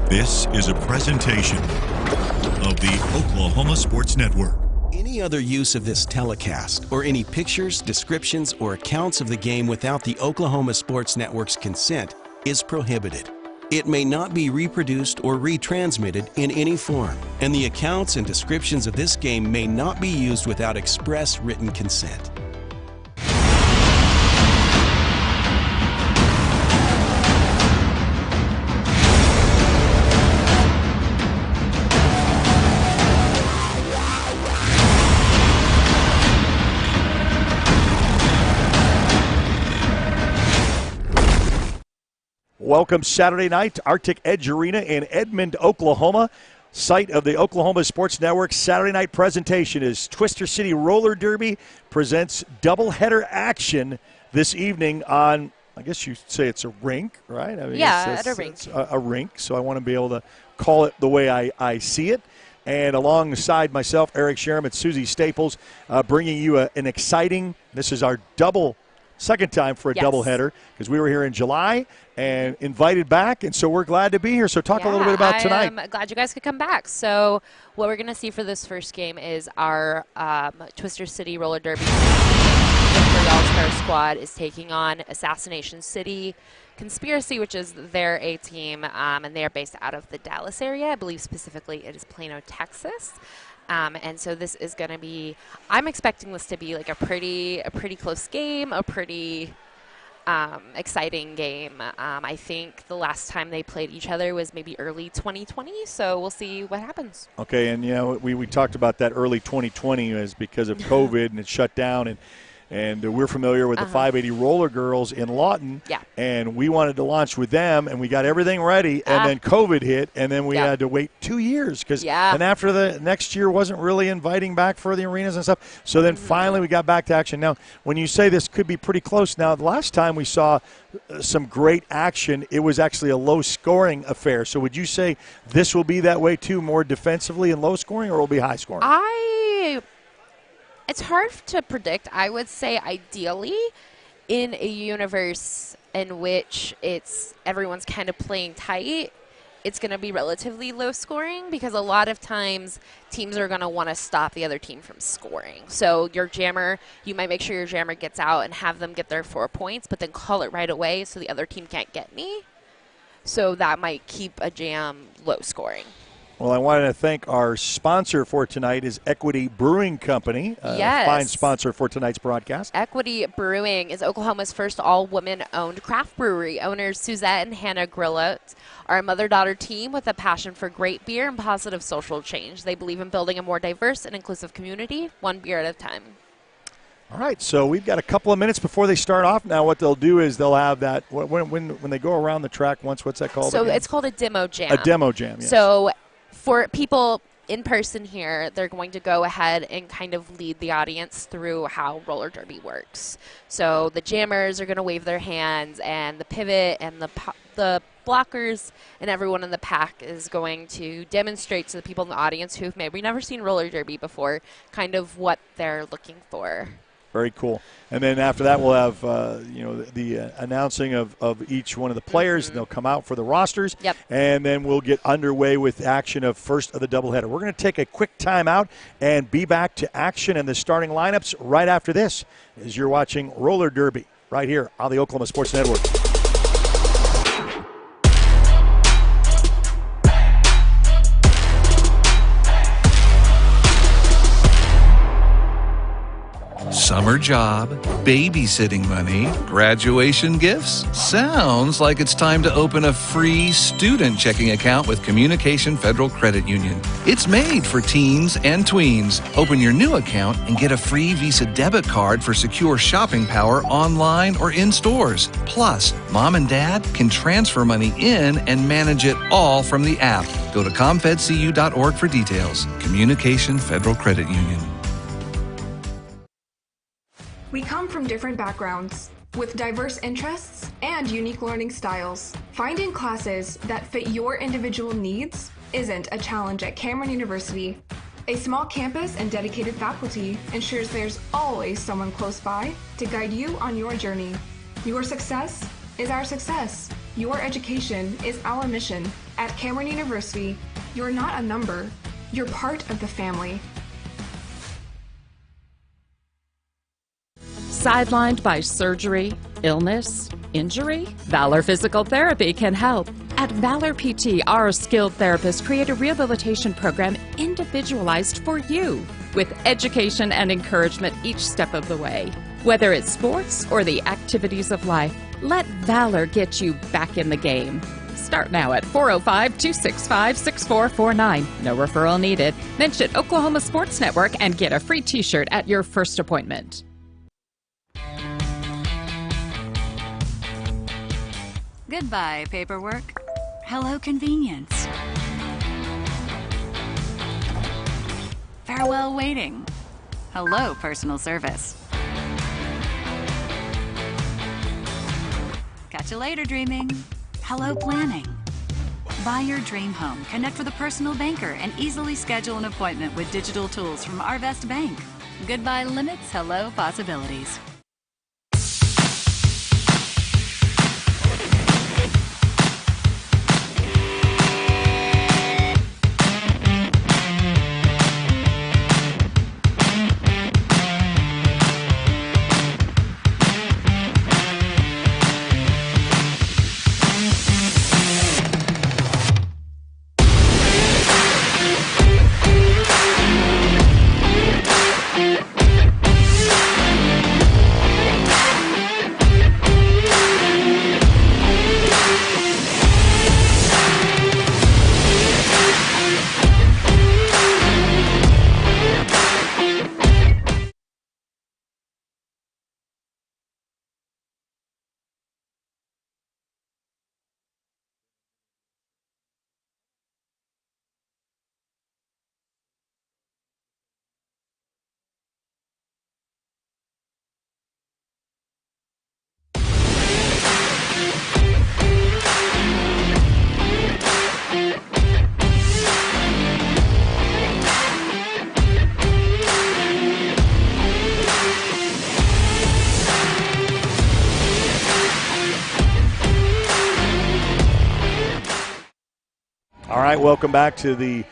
This is a presentation of the Oklahoma Sports Network. Any other use of this telecast or any pictures, descriptions, or accounts of the game without the Oklahoma Sports Network's consent is prohibited. It may not be reproduced or retransmitted in any form, and the accounts and descriptions of this game may not be used without express written consent. Welcome Saturday night to Arctic Edge Arena in Edmond, Oklahoma. Site of the Oklahoma Sports Network Saturday night presentation is Twister City Roller Derby presents doubleheader action this evening on, I guess you'd say it's a rink, right? I mean, at a rink. It's a rink, so I want to be able to call it the way I see it. And alongside myself, Eric Sherman and Susie Staples, bringing you an exciting, this is our second time for a doubleheader, because we were here in July and invited back, and so we're glad to be here. So talk a little bit about tonight. I'm glad you guys could come back. So what we're going to see for this first game is our Twister City Roller Derby. The All-Star squad is taking on Assassination City Conspiracy, which is their A team, and they are based out of the Dallas area. I believe specifically it is Plano, Texas. And so this is going to be, I'm expecting this to be like a pretty close game, a pretty exciting game. I think the last time they played each other was maybe early 2020, so we'll see what happens. Okay, and you know, we talked about that early 2020 is because of COVID and it shut down, and we're familiar with the 580 Roller Girls in Lawton, and we wanted to launch with them, and we got everything ready, and then COVID hit, and then we had to wait 2 years, and after the next year wasn't really inviting back for the arenas and stuff, so then finally we got back to action. Now, when you say this could be pretty close, now the last time we saw some great action, it was actually a low-scoring affair, so would you say this will be that way too, more defensively and low-scoring, or will it be high-scoring? It's hard to predict. I would say ideally in a universe in which everyone's kind of playing tight, it's going to be relatively low scoring, because a lot of times teams are going to want to stop the other team from scoring. So your jammer, you might make sure your jammer gets out and have them get their 4 points, but then call it right away so the other team can't get any. So that might keep a jam low scoring. Well, I wanted to thank our sponsor for tonight is Equity Brewing Company, a fine sponsor for tonight's broadcast. Equity Brewing is Oklahoma's first all-women-owned craft brewery. Owners Suzette and Hannah Grillot are a mother-daughter team with a passion for great beer and positive social change. They believe in building a more diverse and inclusive community, one beer at a time. All right, so we've got a couple of minutes before they start off. Now what they'll do is they'll have that, when they go around the track once, what's that called? So again? It's called a demo jam. A demo jam, yes. So for people in person here, they're going to go ahead and kind of lead the audience through how roller derby works. So the jammers are going to wave their hands, and the pivot and the blockers and everyone in the pack is going to demonstrate to the people in the audience who've maybe never seen roller derby before kind of what they're looking for. Very cool. And then after that, we'll have the announcing of each one of the players, and they'll come out for the rosters. And then we'll get underway with action of first of the doubleheader. We're going to take a quick timeout and be back to action and the starting lineups right after this, as you're watching Roller Derby right here on the Oklahoma Sports Network. Summer job, babysitting money, graduation gifts. Sounds like it's time to open a free student checking account with Communication Federal Credit Union. It's made for teens and tweens. Open your new account and get a free Visa debit card for secure shopping power online or in stores. Plus, mom and dad can transfer money in and manage it all from the app. Go to comfedcu.org for details. Communication Federal Credit Union. We come from different backgrounds, with diverse interests and unique learning styles. Finding classes that fit your individual needs isn't a challenge at Cameron University. A small campus and dedicated faculty ensures there's always someone close by to guide you on your journey. Your success is our success. Your education is our mission. At Cameron University, you're not a number, you're part of the family. Sidelined by surgery, illness, injury? Valor Physical Therapy can help. At Valor PT, our skilled therapists create a rehabilitation program individualized for you, with education and encouragement each step of the way. Whether it's sports or the activities of life, let Valor get you back in the game. Start now at 405-265-6449. No referral needed. Mention Oklahoma Sports Network and get a free t-shirt at your first appointment. Goodbye, paperwork. Hello, convenience. Farewell, waiting. Hello, personal service. Catch you later, dreaming. Hello, planning. Buy your dream home, connect with a personal banker, and easily schedule an appointment with digital tools from Arvest Bank. Goodbye limits, hello possibilities. All right, welcome back to the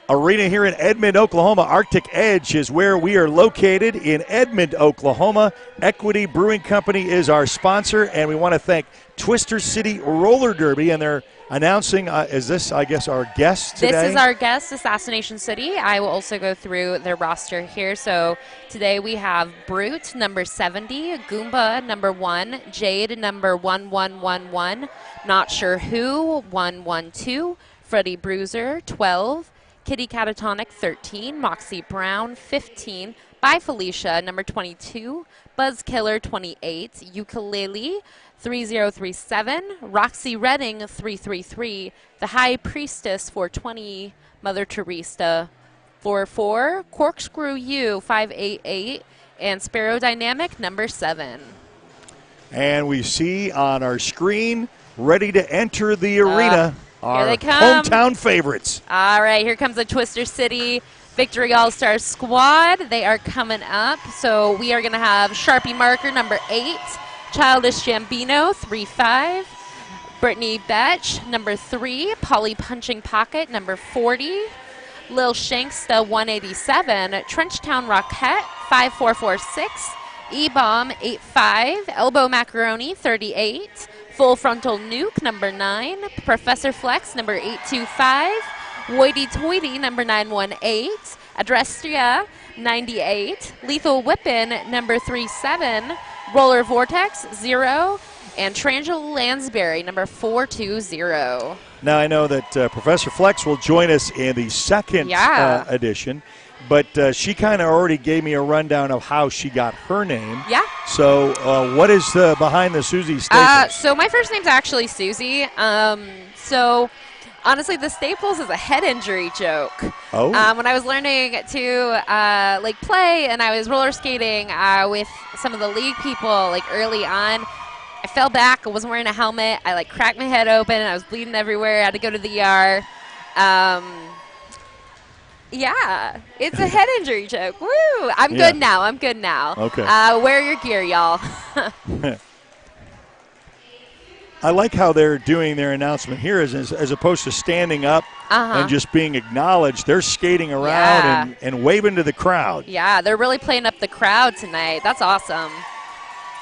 arena here in Edmond, Oklahoma. Arctic Edge is where we are located in Edmond, Oklahoma. Equity Brewing Company is our sponsor, and we want to thank Twister City Roller Derby, and they're announcing, is this, I guess, our guest today? This is our guest, Assassination City. I will also go through their roster here. So today we have Brute, number 70, Goomba, number 1, Jade, number 1111, Not Sure Who, 112, Freddie Bruiser, 12, Kitty Catatonic, 13, Moxie Brown, 15, By Felicia, number 22, Buzz Killer, 28, Ukulele, 3037, Roxy Redding, 333, The High Priestess, 420, Mother Teresa, 44, Corkscrew U, 588, and Sparrow Dynamic, number 7. And we see on our screen, ready to enter the arena, our here they come. Hometown favorites. All right, here comes the Twister City Victory All-Star squad. They are coming up. So we are going to have Sharpie Marker, number 8, Childish Gambino, 3-5, Brittany Betch, number 3, Polly Punching Pocket, number 40, Lil Shanksta, 187, Trenchtown Rockette, 5446, E-Bomb, 85, Elbow Macaroni, 38, Full Frontal Nuke, number 9, Professor Flex, number 825, Woity Toity, number 918, Adrestria, 98, Lethal Whippin, number 37, Roller Vortex, 0, and Trangel Lansbury, number 420. Now, I know that Professor Flex will join us in the second edition, but she kind of already gave me a rundown of how she got her name. Yeah. So what is behind the Susie Staples? So my first name's actually Susie. So honestly, the Staples is a head injury joke. Oh. When I was learning to play and I was roller skating with some of the league people early on, I fell back. I wasn't wearing a helmet. I cracked my head open and I was bleeding everywhere. I had to go to the ER. Yeah, it's a head injury joke. Woo! I'm good now. I'm good now. Okay. Wear your gear, y'all. I like how they're doing their announcement here as opposed to standing up and just being acknowledged. They're skating around and waving to the crowd. Yeah, they're really playing up the crowd tonight. That's awesome.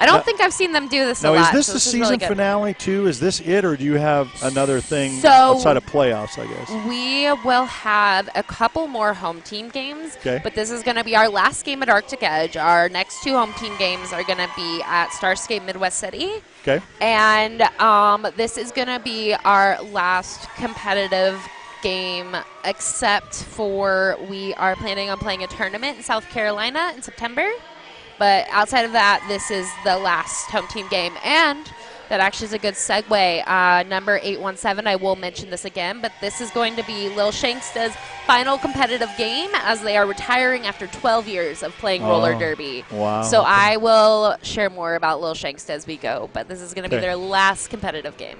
I don't think I've seen them do this a lot. Now, is this the season really finale, too? Is this it, or do you have another thing outside of playoffs, I guess? We will have a couple more home team games, but this is going to be our last game at Arctic Edge. Our next 2 home team games are going to be at Starscape Midwest City. Okay. And this is going to be our last competitive game, except for we are planning on playing a tournament in South Carolina in September. But outside of that, this is the last home team game. And that actually is a good segue. Number 817, I will mention this again, but this is going to be Lil Shanksta's final competitive game as they are retiring after 12 years of playing roller derby. Wow. So I will share more about Lil Shanksta as we go, but this is going to be their last competitive game.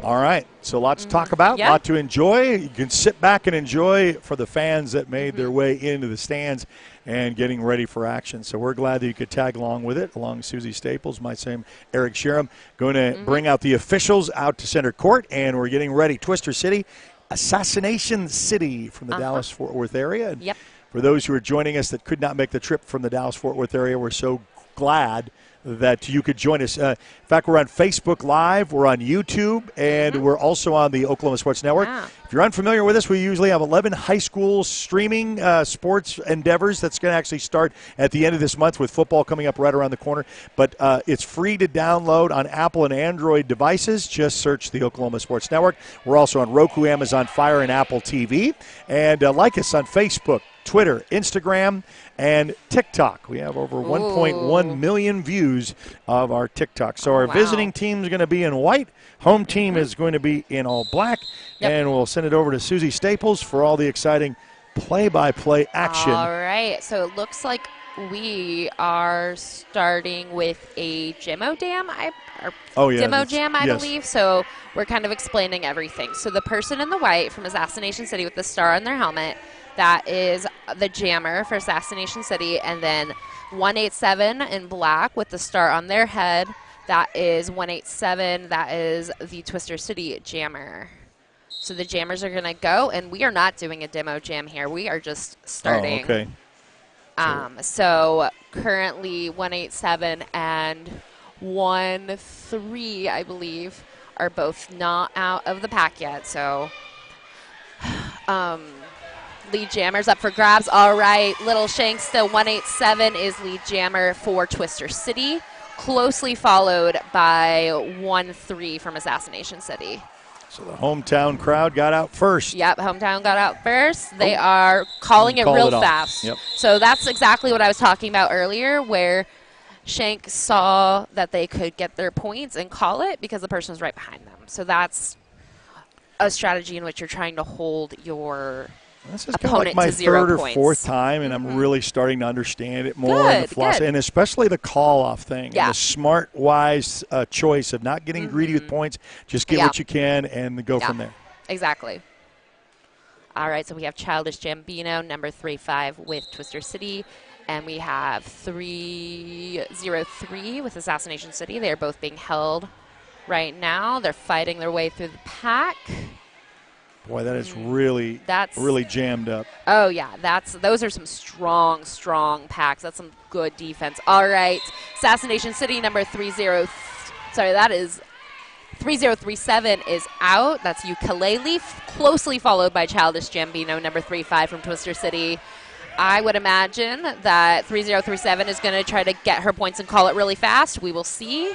All right. So lots to talk about, a lot to enjoy. You can sit back and enjoy for the fans that made their way into the stands and getting ready for action. So we're glad that you could tag along with it, along Susie Staples, my same Eric Sherem, going to bring out the officials out to center court, and we're getting ready. Twister City, Assassination City from the Dallas-Fort Worth area. And for those who are joining us that could not make the trip from the Dallas-Fort Worth area, we're so glad that you could join us. In fact, we're on Facebook Live, we're on YouTube, and we're also on the Oklahoma Sports Network. If you're unfamiliar with us, we usually have 11 high school streaming sports endeavors. That's going to actually start at the end of this month with football coming up right around the corner. But it's free to download on Apple and Android devices. Just search the Oklahoma Sports Network. We're also on Roku, Amazon Fire, and Apple TV. And like us on Facebook, Twitter, Instagram, and TikTok. We have over 1.1 million views of our TikTok. So our visiting team is going to be in white. Home team is going to be in all black. And we'll send it over to Susie Staples for all the exciting play-by-play action. All right. So it looks like we are starting with a Demo Jam, I believe. So we're kind of explaining everything. So the person in the white from Assassination City with the star on their helmet, that is the jammer for Assassination City, and then 187 in black with the star on their head, that is 187, that is the Twister City jammer. So the jammers are going to go, and we are not doing a demo jam here. We are just starting. Oh, okay. So currently 187 and 13, I believe, are both not out of the pack yet. So lead jammer's up for grabs. All right, Little Shanksta 187 is lead jammer for Twister City, closely followed by 13 from Assassination City. So the hometown crowd got out first. Yep, hometown got out first. They are calling it real fast. Yep. So that's exactly what I was talking about earlier, where Shank saw that they could get their points and call it because the person was right behind them. So that's a strategy in which you're trying to hold your this is kind of like my third or fourth time, and I'm really starting to understand it more. Good, and the philosophy, and especially the call-off thing. Yeah. And the smart, wise choice of not getting greedy with points. Just get what you can and go from there. Exactly. All right, so we have Childish Gambino, number 35 with Twister City, and we have 303 with Assassination City. They are both being held right now. They're fighting their way through the pack. Boy, that is really jammed up. Oh, yeah. Those are some strong packs. That's some good defense. All right. Assassination City, number 3037 is out. That's Ukulele, closely followed by Childish Gambino, number 35 from Twister City. I would imagine that 3037 is going to try to get her points and call it really fast. We will see.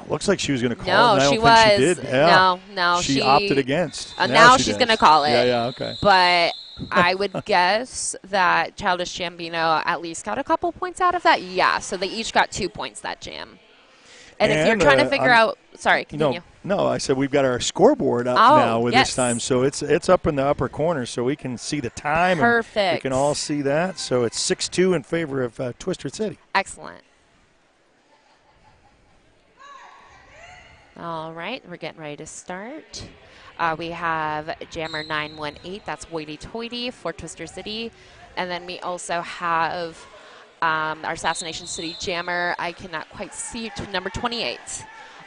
Looks like she was going to call it. No, she did. Yeah. No. She opted against. Now she's going to call it. Yeah, okay. But I would guess that Childish Gambino at least got a couple points out of that. Yeah, so they each got 2 points that jam. And if you're trying to figure out – sorry, continue. No, I said we've got our scoreboard up now with this time. So it's up in the upper corner so we can see the time. Perfect. And we can all see that. So it's 6-2 in favor of Twister City. Excellent. All right, we're getting ready to start. We have Jammer 918, that's Hoity Toity for Twister City. And then we also have our Assassination City jammer. I cannot quite see number 28.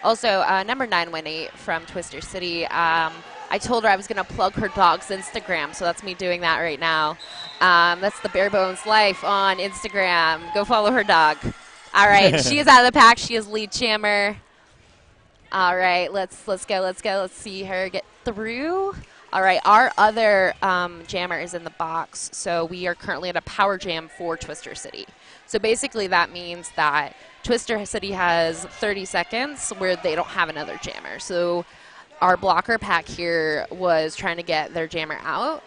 Also, number 918 from Twister City. I told her I was going to plug her dog's Instagram, so that's me doing that right now. That's the Bare Bones Life on Instagram. Go follow her dog. All right, she is out of the pack. She is lead jammer. All right, let's go. Let's see her get through. All right, our other jammer is in the box, so we are currently at a power jam for Twister City. So basically that means that Twister City has 30 seconds where they don't have another jammer. So our blocker pack here was trying to get their jammer out,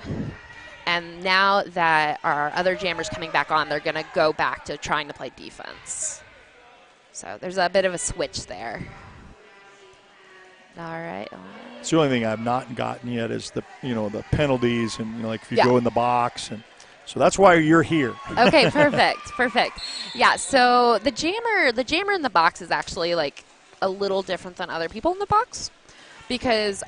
and now that our other jammer's coming back on, they're going to go back to trying to play defense. So there's a bit of a switch there. All right. It's the only thing I've not gotten yet is the penalties and like if you go in the box, and so that's why you're here. Okay, perfect. Yeah, so the jammer in the box is actually like a little different than other people in the box because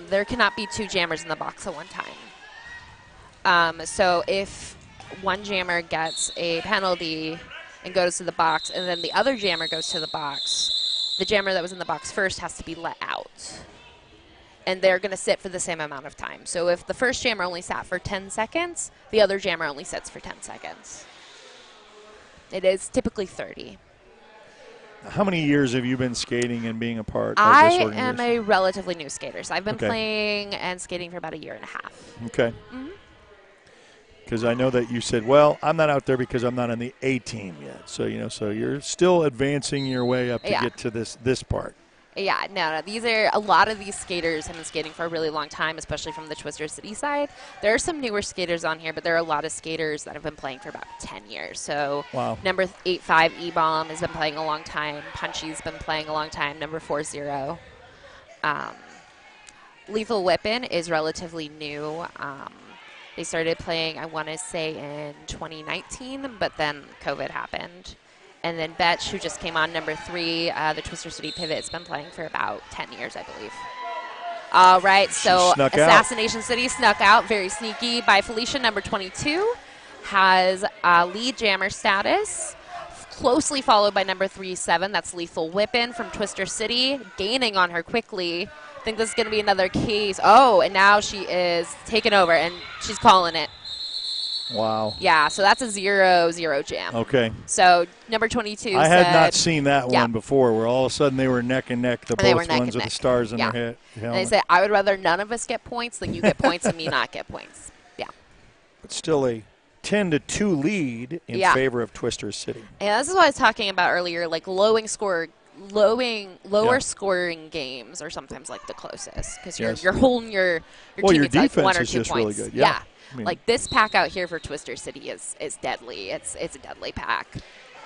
there cannot be two jammers in the box at one time. So if one jammer gets a penalty and goes to the box, and then the other jammer goes to the box, the jammer that was in the box first has to be let out. And they're going to sit for the same amount of time. So if the first jammer only sat for 10 seconds, the other jammer only sits for 10 seconds. It is typically 30. How many years have you been skating and being a part of this organization? I am a relatively new skater. So I've been playing and skating for about 1.5 years. Okay. Because I know that you said, well, I'm not out there because I'm not on the A team yet. So, so you're still advancing your way up to get to this part. Yeah, no. A lot of these skaters have been skating for a really long time, especially from the Twister City side. There are some newer skaters on here, but there are a lot of skaters that have been playing for about 10 years. So number 85 E-Bomb has been playing a long time. Punchy's been playing a long time. Number 40. Lethal Whippin' is relatively new. They started playing, I want to say, in 2019, but then COVID happened. And then Betch, who just came on, number 3, the Twister City Pivot, has been playing for about 10 years, I believe. All right, so Assassination City snuck out, very sneaky by Felicia, number 22, has lead jammer status, closely followed by number 37, that's Lethal Whippin' from Twister City, gaining on her quickly. I think this is going to be another case. Oh, and now she is taking over, and she's calling it. Wow. Yeah, so that's a 0-0 jam. Okay. So number 22 I had not seen that one before where all of a sudden they were neck and neck, both ones with the stars in their head. And they say, I would rather none of us get points than you get points and me not get points. Yeah. But still a 10-2 lead in favor of Twister City. And this is what I was talking about earlier, like lower scoring games are sometimes like the closest because you're holding your teammates like 1 or 2 points. Really good. Yeah. I mean, like this pack out here for Twister City is deadly. It's a deadly pack.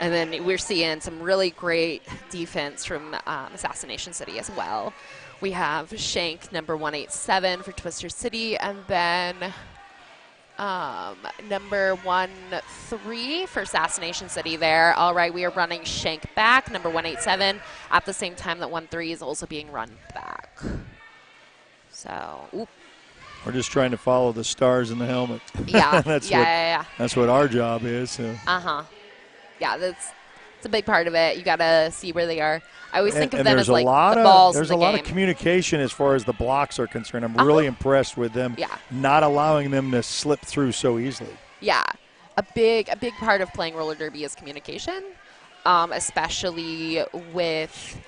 And then we're seeing some really great defense from Assassination City as well. We have Shank, number 187 for Twister City, and then number 13 for Assassination City there. All right, we are running Shank back, number 187, at the same time that 13 is also being run back. So, we're just trying to follow the stars in the helmet. Yeah, That's what our job is. So. Yeah, that's a big part of it. You got to see where they are. I always think of them as like the balls. There's in the a lot game. of communication as far as the blocks are concerned. I'm really impressed with them not allowing them to slip through so easily. Yeah, a big part of playing roller derby is communication, especially with.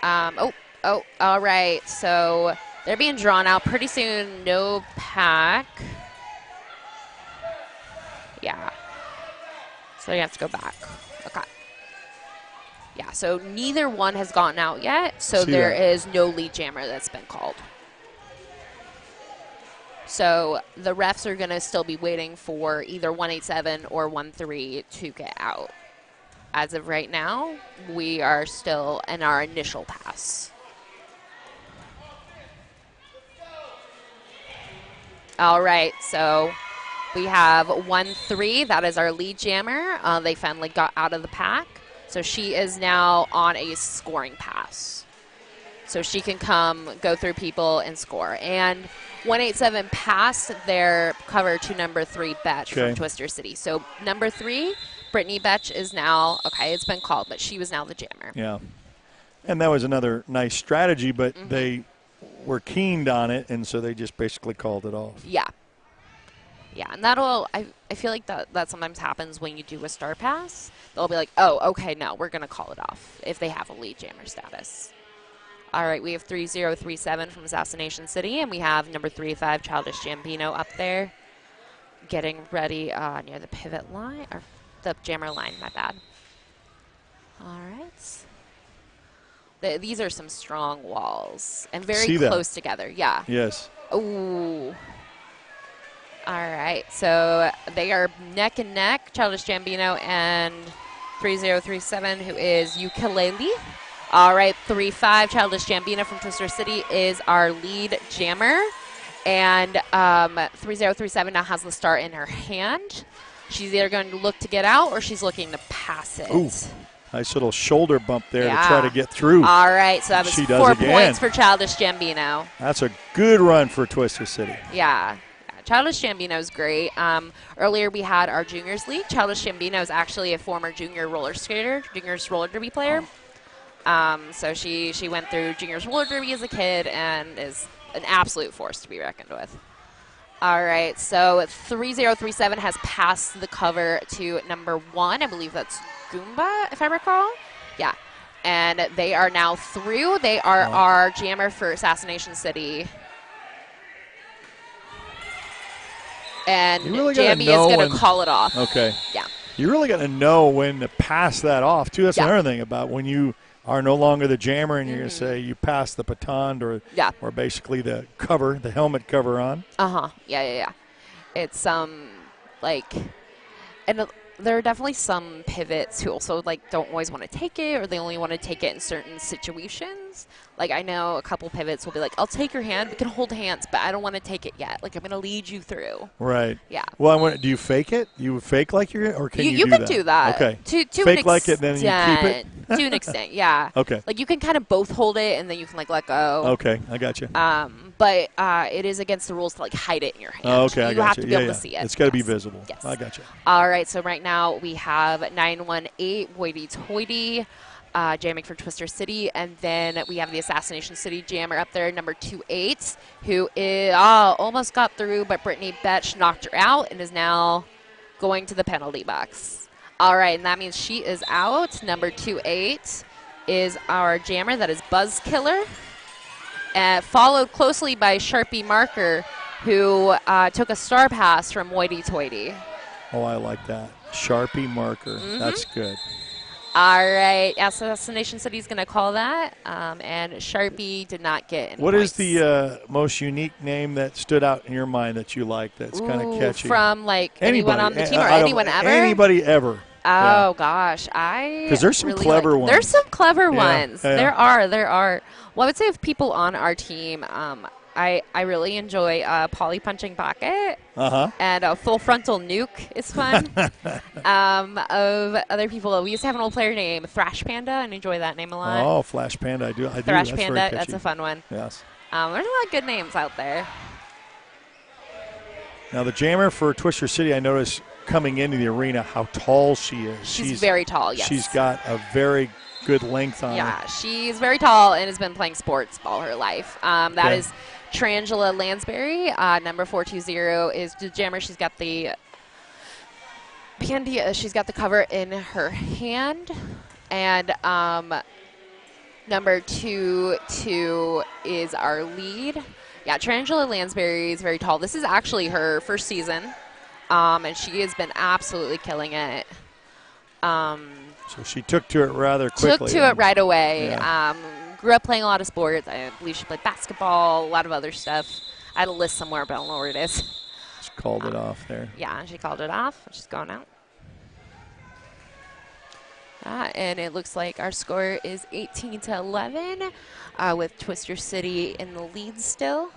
All right, so. They're being drawn out pretty soon. No pack. Yeah. So you have to go back. Okay. Yeah, so neither one has gotten out yet. So there is no lead jammer that's been called. So the refs are going to still be waiting for either 187 or 13 to get out. As of right now, we are still in our initial pass. All right, so we have 13. That is our lead jammer. They finally got out of the pack. So she is now on a scoring pass. So she can go through people and score. And 187 passed their cover to number 3, Betch from Twister City. So number 3 Brittany Betch is now, okay, it's been called, but she was now the jammer. Yeah. And that was another nice strategy, but they were keened on it, and so they just basically called it off. Yeah. Yeah, and that'll, I feel like that sometimes happens when you do a star pass. They'll be like, oh, okay, no, we're going to call it off if they have a lead jammer status. All right, we have 3037 from Assassination City, and we have number 35, Childish Gambino, up there getting ready near the pivot line, or the jammer line, my bad. All right. These are some strong walls and very close together. Yeah. Yes. Ooh. All right. So they are neck and neck, Childish Gambino and 3037, who is Ukulele. All right. 3-5, Childish Gambino from Twister City is our lead jammer. And 3037 now has the star in her hand. She's either going to look to get out or she's looking to pass it. Ooh. Nice little shoulder bump there to try to get through. All right, so that was 4 points for Childish Gambino. That's a good run for Twister City. Yeah. Childish Gambino is great. Earlier we had our juniors league. Childish Gambino is actually a former junior roller skater, juniors roller derby player. So she went through juniors roller derby as a kid and is an absolute force to be reckoned with. All right, so 3037 has passed the cover to number 1. I believe that's Goomba, if I recall. Yeah. And they are now through. They are our jammer for Assassination City. And really Jamie is going to call it off. Okay. Yeah. You really got to know when to pass that off, too. That's another thing about when you are no longer the jammer and you're going to say you pass the baton or basically the cover, the helmet cover on. Yeah. It's like, and there are definitely some pivots who also don't always want to take it, or they only want to take it in certain situations. Like I know a couple pivots will be like, I'll take your hand, we can hold hands, but I don't want to take it yet. Like I'm going to lead you through. Right. Yeah. Well, do you fake it? You fake like you're, or can you do that? Okay. To fake like it, then you keep it. To an extent, yeah. Okay. Like you can kind of both hold it, and then you can let go. Okay, I got you. But it is against the rules to hide it in your hand. Okay, I got you. You have to be able to see it. It's got to be visible. Yes. I got you. All right, so right now we have 918 hoity-toity jamming for Twister City, and then we have the Assassination City jammer up there, number 28, who is almost got through, but Brittany Betch knocked her out and is now going to the penalty box. All right, and that means she is out. Number 28 is our jammer. That is Buzz Killer. Followed closely by Sharpie Marker, who took a star pass from Hoity Toity. Oh, I like that. Sharpie Marker. That's good. All right. Assassination City is going to call that. And Sharpie did not get any What points. is the most unique name that stood out in your mind that you like that's kind of catchy? From anyone on the team or anyone ever? Anybody ever. Oh, gosh. Because there's some clever ones. There's some clever ones. Yeah. There are. Well, I would say of people on our team, I really enjoy Poly Punching Pocket. And a Full Frontal Nuke is fun. Of other people, we used to have an old player named Thrash Panda, and enjoy that name a lot. Oh, Flash Panda. I do. Thrash Panda, that's a fun one. Yes. There's a lot of good names out there. Now, the jammer for Twister City, I noticed coming into the arena how tall she is. She's very tall, yes. She's got a very good length on her. Yeah, she's very tall and has been playing sports all her life. That is Tarangela Lansbury. Number 420 is the jammer. She's got the she's got the cover in her hand. And number 22 is our lead. Yeah, Tarangela Lansbury is very tall. This is actually her first season. And she has been absolutely killing it. So she took to it rather quickly. Took to it right away. Yeah. Grew up playing a lot of sports. I believe she played basketball, a lot of other stuff. I had a list somewhere, but I don't know where it is. She called it off there. Yeah, she called it off. She's going out. And it looks like our score is 18-11 with Twister City in the lead still.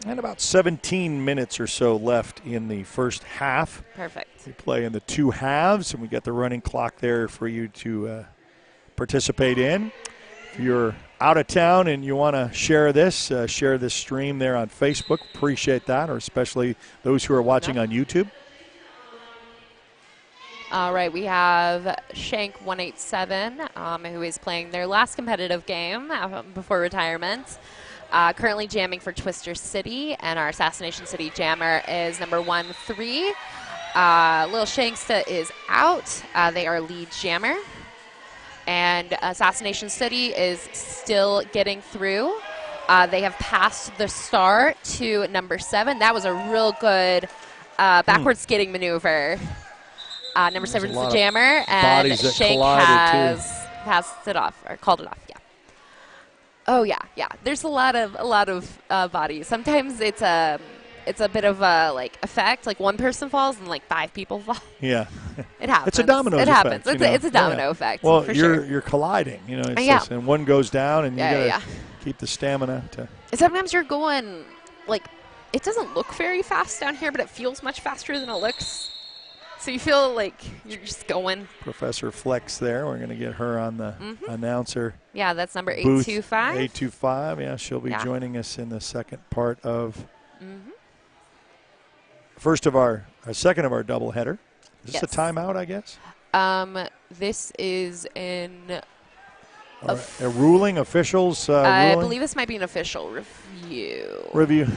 And about 17 minutes or so left in the first half. Perfect. We play in the two halves, and we got the running clock there for you to participate in. If you're out of town and you want to share this stream there on Facebook, appreciate that, or especially those who are watching on YouTube. All right, we have Shank 187, who is playing their last competitive game before retirement. Currently jamming for Twister City, and our Assassination City jammer is number 1-3. Lil Shanksta is out. They are lead jammer. And Assassination City is still getting through. They have passed the star to number 7. That was a real good backward skating maneuver. Number 7 is the jammer, and Shank has passed it off, or called it off, yeah. Oh, yeah. There's a lot of bodies. Sometimes it's a bit of a, like, effect. Like, one person falls and, like, 5 people fall. Yeah. It happens. It's a domino effect. It happens. It's a domino effect. Well, for you're colliding. You know, it's and one goes down, and you got to keep the stamina to. Sometimes you're going, like, it doesn't look very fast down here, but it feels much faster than it looks. So you feel like you're just going. Professor Flex there. We're going to get her on the announcer. Yeah, that's number 825. 825. Yeah, she'll be joining us in the second part of second of our doubleheader. Is this a timeout, I guess? This is in a ruling, officials ruling? I believe this might be an official review.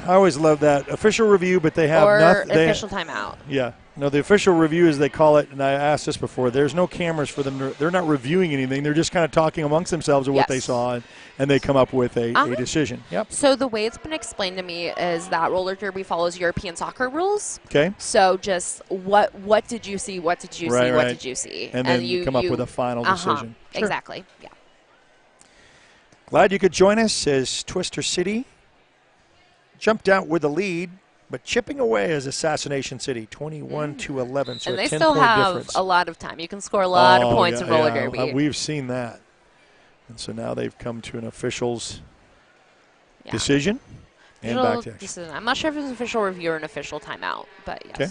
I always love that. Official review, but they have nothing. Official timeout. Yeah. No, the official review, as they call it, and I asked this before, there's no cameras for them. They're not reviewing anything. They're just kind of talking amongst themselves of what they saw, and they come up with a decision. Yep. So the way it's been explained to me is that roller derby follows European soccer rules. Okay. So just what did you see? What did you see? What did you see? And then you come up with a final decision. Sure. Exactly. Yeah. Glad you could join us as Twister City jumped out with the lead, but chipping away as Assassination City, 21-11. So and they 10 still have difference. A lot of time. You can score a lot of points in roller derby. We've seen that. And so now they've come to an official's decision and back to action. I'm not sure if it's an official review or an official timeout, but yes. Okay.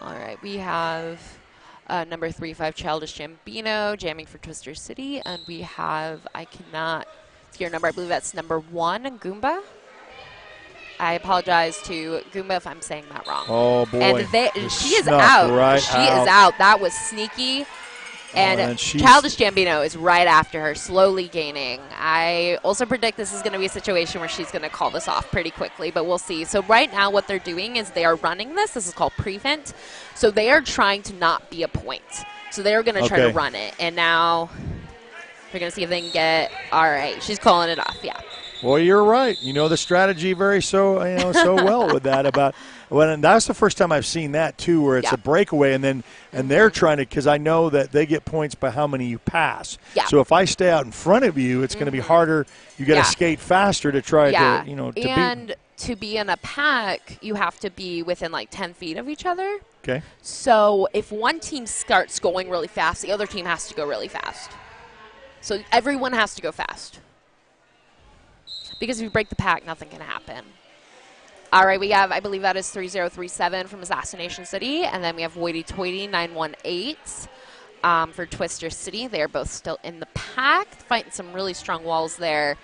All right, we have number 35, Childish Gambino, jamming for Twister City. And we have, I cannot see your number, I believe that's number 1, Goomba. I apologize to Goomba if I'm saying that wrong. Oh, boy. And she is out. She is out. That was sneaky. And Childish Gambino is right after her, slowly gaining. I also predict this is going to be a situation where she's going to call this off pretty quickly, but we'll see. So right now what they're doing is they are running this. This is called prevent. So they are trying to not be a point. So they're going to try to run it. And now they're going to see if they can get, all right, she's calling it off, yeah. Well, you're right. You know the strategy so well with that and that's the first time I've seen that too, where it's a breakaway and they're trying to, because I know that they get points by how many you pass. Yeah. So if I stay out in front of you, it's going to be harder. You got to skate faster to try to to beat. And to be in a pack, you have to be within like 10 feet of each other. Okay. So if one team starts going really fast, the other team has to go really fast. So everyone has to go fast. Because if you break the pack, nothing can happen. All right, we have, I believe that is 3037 from Assassination City. And then we have Woity Toity 918 for Twister City. They're both still in the pack, fighting some really strong walls there.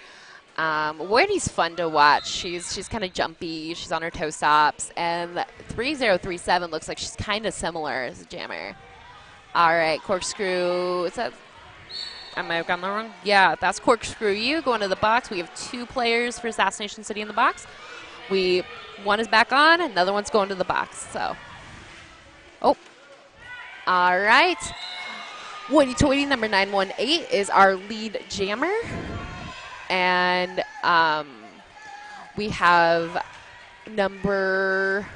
Woity's fun to watch. She's kind of jumpy. She's on her toe stops. And 3037 looks like she's kind of similar as a jammer. All right, Corkscrew. Is that... I might have gotten that wrong. Yeah, that's Corkscrew U going to the box. We have 2 players for Assassination City in the box. One is back on, another one's going to the box. So, all right. Woity Toity number 918 is our lead jammer, and we have number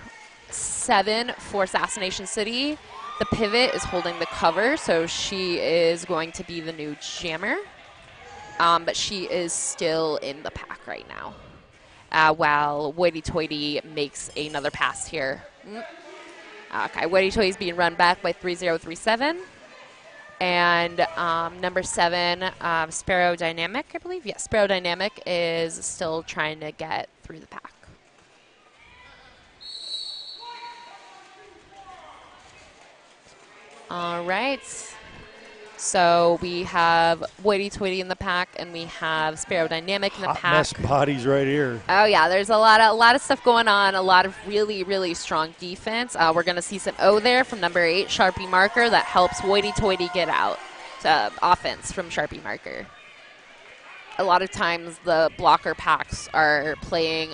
7 for Assassination City. The pivot is holding the cover, so she is going to be the new jammer. But she is still in the pack right now. While Woity Toity makes another pass here. Okay, Woity Toity is being run back by 3037. And number 7, Sparrow Dynamic, I believe. Yeah, Sparrow Dynamic is still trying to get through the pack. All right. So we have Hoity-Toity in the pack, and we have Sparrow Dynamic in the Hot pack. mess bodies right here. Oh yeah, there's a lot of stuff going on. A lot of really strong defense. We're gonna see some O there from number 8, Sharpie Marker, that helps Hoity-Toity get out to offense from Sharpie Marker. A lot of times the blocker packs are playing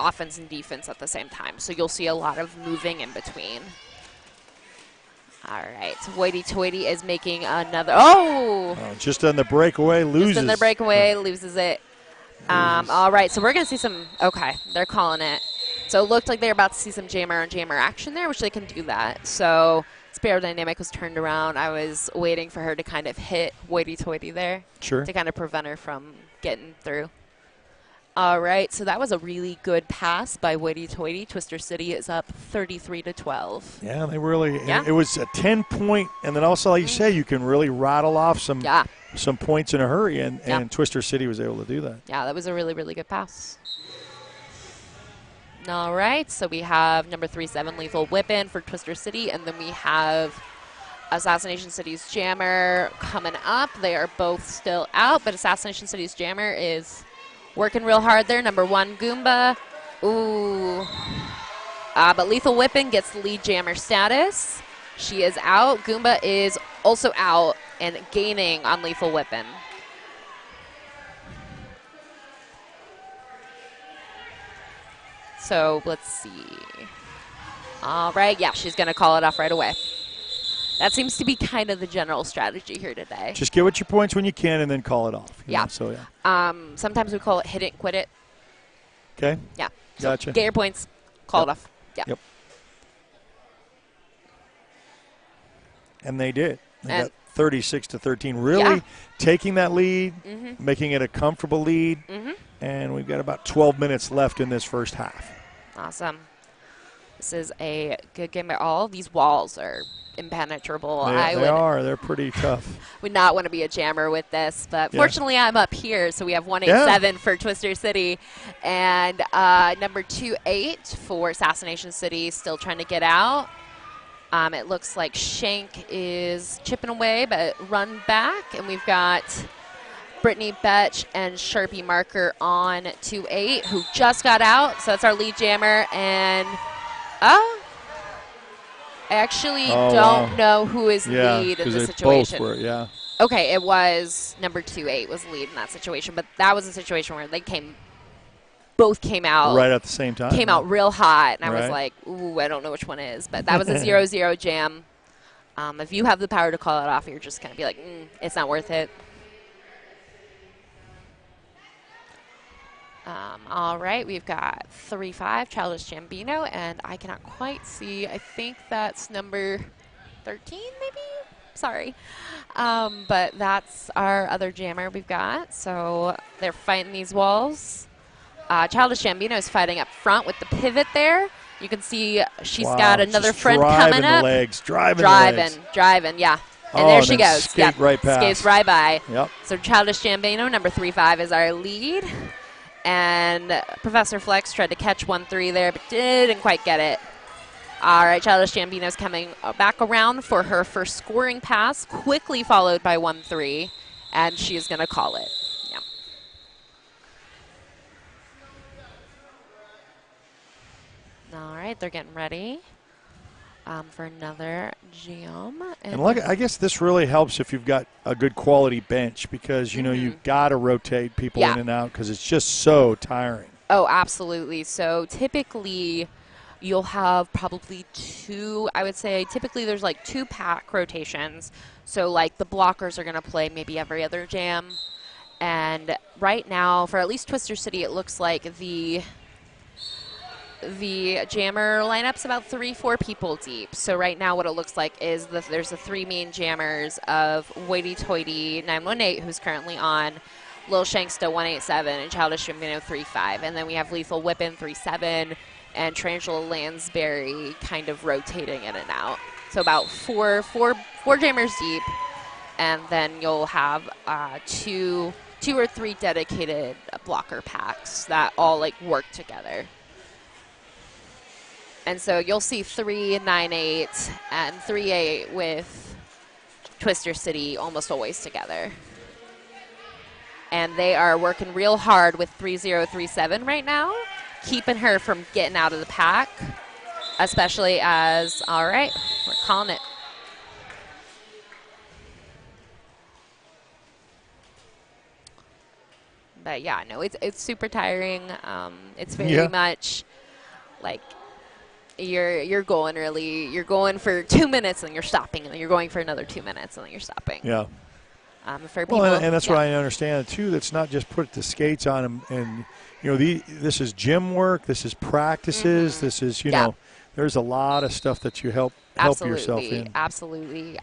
offense and defense at the same time, so you'll see a lot of moving in between. All right, so Hoity-Toity is making another. Oh! Just on the breakaway, loses. Just on the breakaway, loses it. All right, so we're going to see some. Okay, they're calling it. So it looked like they were about to see some jammer on jammer action there, which they can do that. So Sparrow Dynamic was turned around. I was waiting for her to kind of hit Hoity-Toity there. Sure. To kind of prevent her from getting through. All right, so that was a really good pass by Hoity-Toity. Twister City is up 33-12. Yeah, they really. Yeah. It was a 10-point, and then also, like you say, you can really rattle off some points in a hurry, and Twister City was able to do that. Yeah, that was a really good pass. All right, so we have number 3-7 Lethal Whippin' for Twister City, and then we have Assassination City's Jammer coming up. They are both still out, but Assassination City's Jammer is working real hard there. Number 1, Goomba. Ooh. But Lethal Whippin' gets the lead jammer status. She is out. Goomba is also out and gaining on Lethal Whippin'. So let's see. All right. Yeah, she's going to call it off right away. That seems to be kind of the general strategy here today. Just get what your points when you can and then call it off. Yeah. So, yeah. Sometimes we call it hit it, quit it. Okay. Yeah. So Gotcha. get your points, call it off. Yeah. Yep. And they did. They got 36-13. Really taking that lead, making it a comfortable lead. And we've got about 12 minutes left in this first half. Awesome. This is a good game. All these walls are impenetrable. They are. They're pretty tough. Would not want to be a jammer with this, but fortunately I'm up here, so we have 187 for Twister City, and number 28 for Assassination City still trying to get out. It looks like Shank is chipping away, but run back, and we've got Brittany Betch and Sharpie Marker on 2-8, who just got out, so that's our lead jammer, and I actually don't know who is lead in the situation. Both were, Okay, it was number 28 was lead in that situation, but that was a situation where they both came out right at the same time. Came out real hot, and I was like, ooh, I don't know which one is, but that was a 0-0 jam. If you have the power to call it off, you're just gonna be like, it's not worth it. All right, we've got 3-5 Childish Gambino, and I cannot quite see. I think that's number 13, maybe? Sorry. But that's our other jammer we've got. So they're fighting these walls. Childish Gambino is fighting up front with the pivot there. You can see she's got another friend coming up. Driving, yeah. And there she goes. Skate right past. Skates right by. Yep. So Childish Gambino, number 3-5, is our lead. And Professor Flex tried to catch 1-3 there, but didn't quite get it. All right, Childish Gambino's coming back around for her first scoring pass, quickly followed by 1-3, and she is going to call it. Yeah. All right, they're getting ready for another jam. And look, I guess this really helps if you've got a good quality bench because, you know, you've got to rotate people in and out because it's just so tiring. Oh, absolutely. So typically you'll have probably typically there's like 2 pack rotations. So like the blockers are going to play maybe every other jam. And right now, for at least Twister City, it looks like the jammer lineup's about 3-4 people deep. So right now what it looks like is there's the 3 main jammers of Hoity-Toity 918, who's currently on, Lil Shanksta 187, and Childish Gambino 3-5. And then we have Lethal Whippin 3-7 and Tarantula Lansbury kind of rotating in and out. So about four jammers deep, and then you'll have 2 or 3 dedicated blocker packs that all like work together. And so you'll see 3-9-8 and 3-8 with Twister City almost always together. And they are working real hard with 3037 right now, keeping her from getting out of the pack, especially as, all right, we're calling it. But yeah, no, it's super tiring. It's very much like you're going early. You're going for 2 minutes and you're stopping, and then you're going for another 2 minutes and then you're stopping. Yeah. For people, well, and that's what I understand too. That's not just put the skates on them, and this is gym work. This is practices. This is know, there's a lot of stuff that you help yourself in. Absolutely.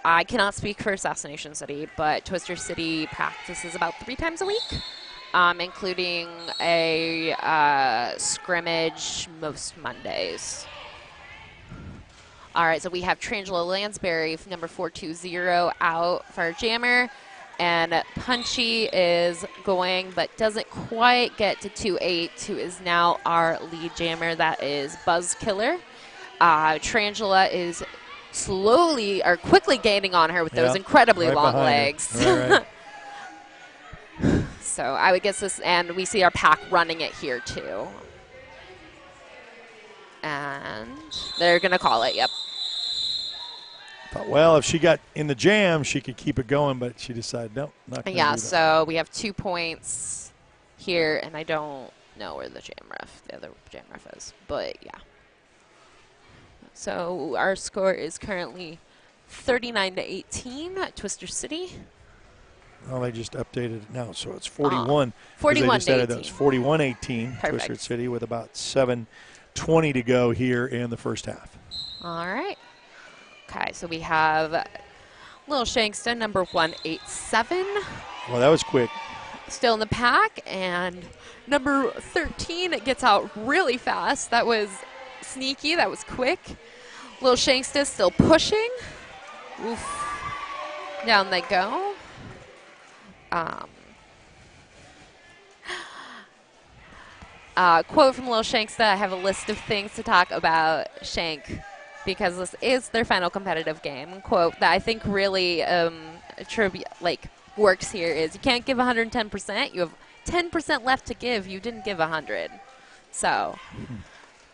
I cannot speak for Assassination City, but Twister City practices about 3 times a week, including a scrimmage most Mondays. All right, so we have Trangelo Lansbury, number 420, out for our jammer. And Punchy is going, but doesn't quite get to 2-8, who is now our lead jammer. That is Buzzkiller. Trangela is slowly or quickly gaining on her with those incredibly long legs. Right. So I would guess this, and we see our pack running it here too. And they're going to call it, yep. Thought, well, if she got in the jam, she could keep it going, but she decided, no, not going to do that. So we have 2 points here, and I don't know where the other jam ref is, but yeah. So our score is currently 39-18 at Twister City. Well, they just updated it now, so it's 41. 41-18. It's 41-18, Twister City, with about 7:20 to go here in the first half. All right. Okay, so we have Little Shankston, number 187. Well, that was quick. Still in the pack, and number 13 gets out really fast. That was sneaky. That was quick. Little Shankston still pushing. Oof. Down they go. Quote from Little Shankston: I have a list of things to talk about Shank, because this is their final competitive game. Quote that I think really works here is you can't give 110%. You have 10% left to give. You didn't give 100. So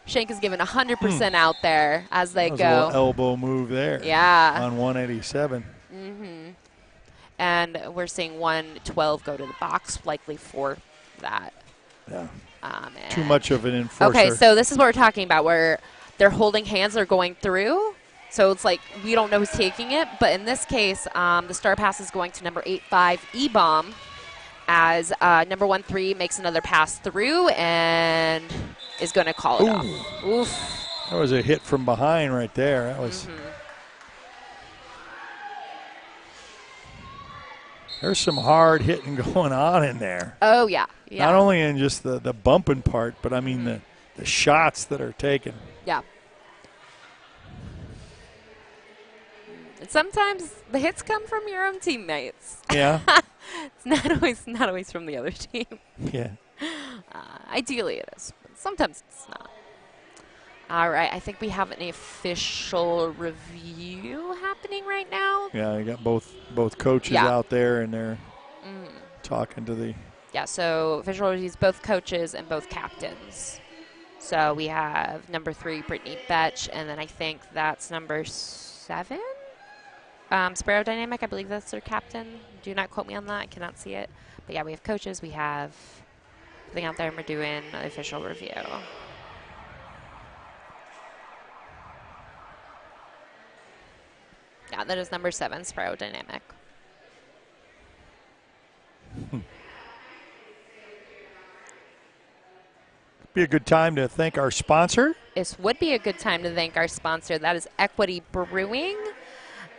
Shank is giving 100% out there as they go. A little elbow move there. Yeah. On 187. Mm-hmm. And we're seeing 112 go to the box, likely for that. Yeah. Too much of an enforcer. Okay, so this is what we're talking about, where they're holding hands, they're going through. So it's like we don't know who's taking it. But in this case, the star pass is going to number 85, E-Bomb, as number 13 makes another pass through and is going to call it off. Oof. That was a hit from behind right there. That was. There's some hard hitting going on in there. Oh, yeah. Not only in just the bumping part, but I mean the shots that are taken. Yeah. And sometimes the hits come from your own teammates. Yeah. It's not always from the other team. Yeah. Ideally it is, but sometimes it's not. All right, I think we have an official review happening right now. Yeah, you got both coaches out there, and they're talking to the. Yeah, so official reviews, both coaches and both captains. So we have number 3, Brittany Betch, and then I think that's number 7, Sparrow Dynamic. I believe that's their captain. Do not quote me on that. I cannot see it. But yeah, we have coaches. We have everything out there, and we're doing an official review. Yeah, that is number 7, Sparrow Dynamic. Be a good time to thank our sponsor. This would be a good time to thank our sponsor. That is Equity Brewing.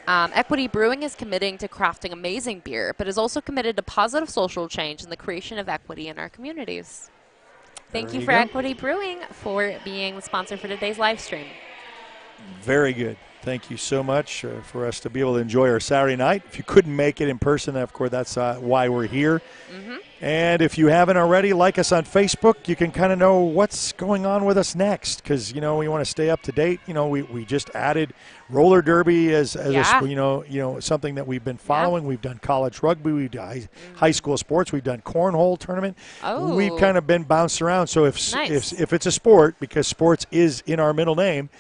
Equity Brewing is committing to crafting amazing beer, but is also committed to positive social change and the creation of equity in our communities. Thank you for Equity Brewing for being the sponsor for today's live stream. Very good. Thank you so much for us to be able to enjoy our Saturday night. If you couldn't make it in person, of course, that's why we're here. Mm-hmm. And if you haven't already, like us on Facebook. You can kind of know what's going on with us next because, we want to stay up to date. We just added roller derby as something that we've been following. Yeah. We've done college rugby. We've done high school sports. We've done cornhole tournament. Oh. We've kind of been bounced around. So if it's a sport, because sports is in our middle name,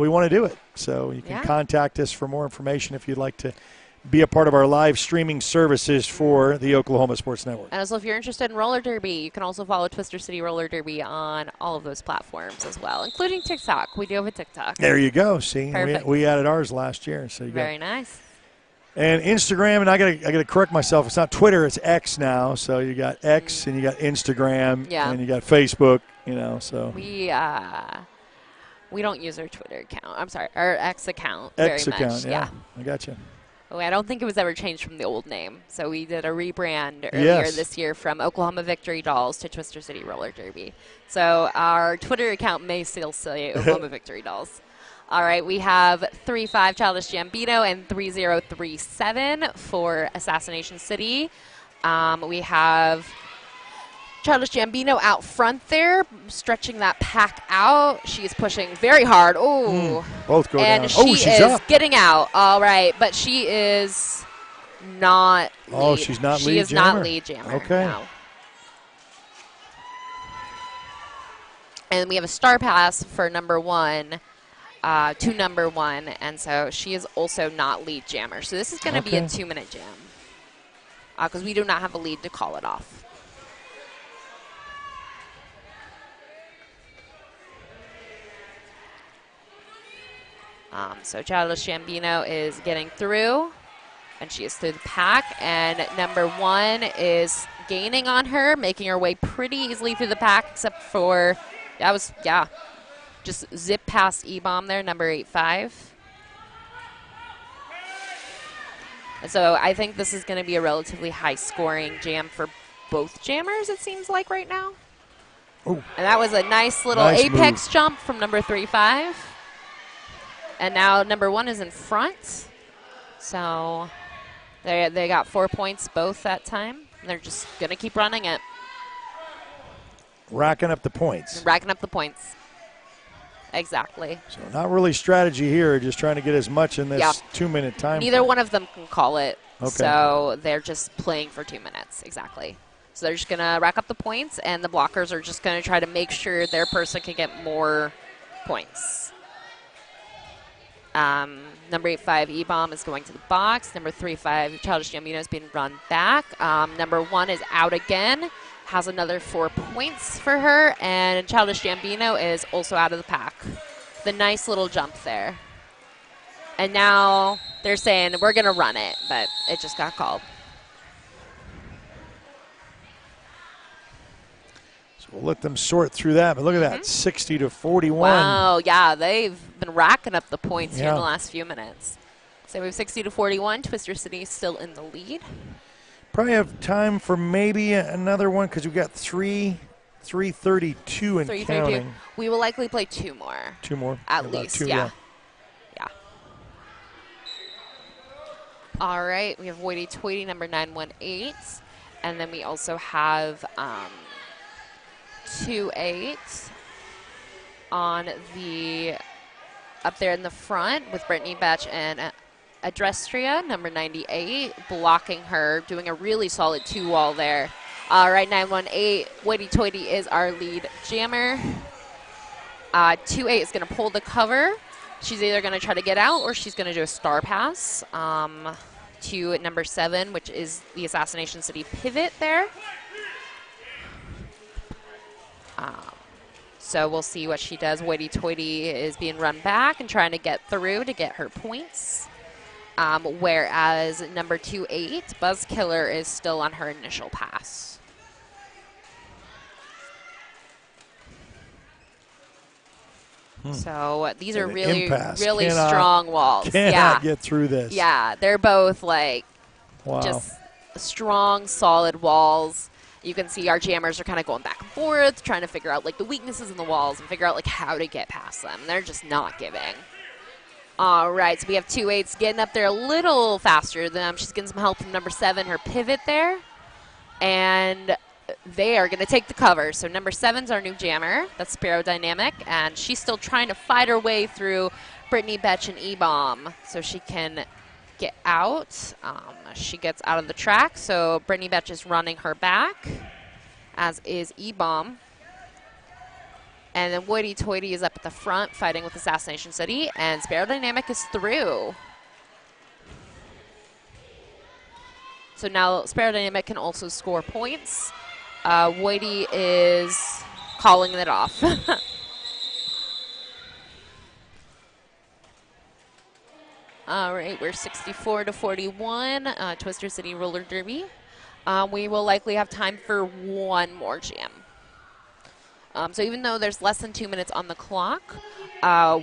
we want to do it. So you can contact us for more information if you'd like to be a part of our live streaming services for the Oklahoma Sports Network. And also, if you're interested in roller derby, you can also follow Twister City Roller Derby on all of those platforms as well, including TikTok. We do have a TikTok. There you go. See, we added ours last year. So very nice. And Instagram, and I gotta correct myself. It's not Twitter. It's X now. So you got X and you got Instagram and you got Facebook. So we don't use our Twitter account. I'm sorry, our X account. X very account. much. Yeah, I got you. Oh, I don't think it was ever changed from the old name. So we did a rebrand earlier this year from Oklahoma Victory Dolls to Twister City Roller Derby. So our Twitter account may still say Oklahoma Victory Dolls. All right, we have 3-5 Childish Gambino and 3037 for Assassination City. We have Childish Gambino out front there, stretching that pack out. She is pushing very hard. Oh, both go down. And she's up. Getting out. All right, but she is not. She's not lead jammer. She is not lead jammer. Okay. No. And we have a star pass for number 1. To number 1, and so she is also not lead jammer. So this is going to be a 2-minute jam because we do not have a lead to call it off. So Childish Gambino is getting through, and she is through the pack, and number 1 is gaining on her, making her way pretty easily through the pack, except for, just zip past E-Bomb there, number 85. And so I think this is going to be a relatively high-scoring jam for both jammers, it seems like, right now. Ooh. And that was a nice little apex jump from number 35. And now number 1 is in front. So they got 4 points both that time. They're just going to keep running it. Racking up the points. Racking up the points. Exactly. So not really strategy here, just trying to get as much in this 2-minute time. Neither one of them can call it. Okay. So they're just playing for 2 minutes. Exactly. So they're just going to rack up the points, and the blockers are just going to try to make sure their person can get more points. Number 85, E-Bomb, is going to the box. Number 35, Childish Gambino, is being run back. Number 1 is out again, has another 4 points for her, and Childish Gambino is also out of the pack. The nice little jump there. And now they're saying we're going to run it, but it just got called. We'll let them sort through that, but look at that, 60-41. Wow, yeah, they've been racking up the points here in the last few minutes. So we have 60-41. Twister City still in the lead. Probably have time for maybe another one because we've got 3:32 and counting. We will likely play 2 more. 2 more? At least, yeah. All right, we have Woity Toity, number 918. And then we also have 2-8 on the up there in the front with Brittany Betch and Adrestria, number 98, blocking her, doing a really solid 2-wall there. All right, 918, Woity Toity is our lead jammer. 2-8 is going to pull the cover. She's either going to try to get out or she's going to do a star pass to number 7, which is the Assassination City pivot there. So we'll see what she does. Woity Toity is being run back and trying to get through to get her points. Whereas number 2-8, Buzz Killer, is still on her initial pass. So these are really strong walls. Cannot get through this. Yeah, they're both like just strong, solid walls. You can see our jammers are kind of going back and forth, trying to figure out like the weaknesses in the walls and figure out like how to get past them. They're just not giving. All right, so we have 2-8s getting up there a little faster than them. She's getting some help from number 7, her pivot there. And they are going to take the cover. So number 7's our new jammer. That's Sparrow Dynamic. And she's still trying to fight her way through Brittany Betch and E-Bomb so she can get out. She gets out of the track. So Brittany Betch is running her back, as is E-Bomb. And then Woody Toity is up at the front fighting with Assassination City. And Sparrow Dynamic is through. So now Sparrow Dynamic can also score points. Woody is calling it off. All right, we're 64-41, Twister City Roller Derby. We will likely have time for one more jam. So even though there's less than 2 minutes on the clock,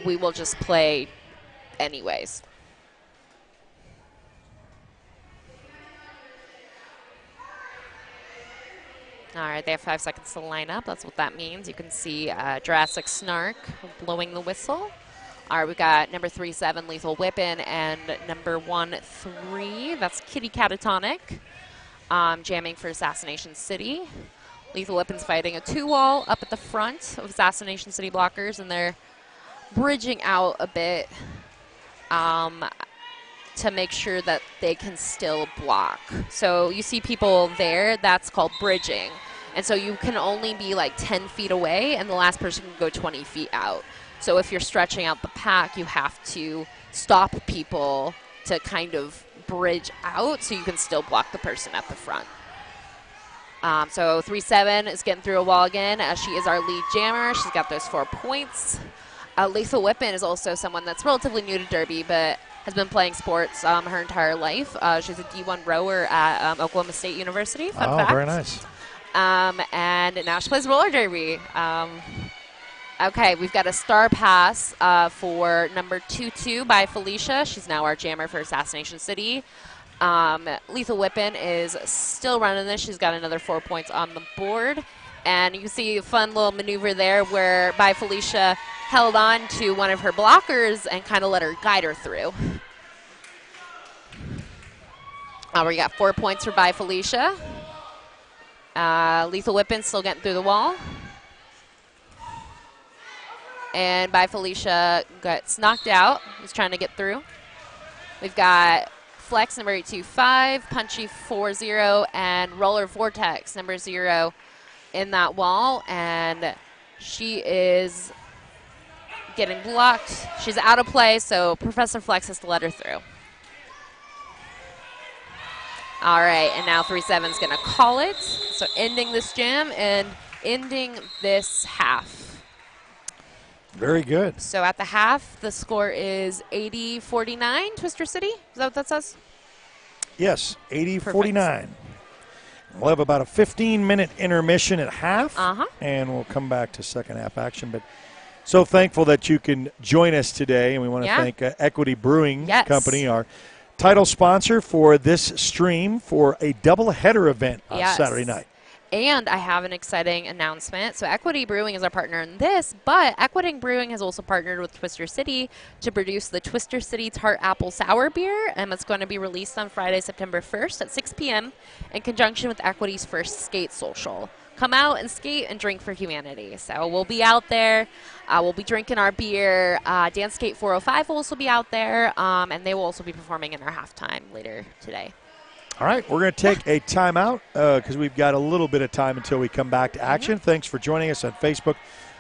we will just play anyways. All right, they have 5 seconds to line up. That's what that means. You can see Jurassic Snark blowing the whistle. All right, we got number 3-7, Lethal Whippin', and number 1-3, that's Kitty Catatonic, jamming for Assassination City. Lethal Whippin's fighting a 2-wall up at the front of Assassination City blockers, and they're bridging out a bit to make sure that they can still block. So you see people there, that's called bridging. And so you can only be like 10 feet away, and the last person can go 20 feet out. So if you're stretching out the pack, you have to stop people to kind of bridge out so you can still block the person at the front. So 3-7 is getting through a wall again. She is our lead jammer. She's got those 4 points. Lethal Whippin' is also someone that's relatively new to Derby, but has been playing sports her entire life. She's a D1 rower at Oklahoma State University. Fun fact. Very nice. And now she plays roller derby. Okay, we've got a star pass for number 2-2 by Felicia. She's now our jammer for Assassination City. Lethal Whippin' is still running this. She's got another 4 points on the board. And you can see a fun little maneuver there where by Felicia held on to one of her blockers and kind of let her guide her through. We got 4 points for by Felicia. Lethal Whippin' still getting through the wall. And by Felicia gets knocked out. He's trying to get through. We've got Flex number 825, Punchy 4-0, and Roller Vortex number 0 in that wall. And she is getting blocked. She's out of play, so Professor Flex has to let her through. All right, and now 3-7 is going to call it. So ending this jam and ending this half. Very good. So at the half, the score is 80-49, Twister City. Is that what that says? Yes, 80-49. We'll have about a 15-minute intermission at half, and we'll come back to second half action. But so thankful that you can join us today, and we want to thank Equity Brewing Company, our title sponsor for this stream for a doubleheader event on Saturday night. And I have an exciting announcement. So Equity Brewing is our partner in this, but Equity Brewing has also partnered with Twister City to produce the Twister City Tart Apple Sour Beer, and it's going to be released on Friday, September 1st at 6 p.m. in conjunction with Equity's first Skate Social. Come out and skate and drink for humanity. So we'll be out there. We'll be drinking our beer. Dance Skate 405 will also be out there, and they will also be performing in our halftime later today. All right, we're going to take a timeout because we've got a little bit of time until we come back to action. Thanks for joining us on Facebook.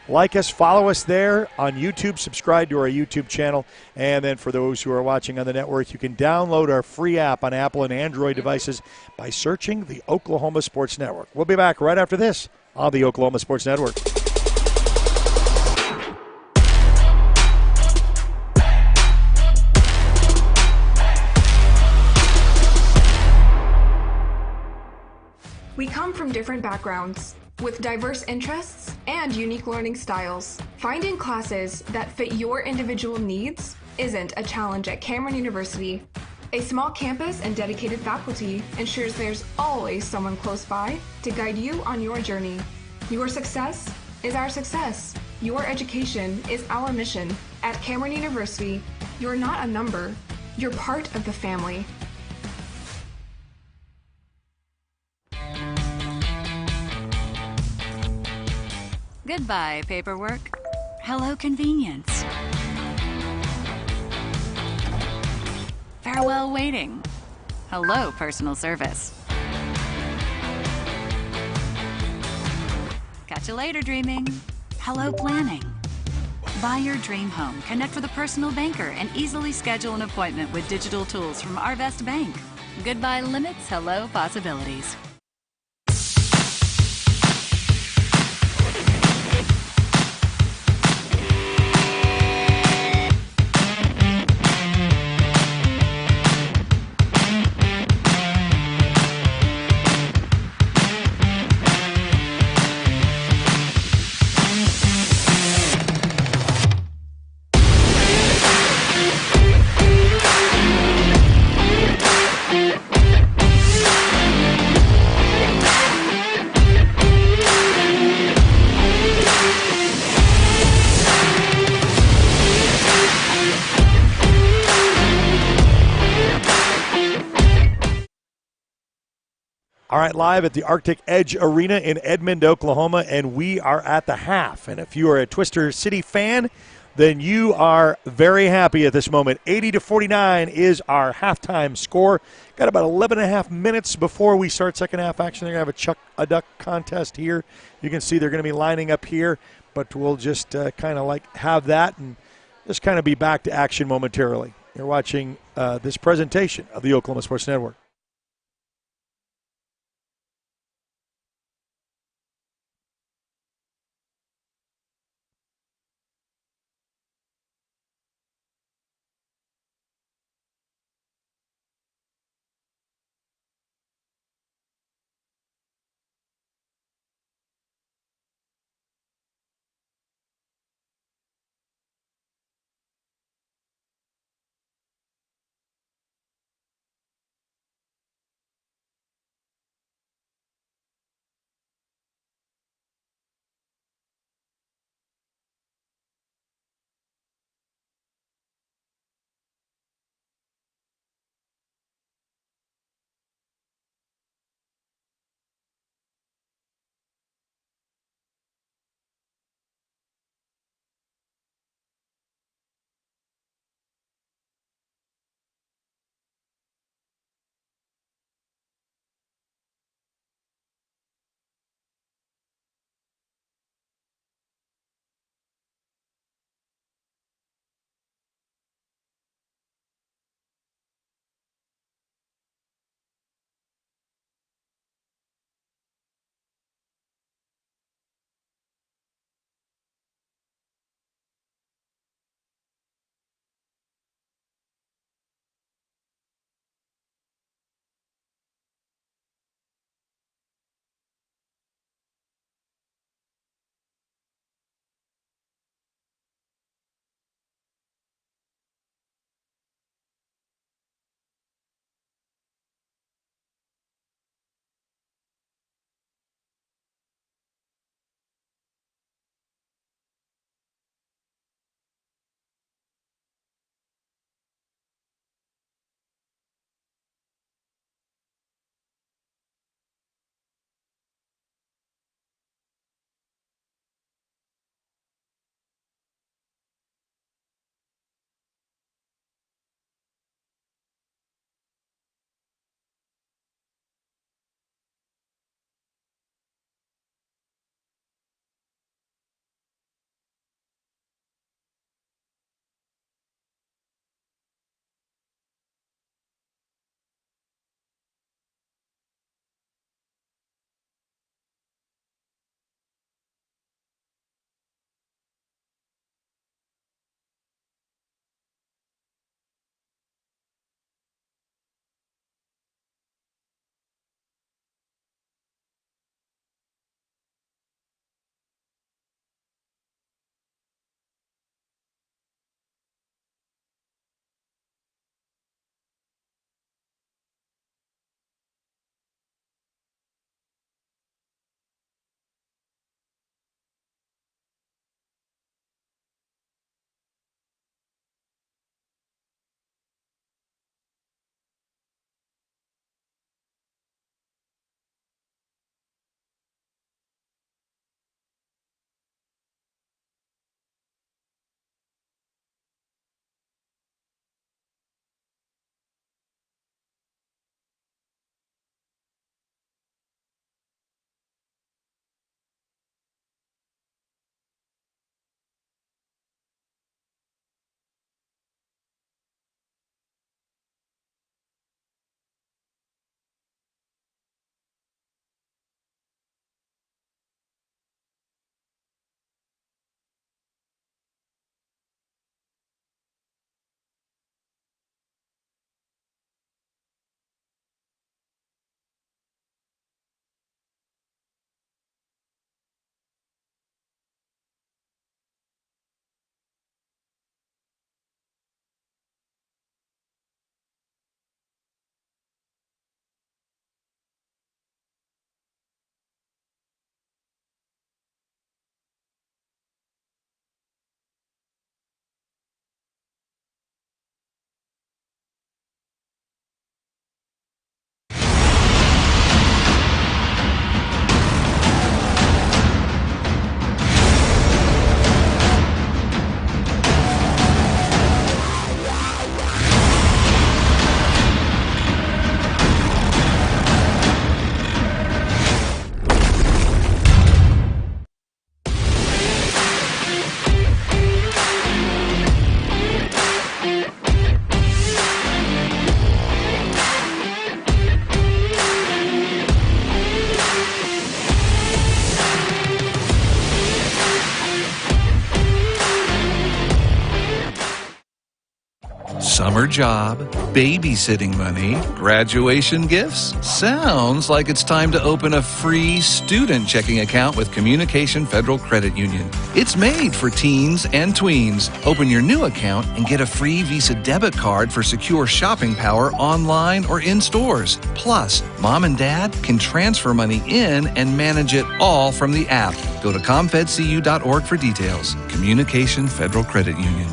Like us, follow us there on YouTube, subscribe to our YouTube channel, and then for those who are watching on the network, you can download our free app on Apple and Android devices by searching the Oklahoma Sports Network. We'll be back right after this on the Oklahoma Sports Network. We come from different backgrounds, with diverse interests and unique learning styles. Finding classes that fit your individual needs isn't a challenge at Cameron University. A small campus and dedicated faculty ensures there's always someone close by to guide you on your journey. Your success is our success. Your education is our mission. At Cameron University, You're not a number. You're part of the family. Goodbye, paperwork. Hello, convenience. Farewell, waiting. Hello, personal service. Catch you later, dreaming. Hello, planning. Buy your dream home, connect with a personal banker, and easily schedule an appointment with digital tools from Arvest Bank. Goodbye limits, hello possibilities. All right, live at the Arctic Edge Arena in Edmond, Oklahoma, and we are at the half. And if you are a Twister City fan, then you are very happy at this moment. 80-49 is our halftime score. Got about 11 and a half minutes before we start second half action. They're going to have a Chuck a Duck contest here. You can see they're going to be lining up here, but we'll just kind of like have that and just kind of be back to action momentarily. You're watching this presentation of the Oklahoma Sports Network. Summer job, babysitting money, graduation gifts? Sounds like it's time to open a free student checking account with Communication Federal Credit Union. It's made for teens and tweens. Open your new account and get a free Visa debit card for secure shopping power online or in stores. Plus, mom and dad can transfer money in and manage it all from the app. Go to comfedcu.org for details. Communication Federal Credit Union.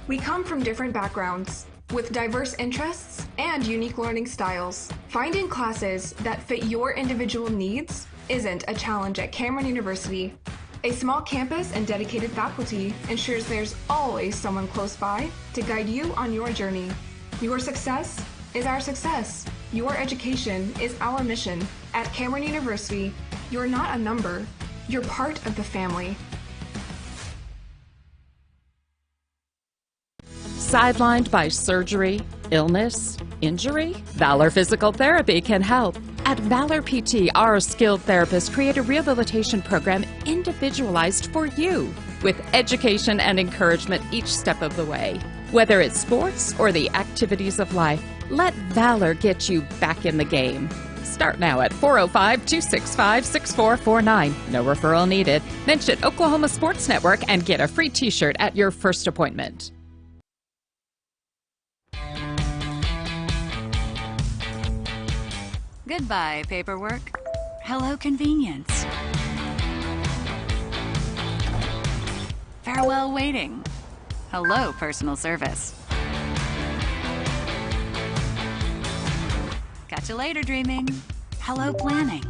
We come from different backgrounds with diverse interests and unique learning styles. Finding classes that fit your individual needs isn't a challenge at Cameron University. A small campus and dedicated faculty ensures there's always someone close by to guide you on your journey. Your success is our success. Your education is our mission. At Cameron University, you're not a number, you're part of the family. Sidelined by surgery, illness, injury? Valor Physical Therapy can help. At Valor PT, our skilled therapists create a rehabilitation program individualized for you, with education and encouragement each step of the way. Whether it's sports or the activities of life, let Valor get you back in the game. Start now at 405-265-6449. No referral needed. Mention Oklahoma Sports Network and get a free t-shirt at your first appointment. Goodbye, paperwork. Hello, convenience. Farewell, waiting. Hello, personal service. Catch you later, dreaming. Hello, planning.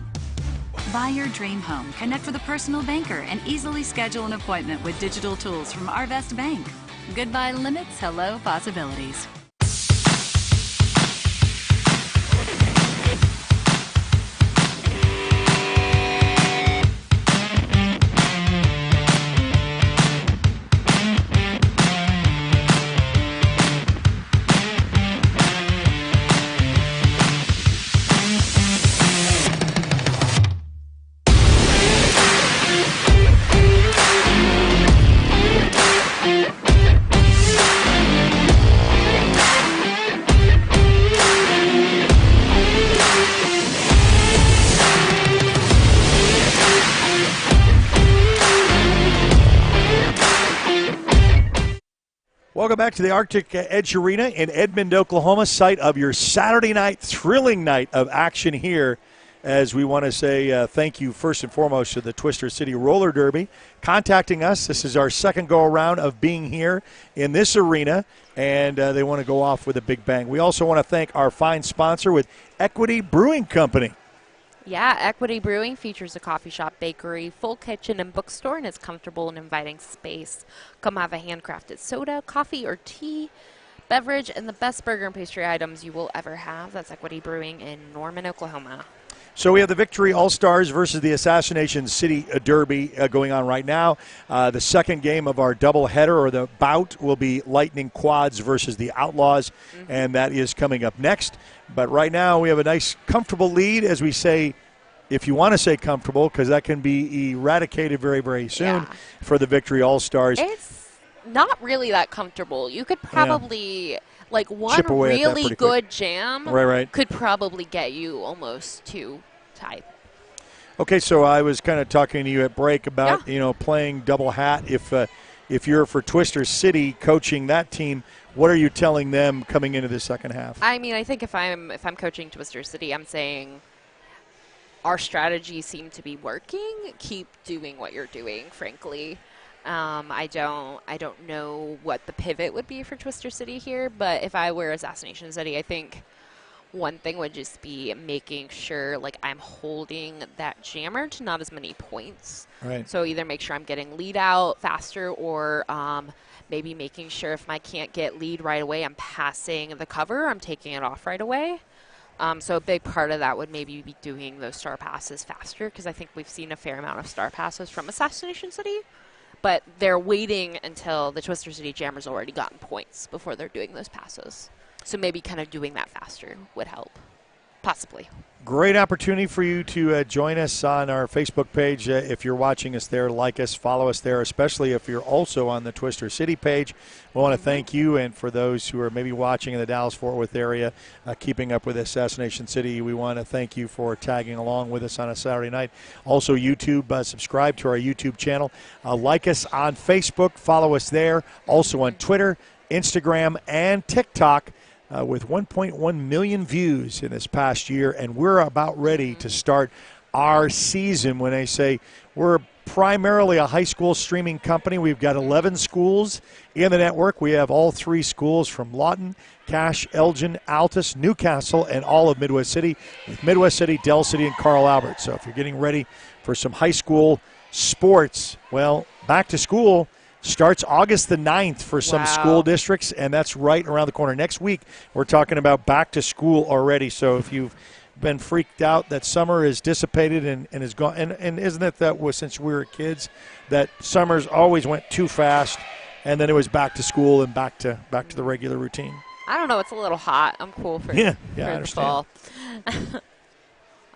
Buy your dream home, connect with a personal banker, and easily schedule an appointment with digital tools from Arvest Bank. Goodbye limits, hello possibilities. Welcome back to the Arctic Edge Arena in Edmond, Oklahoma, site of your Saturday night, thrilling night of action here, as we want to say thank you first and foremost to the Twister City Roller Derby contacting us. This is our second go-around of being here in this arena, and they want to go off with a big bang. We also want to thank our fine sponsor with Equity Brewing Company. Yeah, Equity Brewing features a coffee shop, bakery, full kitchen, and bookstore in its comfortable and inviting space. Come have a handcrafted soda, coffee, or tea, beverage, and the best burger and pastry items you will ever have. That's Equity Brewing in Norman, Oklahoma. So we have the Victory All-Stars versus the Assassination City Derby going on right now. The second game of our doubleheader, or the bout, will be Lightning Quads versus the Outlaws, and that is coming up next. But right now we have a nice, comfortable lead, as we say, if you want to say comfortable, because that can be eradicated very, very soon for the Victory All-Stars. It's not really that comfortable. You could probably... Like one Chip away really good quick jam right. could probably get you almost too tight. Okay, so I was kind of talking to you at break about playing double hat. If you're for Twister City coaching that team, what are you telling them coming into the second half? I mean, I think if I'm coaching Twister City, I'm saying our strategies seem to be working. Keep doing what you're doing, frankly. I don't know what the pivot would be for Twister City here, but if I were Assassination City, I think one thing would just be making sure I'm holding that jammer to not as many points. Right. So either make sure I'm getting lead out faster, or maybe making sure if I can't get lead right away, I'm passing the cover, I'm taking it off right away. So a big part of that would maybe be doing those star passes faster, because I think we've seen a fair amount of star passes from Assassination City. But they're waiting until the Twister City Jammer's already gotten points before they're doing those passes. So maybe kind of doing that faster would help. Possibly. Great opportunity for you to join us on our Facebook page. If you're watching us there, like us, follow us there, especially if you're also on the Twister City page. We want to thank you, and for those who are maybe watching in the Dallas-Fort Worth area, keeping up with Assassination City, we want to thank you for tagging along with us on a Saturday night. Also, YouTube, subscribe to our YouTube channel. Like us on Facebook, follow us there. Also on Twitter, Instagram, and TikTok. With 1.1 million views in this past year, and we're about ready to start our season. When I say we're primarily a high school streaming company, we've got 11 schools in the network. We have all 3 schools from Lawton, Cache, Elgin, Altus, Newcastle, and all of Midwest City, with Midwest City, Del City, and Carl Albert. So if you're getting ready for some high school sports, well, back to school starts August the 9th for some school districts, and that's right around the corner. Next week, we're talking about back to school already. So if you've been freaked out that summer is dissipated and is gone, and isn't it that was since we were kids that summers always went too fast, and then it was back to school and back to the regular routine. I don't know. It's a little hot. I'm cool for, I the understand. fall.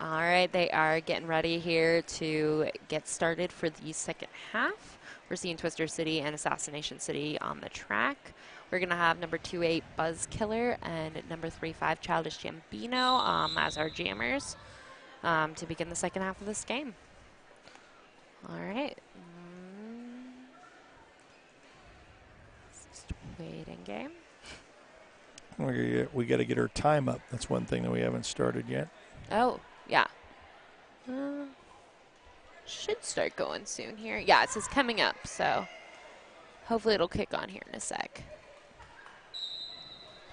All right, they are getting ready here to get started for the second half. We're seeing Twister City and Assassination City on the track. We're going to have number 2-8 Buzz Killer and number 3-5 Childish Gambino as our jammers to begin the second half of this game. All right. Just waiting game. We got to get our time up. That's one thing that we haven't started yet. Oh, yeah. Should start going soon here. Yeah, it says coming up, so hopefully it'll kick on here in a sec.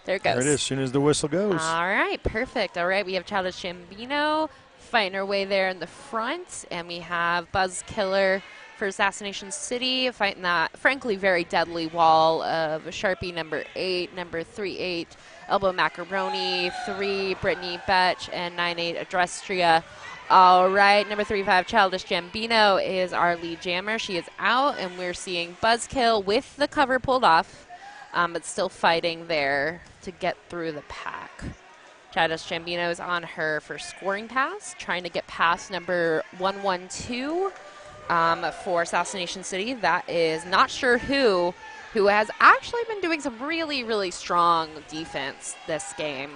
There it goes. There it is, as soon as the whistle goes. All right, perfect. All right, we have Childish Gambino fighting her way there in the front, and we have Buzz Killer for Assassination City fighting that, frankly, very deadly wall of Sharpie number 8, number 3-8 Elbow Macaroni, 3 Brittany Betch, and 9-8 Adrestria. All right, number 3-5 Childish Gambino is our lead jammer. She is out, and we're seeing Buzzkill with the cover pulled off, but still fighting there to get through the pack. Childish Gambino is on her first scoring pass, trying to get past number 112 for Assassination City. That is not sure who has actually been doing some really, really strong defense this game.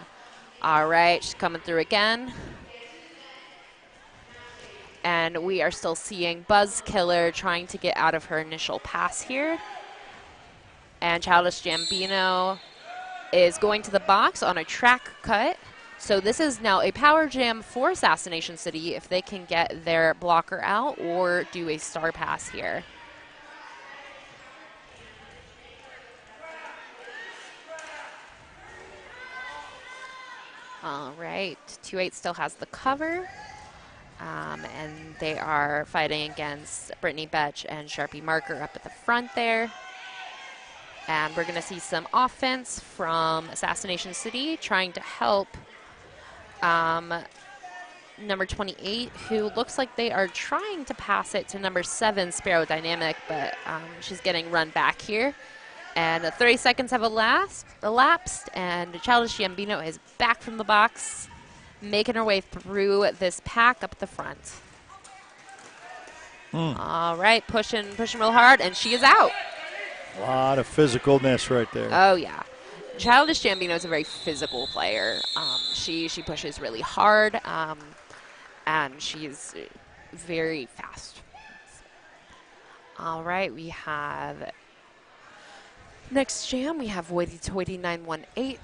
All right, she's coming through again. And we are still seeing Buzz Killer trying to get out of her initial pass here. And Childish Gambino is going to the box on a track cut. So this is now a power jam for Assassination City if they can get their blocker out or do a star pass here. All right, 2-8 still has the cover. And they are fighting against Brittany Betch and Sharpie Marker up at the front there. And we're going to see some offense from Assassination City trying to help number 28, who looks like they are trying to pass it to number 7, Sparrow Dynamic, but she's getting run back here. And 30 seconds have elapsed, and Childish Gambino is back from the box, making her way through this pack up the front. All right, pushing real hard, and she is out. A lot of physicalness right there. Oh, yeah. Childish Gambino is a very physical player. She pushes really hard, and she's very fast. All right, we have next jam. We have Woity Toity 918,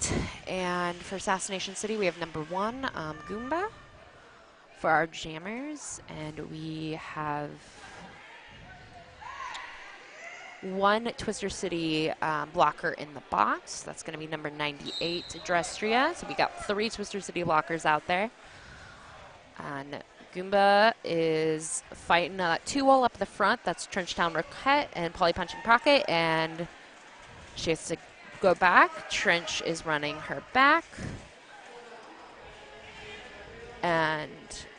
and for Assassination City, we have number 1, Goomba, for our jammers, and we have 1 Twister City blocker in the box. That's going to be number 98, Drestria. So we got 3 Twister City blockers out there. And Goomba is fighting 2-all up the front. That's Trenchtown Roquette and Polly Punching Pocket. And she has to go back. Trench is running her back. And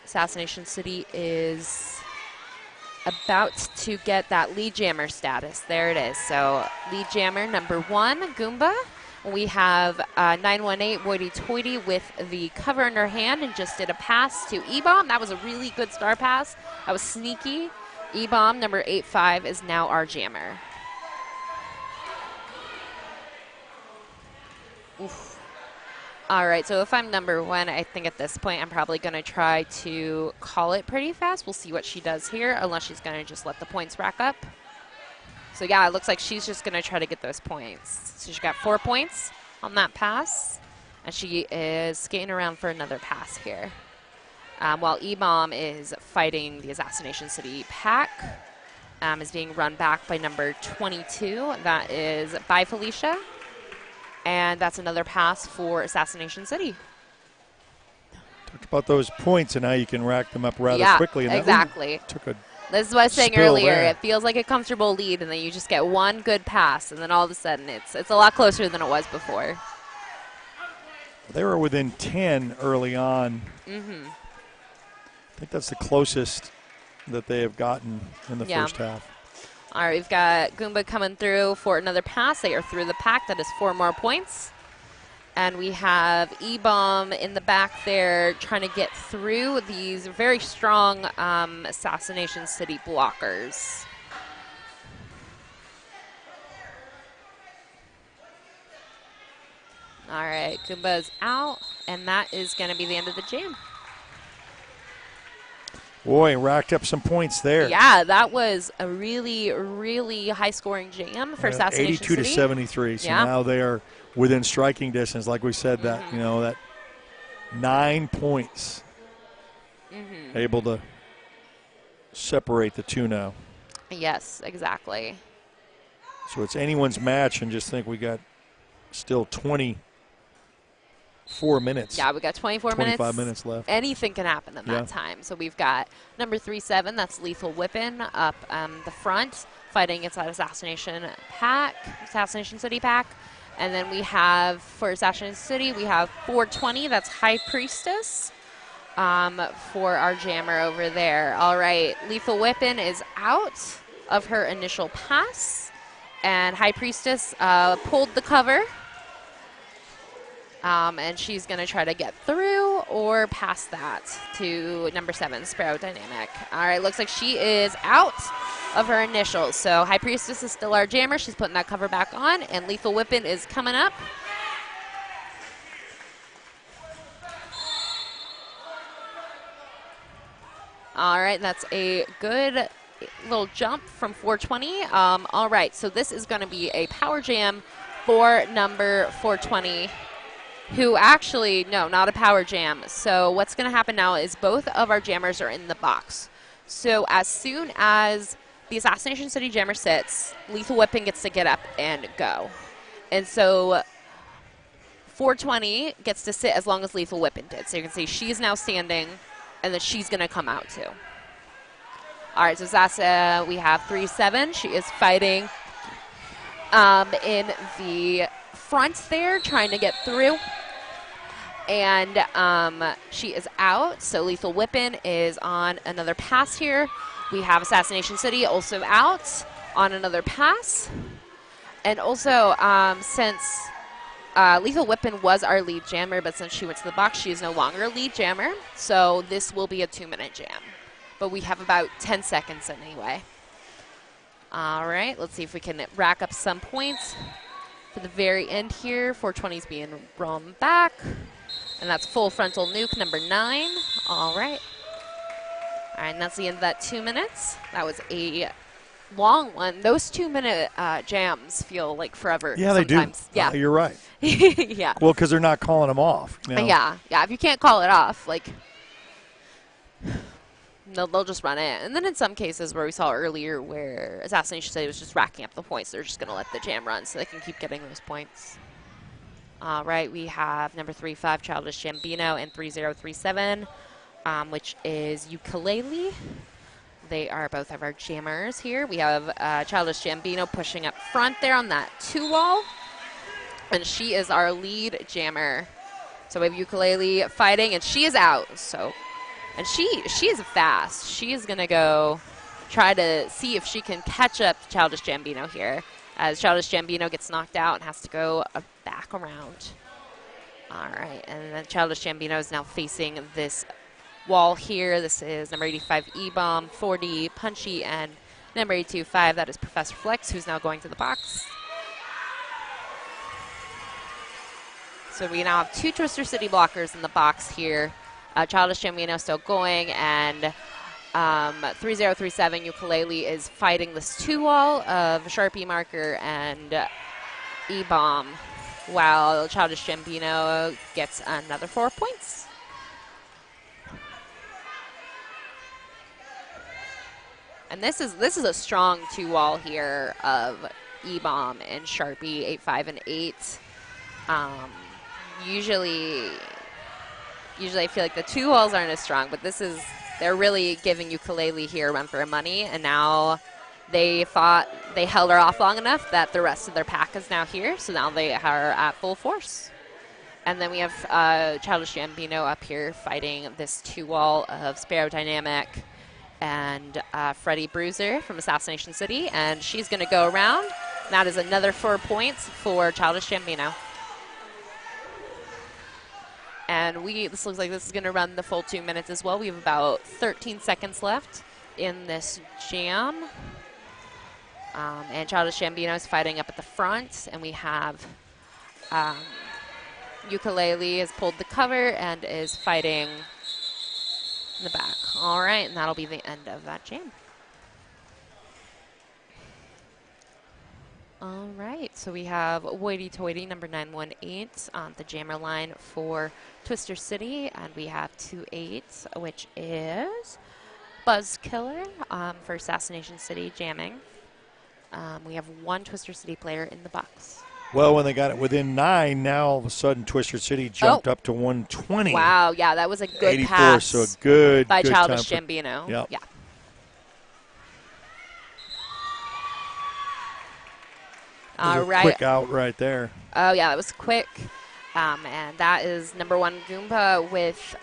Assassination City is about to get that lead jammer status. There it is. So lead jammer number 1, Goomba, We have 918 Woody Toity with the cover in her hand and just did a pass to E-Bomb. That was a really good star pass. That was sneaky. E-Bomb, number 85, is now our jammer. Oof. All right, so if I'm number 1, I think at this point I'm probably going to try to call it pretty fast. We'll see what she does here, unless she's going to just let the points rack up. So, yeah, it looks like she's just going to try to get those points. So she got 4 points on that pass, and she is skating around for another pass here. While E-Bomb is fighting the Assassination City pack, is being run back by number 22. That is by Felicia. And that's another pass for Assassination City. Talked about those points and how you can rack them up rather quickly. And exactly. This is what I was saying earlier. It feels like a comfortable lead, and then you just get one good pass, and then all of a sudden it's a lot closer than it was before. They were within 10 early on. Mm-hmm. I think that's the closest that they have gotten in the first half. All right, we've got Goomba coming through for another pass. They are through the pack. That is 4 more points. And we have E-Bomb in the back there trying to get through these very strong Assassination City blockers. All right, Goomba's out, and that is going to be the end of the jam. Boy, racked up some points there. Yeah, that was a really, really high-scoring jam for Assassination 82 City. to 73. So now they are within striking distance. Like we said, that that 9 points, able to separate the two now. Yes, exactly. So it's anyone's match, and just think we got still 24 minutes. Yeah, we got 25 minutes left. Anything can happen in that time. So we've got number 37, that's Lethal Whippin' up the front, fighting against that Assassination City pack. And then we have, for Assassination City, we have 420, that's High Priestess for our jammer over there. All right, Lethal Whippin' is out of her initial pass, and High Priestess pulled the cover. And she's going to try to get through or pass that to number 7, Sparrow Dynamic. All right, looks like she is out of her initials. So High Priestess is still our jammer. She's putting that cover back on, and Lethal Whippin' is coming up. All right, that's a good little jump from 420. All right, so this is going to be a power jam for number 420. Who actually, no, not a power jam. So what's going to happen now is both of our jammers are in the box. So as soon as the Assassination City jammer sits, Lethal Whippin' gets to get up and go. And so 420 gets to sit as long as Lethal Whippin' did. So you can see she's now standing, and then she's going to come out too. All right, so Zasa, we have 3-7. She is fighting in the front there, trying to get through. And she is out, so Lethal Whippin' is on another pass here. We have Assassination City also out on another pass. And also, since Lethal Whippin' was our lead jammer, but since she went to the box, she is no longer a lead jammer. So this will be a 2-minute jam. But we have about 10 seconds anyway. All right, let's see if we can rack up some points. For the very end here, 420 is being run back. And that's full frontal nuke, number 9. All right. All right, and that's the end of that 2 minutes. That was a long one. Those 2-minute jams feel like forever. Yeah, sometimes. They do. Yeah, you're right. Yeah. Well, because they're not calling them off. Yeah. If you can't call it off, like, they'll just run it. And then in some cases where we saw earlier where Assassination City was just racking up the points, they're just going to let the jam run so they can keep getting those points. All right, we have number 35, Childish Gambino, and 3037, which is Ukulele. They are both of our jammers here. We have Childish Gambino pushing up front there on that 2-wall, and she is our lead jammer. So we have Ukulele fighting, and she is out. So, and she is fast. She is going to go try to see if she can catch up Childish Gambino here. as Childish Gambino gets knocked out and has to go back around. All right, and then Childish Gambino is now facing this wall here. This is number 85, E-Bomb, 40, Punchy, and number 82, 5. That is Professor Flex, who's now going to the box. So we now have 2 Twister City blockers in the box here. Childish Gambino still going, and 3037 Ukulele is fighting this 2-wall of Sharpie Marker and E-Bomb, while Childish Gambino gets another 4 points. And this is a strong 2-wall here of E-Bomb and Sharpie, 8, 5, and 8. Usually I feel like the 2 walls aren't as strong, but they're really giving Ukulele here a run for her money, and now they held her off long enough that the rest of their pack is now here, so now they are at full force. And then we have Childish Gambino up here fighting this 2-wall of Sparrow Dynamic and Freddie Bruiser from Assassination City, and she's going to go around. That is another 4 points for Childish Gambino. And this looks like this is going to run the full 2 minutes as well. We have about 13 seconds left in this jam. And Childish Gambino is fighting up at the front. And we have Ukulele has pulled the cover and is fighting in the back. All right, and that'll be the end of that jam. All right, so we have Hoity-Toity, number 918, on the jammer line for Twister City, and we have 2-8, which is Buzzkiller for Assassination City jamming. We have 1 Twister City player in the box. Well, when they got it within 9, now all of a sudden Twister City jumped up to 120. Wow, yeah, that was a good 84, pass so good by good Childish time Gambino. Yep. Yeah. All right. Quick out right there. Oh, yeah, that was quick. And that is number 1 Goomba with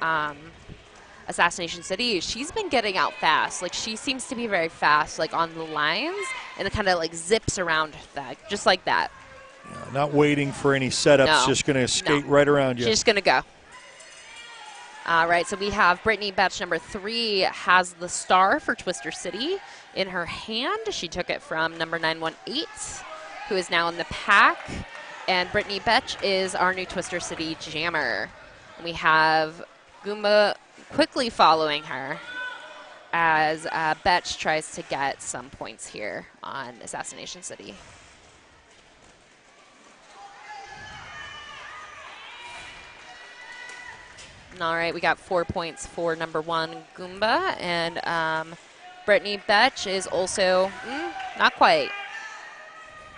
Assassination City. She's been getting out fast. Like, she seems to be very fast, like, on the lines, and it kind of, like, zips around that, just like that. Yeah, not waiting for any setups, just going to skate right around you. She's just going to go. All right, so we have Brittany Betch, number 3, has the star for Twister City in her hand. She took it from number 918. Who is now in the pack, and Brittany Betch is our new Twister City jammer. We have Goomba quickly following her as Betch tries to get some points here on Assassination City. All right, we got 4 points for number 1 Goomba, and Brittany Betch is also not quite.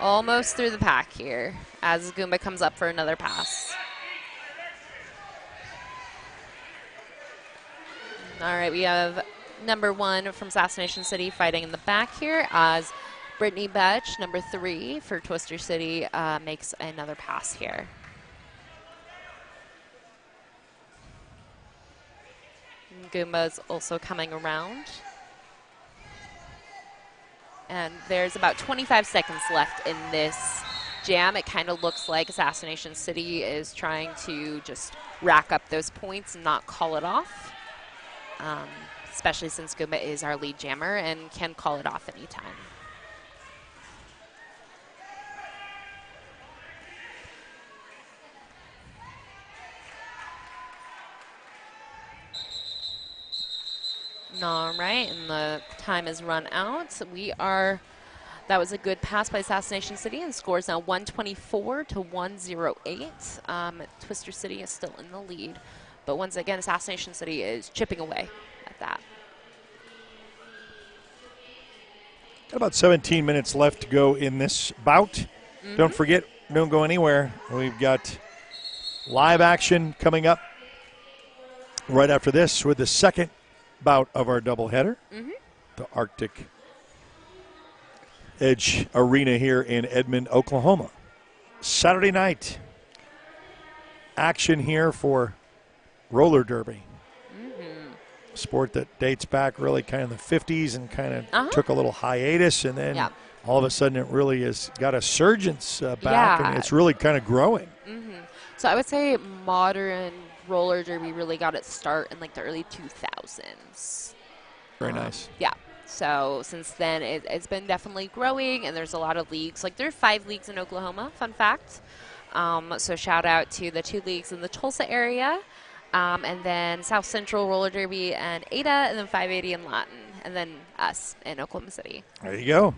Almost through the pack here as Goomba comes up for another pass. All right, we have number 1 from Assassination City fighting in the back here as Brittany Betch, number 3 for Twister City, makes another pass here. Goomba's also coming around. And there's about 25 seconds left in this jam. It kind of looks like Assassination City is trying to just rack up those points and not call it off, especially since Goomba is our lead jammer and can call it off anytime. All right, and the time has run out. That was a good pass by Assassination City, and scores now 124 to 108. Twister City is still in the lead, but once again, Assassination City is chipping away at that. Got about 17 minutes left to go in this bout. Don't forget, don't go anywhere. We've got live action coming up right after this with the second bout of our doubleheader, the Arctic Edge Arena here in Edmond, Oklahoma. Saturday night action here for roller derby. Sport that dates back really kind of the 50s and kind of took a little hiatus and then all of a sudden it really has got a surgence back, and it's really kind of growing. So I would say modern roller derby really got its start in like the early 2000s. Very nice. Yeah. So since then, it's been definitely growing, and there's a lot of leagues. Like there are 5 leagues in Oklahoma, fun fact. So shout out to the 2 leagues in the Tulsa area, and then South Central Roller Derby and Ada, and then 580 in Lawton, and then us in Oklahoma City. There you go.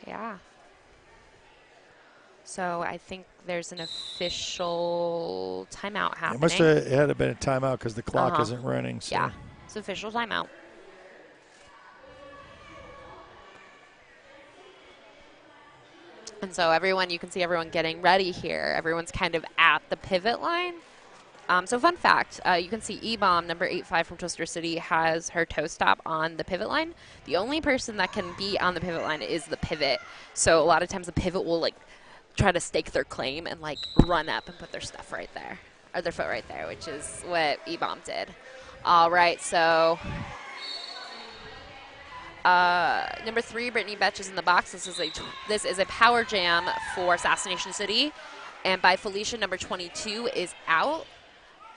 Yeah. So I think there's an official timeout happening. It must have had been a timeout because the clock isn't running. So. Yeah, it's official timeout. And so everyone, you can see everyone getting ready here. Everyone's kind of at the pivot line. So fun fact, you can see E-Bomb, number 85 from Twister City, has her toe stop on the pivot line. The only person that can be on the pivot line is the pivot. So a lot of times the pivot will like try to stake their claim and like run up and put their stuff right there, or their foot right there, which is what E-Bomb did. All right, so number 3, Brittany Betch is in the box. This is a power jam for Assassination City, and by Felicia, number 22 is out,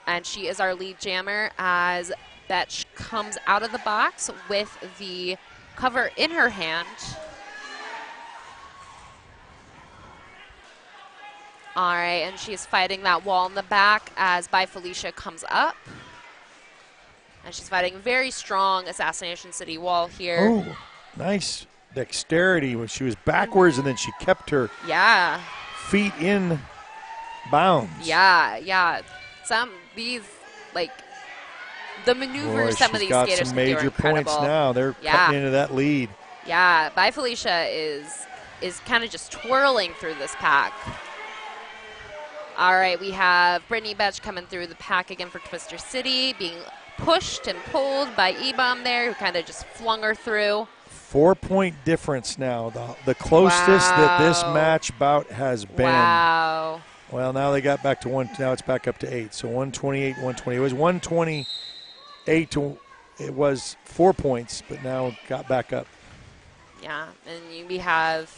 and she is our lead jammer as Betch comes out of the box with the cover in her hand. All right, and she's fighting that wall in the back as By Felicia comes up. And she's fighting a very strong Assassination City wall here. Oh, nice dexterity when she was backwards and then she kept her feet in bounds. Yeah. The maneuvers some of these skaters can do are incredible. She's got some major points now. They're cutting into that lead. Yeah, By Felicia is kind of just twirling through this pack. All right, we have Brittany Betch coming through the pack again for Twister City, being pushed and pulled by E-Bomb there, who kind of just flung her through. 4-point difference now, the closest that this match bout has been. Wow. Well, now they got back to 1. Now it's back up to 8. So 128, 120. It was 128 to, it was 4 points, but now got back up. Yeah, and we have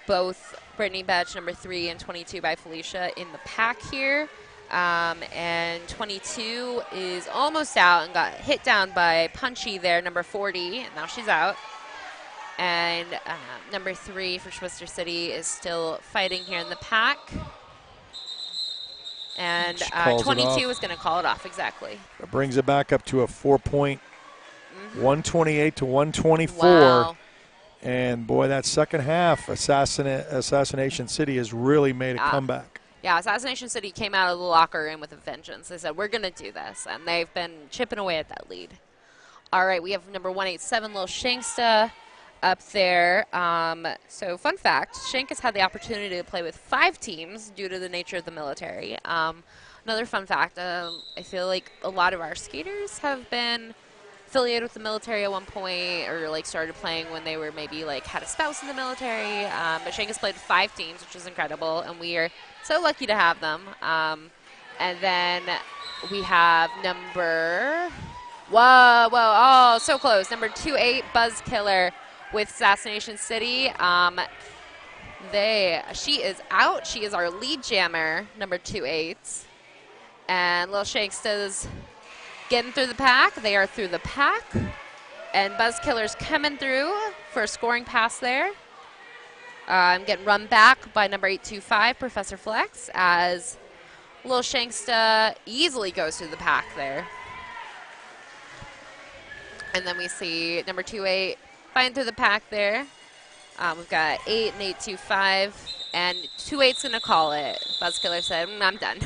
both Brittany Betch, number 3, and 22 by Felicia in the pack here. And 22 is almost out and got hit down by Punchy there, number 40, and now she's out. And number 3 for Twister City is still fighting here in the pack. And 22 is going to call it off, exactly. It brings it back up to a 4-point, 128 to 124. Wow. And, boy, that second half, Assassination City has really made a comeback. Yeah, Assassination City came out of the locker room with a vengeance. They said, we're going to do this, and they've been chipping away at that lead. All right, we have number 187, Lil Shanksta, up there. So fun fact, Shank has had the opportunity to play with 5 teams due to the nature of the military. Another fun fact, I feel like a lot of our skaters have been affiliated with the military at one point, or like started playing when they were maybe like had a spouse in the military. But Shank has played 5 teams, which is incredible, and we are so lucky to have them. And then we have number, oh, so close, number 28, Buzz Killer with Assassination City. She is out. She is our lead jammer, number 28. And Lil Shanksta's getting through the pack. They are through the pack. And Buzz Killer's coming through for a scoring pass there. I'm getting run back by number 825, Professor Flex, as Lil Shanksta easily goes through the pack there. And then we see number 28 fighting through the pack there. We've got 8 and 825, and 28's going to call it. Buzz Killer said, I'm done.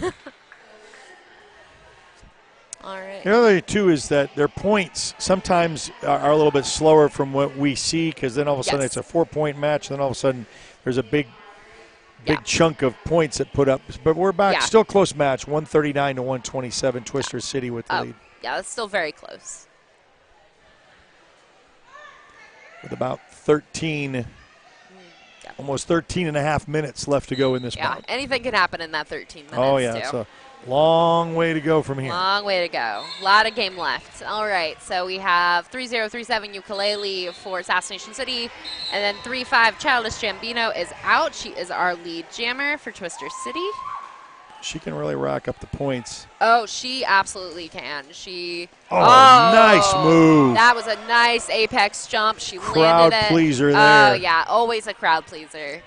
All right. The other too is that their points sometimes are a little bit slower from what we see, because then all of a sudden it's a 4-point match, and then all of a sudden there's a big chunk of points that put up. But we're back, still close match, 139 to 127, Twister City with the lead. Yeah, it's still very close. With about 13, almost 13 and a half minutes left to go in this bout. Anything can happen in that 13 minutes. Oh, yeah. too. So Long way to go from here. Long way to go. A lot of game left. All right, so we have 3037 Ukulele for Assassination City, and then 35 Childish Jambino is out. She is our lead jammer for Twister City. She can really rack up the points. Oh, she absolutely can. Nice move. That was a nice apex jump. She crowd landed it. Pleaser there. Oh, yeah, always a crowd pleaser.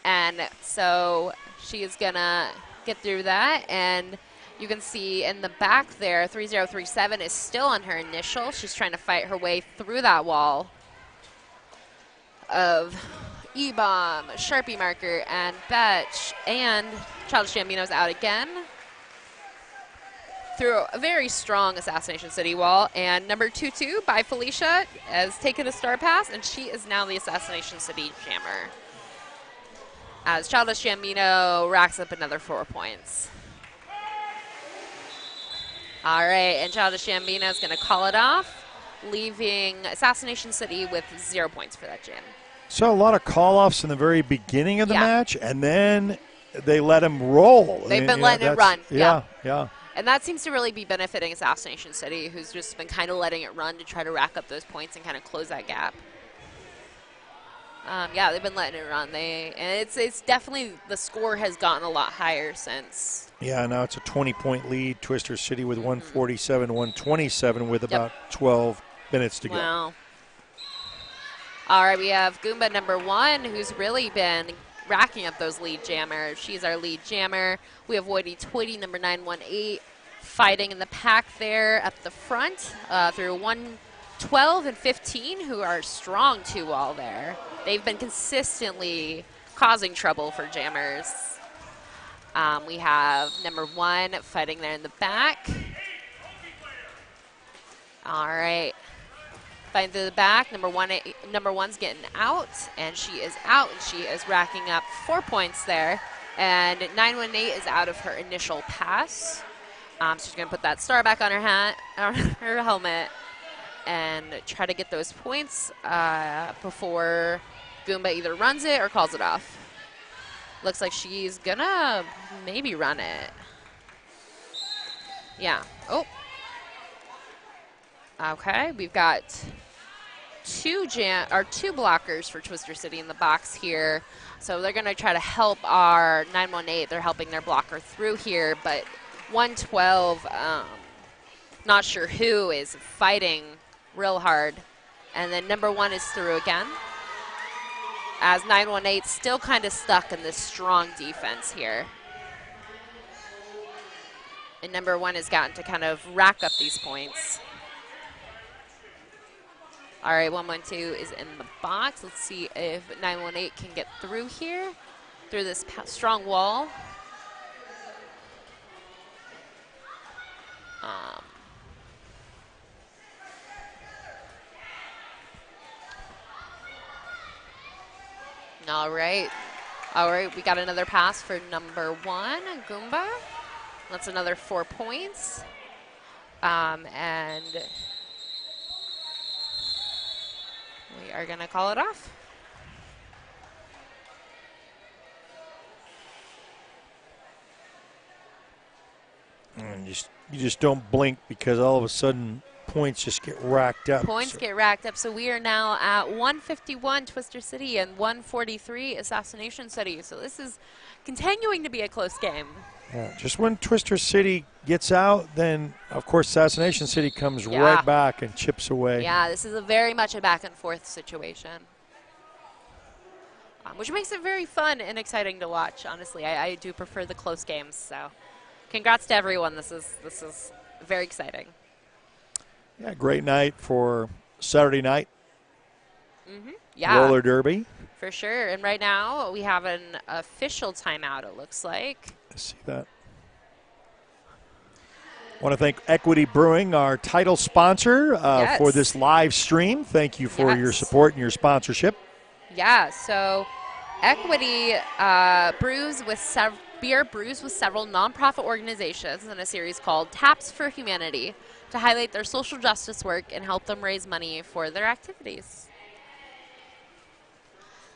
And so she is going to get through that, and you can see in the back there 3037 is still on her initial. She's trying to fight her way through that wall of E-Bomb, Sharpie Marker, and Betch, and Childish Jambino's out again through a very strong Assassination City wall, and number 22 by Felicia has taken a star pass, and she is now the Assassination City jammer as Childish Jambino racks up another 4 points. All right, and Childish Jambino is going to call it off, leaving Assassination City with 0 points for that jam. So a lot of call-offs in the very beginning of the match, and then they let him roll. They've been letting it run. Yeah. And that seems to really be benefiting Assassination City, who's just been kind of letting it run to try to rack up those points and kind of close that gap. They've been letting it run. And it's definitely, the score has gotten a lot higher since. Yeah, now it's a 20-point lead. Twister City with 147, 127 with about 12 minutes to go. Wow. All right, we have Goomba number 1, who's really been racking up those lead jammers. She's our lead jammer. We have Woody Twitty, number 918, fighting in the pack there at the front through 112 and 15, who are strong 2-wall there. They've been consistently causing trouble for jammers. We have number 1 fighting there in the back. All right. Fighting through the back, number 1's getting out, and she is out, and she is racking up 4 points there. And 918 is out of her initial pass. She's going to put that star back on her helmet, and try to get those points before Goomba either runs it or calls it off. Looks like she's going to maybe run it. Yeah. Oh. Okay, we've got two blockers for Twister City in the box here. So they're going to try to help our 918. They're helping their blocker through here, but 112, not sure who is fighting real hard. And then number 1 is through again, as 918 still kind of stuck in this strong defense here. And number 1 has gotten to kind of rack up these points. All right, 112 is in the box. Let's see if 918 can get through here, through this strong wall. All right, we got another pass for number 1, Goomba. That's another 4 points. And we are going to call it off. And you just don't blink, because all of a sudden points just get racked up. Points get racked up. So we are now at 151 Twister City and 143 Assassination City. So this is continuing to be a close game. Yeah, just when Twister City gets out, then, of course, Assassination City comes right back and chips away. Yeah, this is very much a back-and-forth situation, which makes it very fun and exciting to watch, honestly. I do prefer the close games, so congrats to everyone. This is very exciting. Yeah, great night for Saturday night. Yeah. Roller derby. For sure. And right now we have an official timeout, it looks like. I see that. I want to thank Equity Brewing, our title sponsor for this live stream. Thank you for your support and your sponsorship. Yeah, so Equity beer brews with several nonprofit organizations in a series called Taps for Humanity to highlight their social justice work and help them raise money for their activities.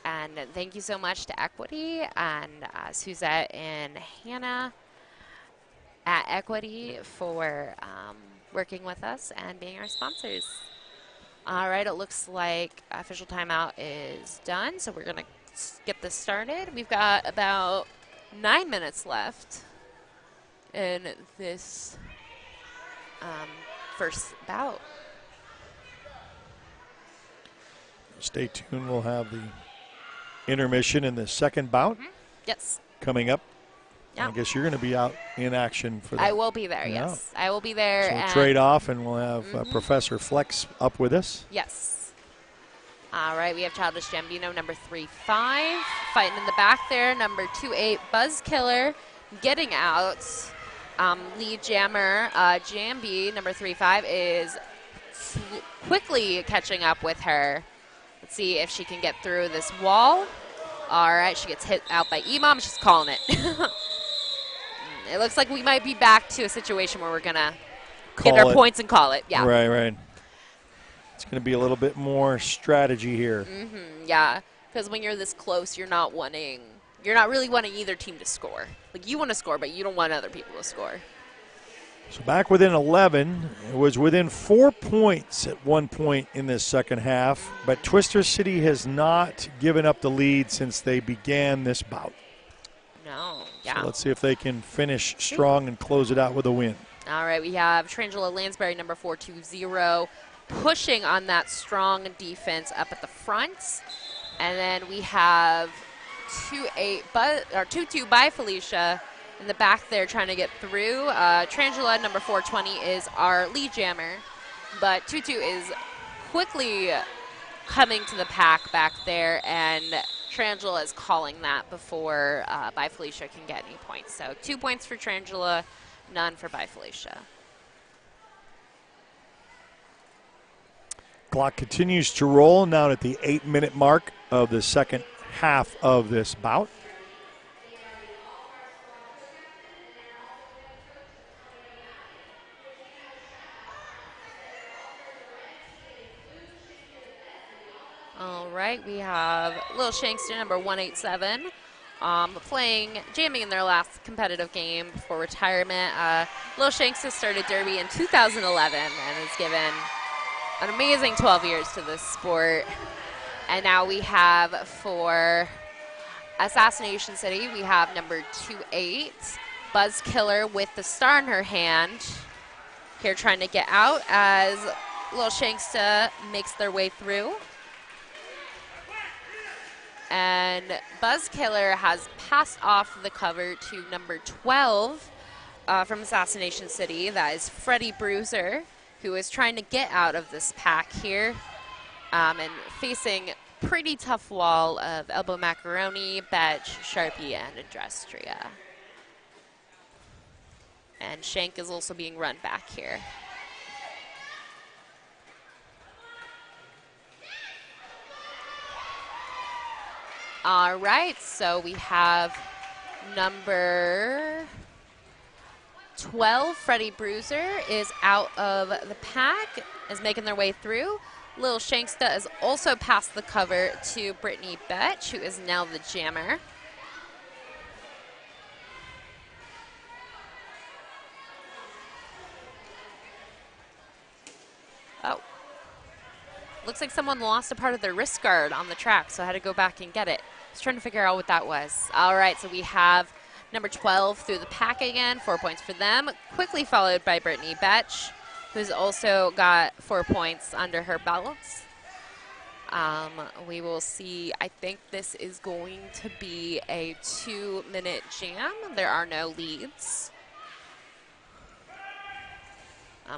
And thank you so much to Equity and Suzette and Hannah at Equity for working with us and being our sponsors. All right, it looks like official timeout is done, so we're going to get this started. We've got about 9 minutes left in this first bout. Stay tuned. We'll have the intermission in the second bout. Yes. Coming up. Yeah. I guess you're going to be out in action for that. I will be there, yes. I will be there. So we'll trade off, and we'll have Professor Flex up with us. Yes. All right, we have Childish Gambino, number 3-5, fighting in the back there. Number 2-8, Buzzkiller, getting out. Lead jammer, Jambi, number 3-5, is quickly catching up with her. Let's see if she can get through this wall. All right, she gets hit out by Imam. She's calling it. It looks like we might be back to a situation where we're going to get our points and call it. Yeah. Right. It's going to be a little bit more strategy here. Yeah, because when you're this close, you're not really wanting either team to score. Like, you want to score, but you don't want other people to score. So back within 11. It was within 4 points at one point in this second half, but Twister City has not given up the lead since they began this bout. No, yeah. So let's see if they can finish strong and close it out with a win. All right, we have Trangela Lansbury, number 420, pushing on that strong defense up at the front. And then we have 2-2 by Felicia in the back there trying to get through. Trangela, number 420, is our lead jammer. But 2-2 is quickly coming to the pack back there, and Trangela is calling that before By Felicia can get any points. So 2 points for Trangela, none for By Felicia. Clock continues to roll now at the 8-minute mark of the second half of this bout. All right, we have Lil Shankston, number 187, jamming in their last competitive game before retirement. Lil Shankston started Derby in 2011 and has given an amazing 12 years to this sport. And now we have for Assassination City, we have number 2-8, Buzzkiller with the star in her hand. Here trying to get out as Lil Shanksta makes their way through. And Buzzkiller has passed off the cover to number 12 from Assassination City. That is Freddie Bruiser, who is trying to get out of this pack here and facing pretty tough wall of Elbow Macaroni, Betch, Sharpie, and Adrestria. And Shank is also being run back here. All right, so we have number 12, Freddie Bruiser, is out of the pack, is making their way through. Lil Shanksta is also past the cover to Brittany Betch, who is now the jammer. Oh. Looks like someone lost a part of their wrist guard on the track, so I had to go back and get it. I was trying to figure out what that was. All right, so we have number 12 through the pack again, 4 points for them. Quickly followed by Brittany Betch, who's also got 4 points under her belt. We will see. I think this is going to be a 2-minute jam. There are no leads.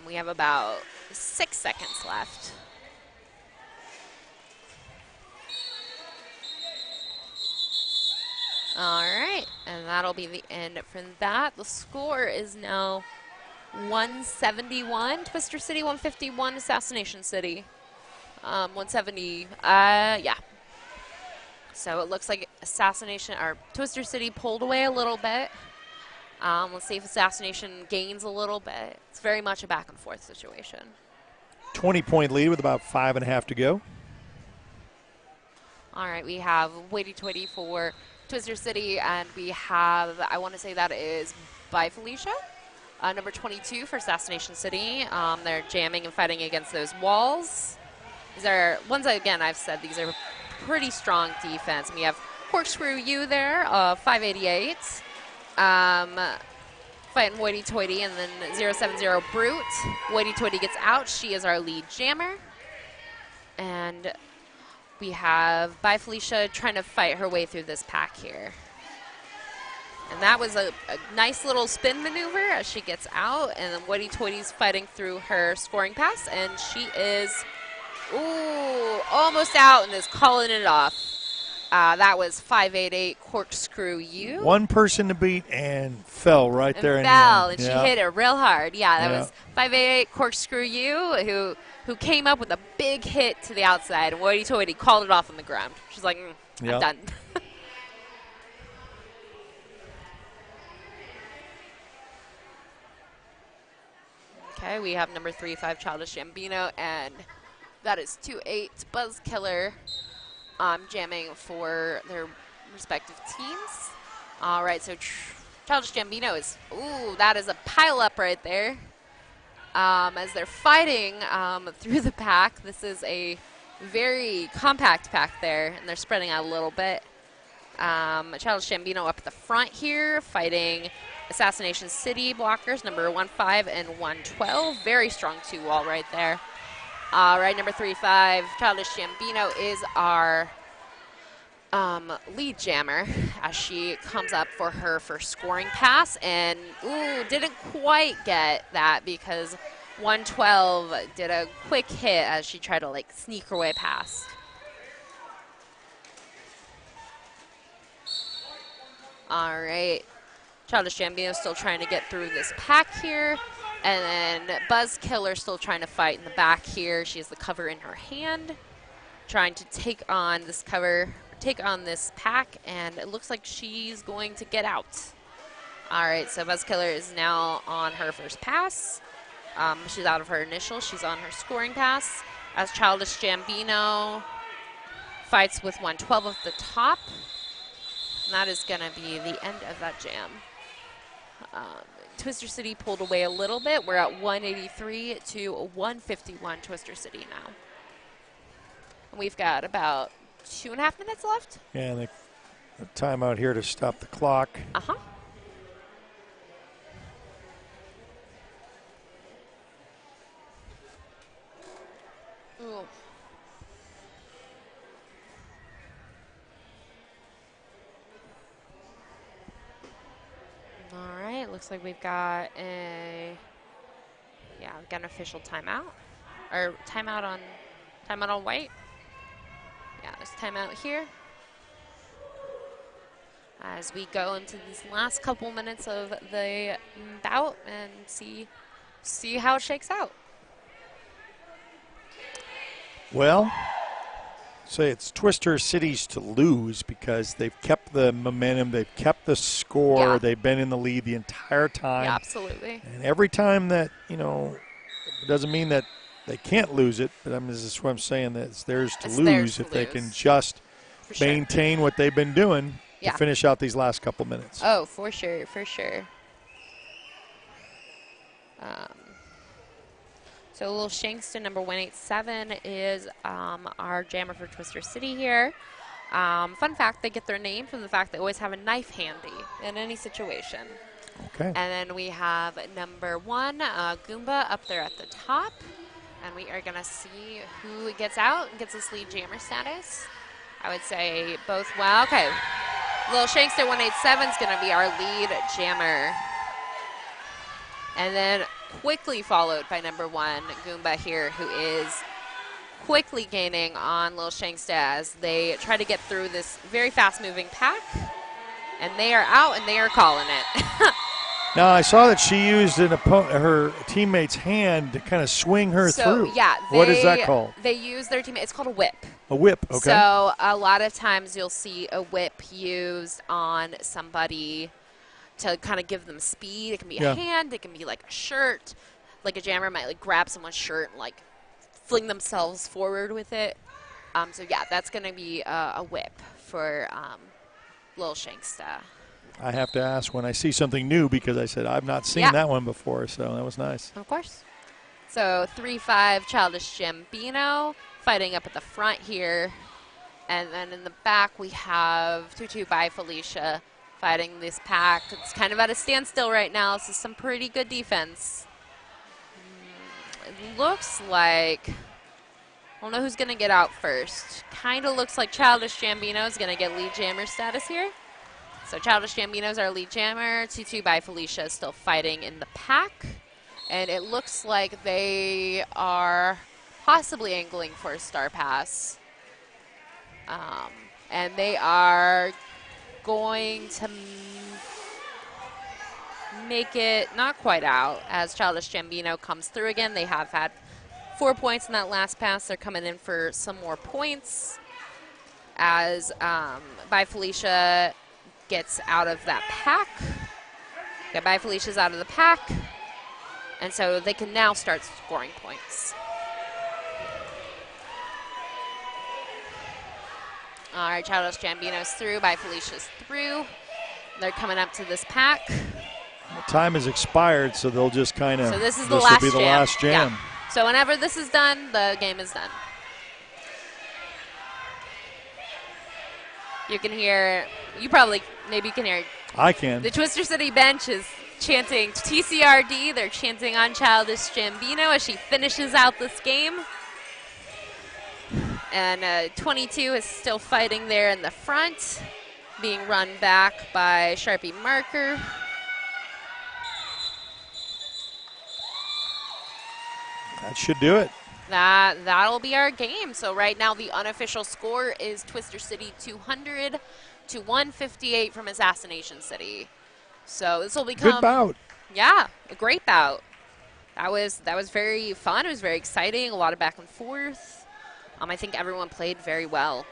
We have about 6 seconds left. All right, and that'll be the end from that. The score is now 171, Twister City 151, Assassination City 170. Yeah. So it looks like Twister City pulled away a little bit. Let's see if Assassination gains a little bit. It's very much a back and forth situation. 20-point lead with about 5.5 to go. All right, we have Waity Twitty for Twister City, and we have, I want to say that is By Felicia. Number 22 for Assassination City. They're jamming and fighting against those walls. These are ones that, again, I've said these are pretty strong defense. We have Corkscrew U there, 588. Fighting Hoity Toity, and then 070 Brute. Hoity Toity gets out. She is our lead jammer. And we have By Felicia trying to fight her way through this pack here. And that was a nice little spin maneuver as she gets out. And then Hoity Toity's fighting through her scoring pass. And she is, almost out and is calling it off. That was 588 Corkscrew U. One person to beat and fell right there. And she hit it real hard. Yeah, that was 588 Corkscrew U who came up with a big hit to the outside. And Hoity Toity called it off on the ground. She's like, I'm done. Okay, we have number 35 Childish Gambino, and that is 28 Buzz Killer. Jamming for their respective teams. All right, so Childish Gambino is, that is a pile up right there. As they're fighting through the pack, this is a very compact pack there, and they're spreading out a little bit. Childish Gambino up at the front here, fighting Assassination City blockers, number 15 and 112. Very strong 2-wall right there. All right, number 35, Childish Gambino is our lead jammer as she comes up for her first scoring pass. And, didn't quite get that because 112 did a quick hit as she tried to, sneak her way past. All right. Childish Gambino still trying to get through this pack here. And then Buzz Killer still trying to fight in the back here. She has the cover in her hand, trying to take on this pack, and it looks like she's going to get out. All right, so Buzz Killer is now on her first pass. She's out of her initial. She's on her scoring pass as Childish Gambino fights with 112 at the top. And that is going to be the end of that jam. Twister City pulled away a little bit. We're at 183 to 151 Twister City now. And we've got about 2.5 minutes left. Yeah, and a timeout here to stop the clock. Uh-huh. Ooh. All right, looks like we've got an official timeout. Or timeout on white. Yeah, there's timeout here. As we go into these last couple minutes of the bout and see how it shakes out. Well, say it's Twister City's to lose because they've kept the momentum, they've kept the score, they've been in the lead the entire time. Yeah, absolutely. And every time that, it doesn't mean that they can't lose it, but this is what I'm saying, that it's theirs to lose if they can just maintain what they've been doing to finish out these last couple minutes. Oh, for sure, for sure. So Little Shankston, number 187, is our jammer for Twister City here. Fun fact, they get their name from the fact they always have a knife handy in any situation. Okay. And then we have number 1, Goomba, up there at the top. And we are going to see who gets out and gets this lead jammer status. I would say both. Well, okay. Little Shankston 187 is going to be our lead jammer. And then quickly followed by number 1, Goomba here, who is quickly gaining on Little Shankston as they try to get through this very fast-moving pack. And they are out, and they are calling it. Now, I saw that she used her teammate's hand to kind of swing her through. Yeah. What is that called? They use their teammate. It's called a whip. A whip, okay. So a lot of times you'll see a whip used on somebody to kind of give them speed. It can be a hand. It can be like a shirt. Like a jammer might grab someone's shirt and fling themselves forward with it. So, yeah, that's going to be a whip for Lil Shanksta. I have to ask when I see something new because I said I've not seen that one before, so that was nice. Of course. So 3-5 Childish Gambino fighting up at the front here. And then in the back we have 2-2 by Felicia fighting this pack. It's kind of at a standstill right now. This is some pretty good defense. It looks like, I don't know who's going to get out first. Kind of looks like Childish Gambino is going to get lead jammer status here. So Childish Gambino is our lead jammer. 2-2 by Felicia is still fighting in the pack. And it looks like they are possibly angling for a star pass. And they are going to make it not quite out as Childish Gambino comes through again. They have had 4 points in that last pass. They're coming in for some more points as By Felicia gets out of that pack. Okay, By Felicia's out of the pack. And so they can now start scoring points. All right, Childish Gambino's through. By Felicia's through. They're coming up to this pack. The time has expired, so they'll just kind of. So this will be the last jam. Yeah. So whenever this is done, the game is done. You can hear, maybe you can hear. I can. The Twister City bench is chanting TCRD. They're chanting on Childish Gambino as she finishes out this game. And 22 is still fighting there in the front, being run back by Sharpie Marker. That should do it. That'll be our game. So right now the unofficial score is Twister City 200 to 158 from Assassination City. So this will become good bout. Yeah, a great bout. That was very fun. It was very exciting. A lot of back and forth. I think everyone played very well.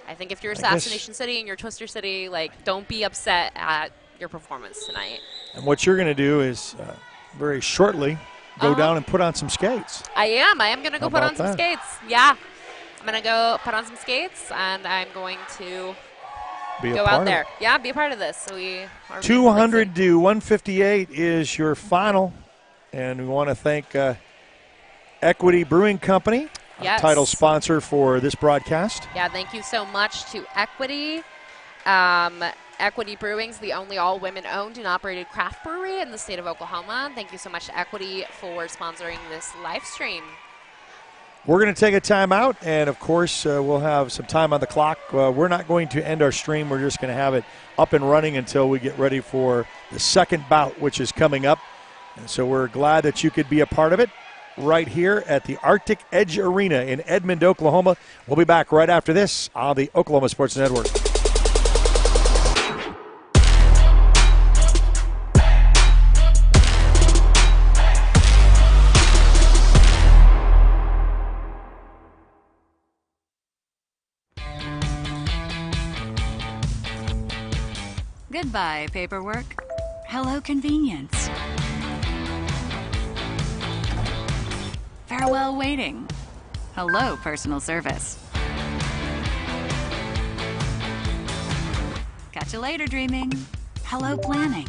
I think if you're Assassination City and you're Twister City, don't be upset at your performance tonight. And what you're going to do is very shortly go down and put on some skates. I am going to go put on some skates. Yeah. I'm going to go put on some skates, and I'm going to go out there. Yeah, be a part of this. So 200 to 158 is your final. And we want to thank Equity Brewing Company, title sponsor for this broadcast. Yeah, thank you so much to Equity. Equity Brewing's the only all-women owned and operated craft brewery in the state of Oklahoma. Thank you so much to Equity for sponsoring this live stream. We're going to take a timeout, and of course, we'll have some time on the clock. We're not going to end our stream. We're just going to have it up and running until we get ready for the second bout, which is coming up. And so we're glad that you could be a part of it right here at the Arctic Edge Arena in Edmond, Oklahoma. We'll be back right after this on the Oklahoma Sports Network. Goodbye, paperwork. Hello, convenience. Farewell, waiting. Hello, personal service. Catch you later, dreaming. Hello, planning.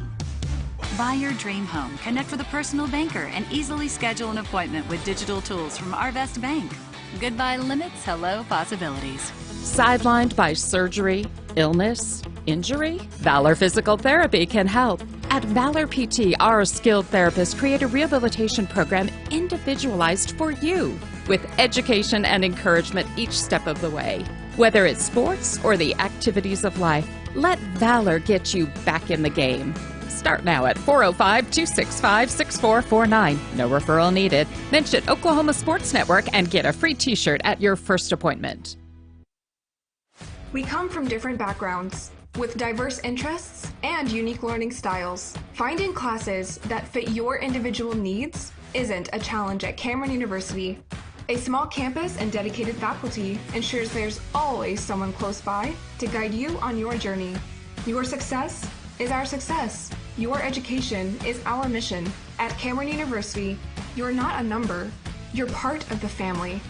Buy your dream home. Connect with a personal banker and easily schedule an appointment with digital tools from Arvest Bank. Goodbye limits, hello possibilities. Sidelined by surgery, illness, injury? Valor Physical Therapy can help. At Valor PT, our skilled therapists create a rehabilitation program individualized for you, with education and encouragement each step of the way. Whether it's sports or the activities of life, let Valor get you back in the game. Start now at 405-265-6449. No referral needed. Mention Oklahoma Sports Network and get a free t-shirt at your first appointment. We come from different backgrounds, with diverse interests and unique learning styles. Finding classes that fit your individual needs isn't a challenge at Cameron University. A small campus and dedicated faculty ensures there's always someone close by to guide you on your journey. Your success is our success. Your education is our mission. At Cameron University, you're not a number, you're part of the family.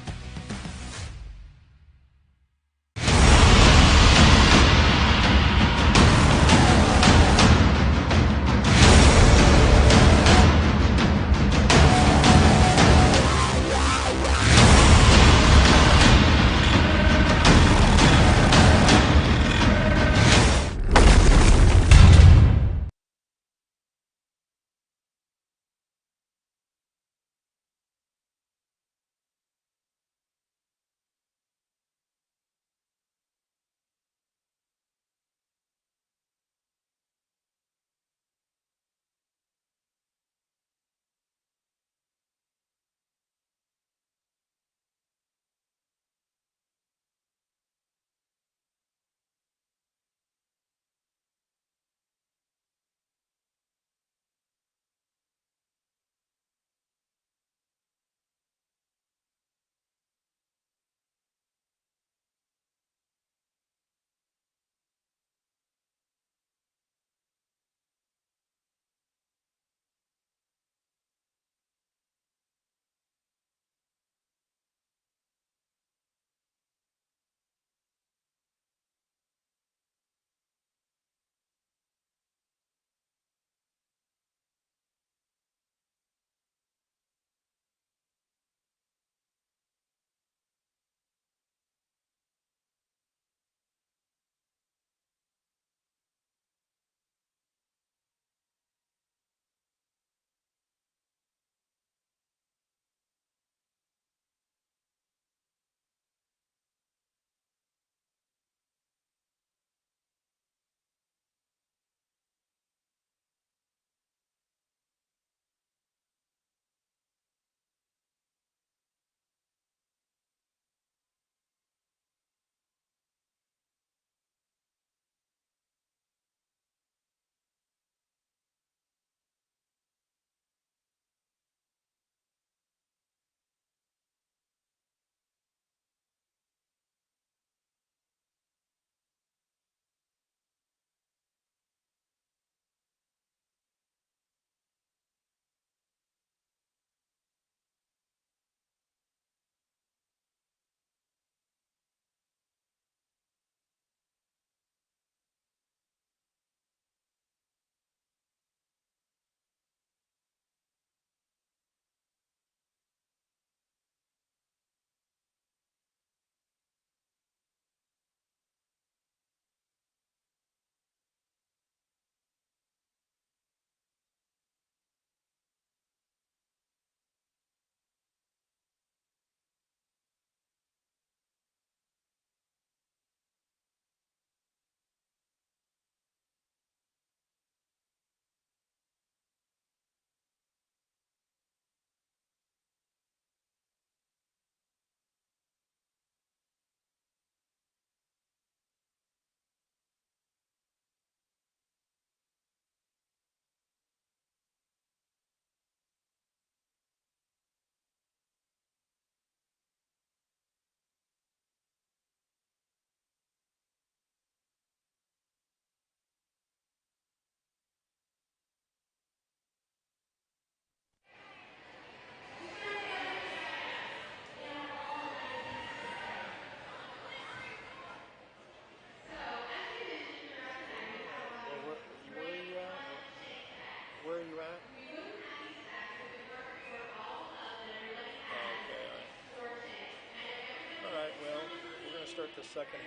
start the second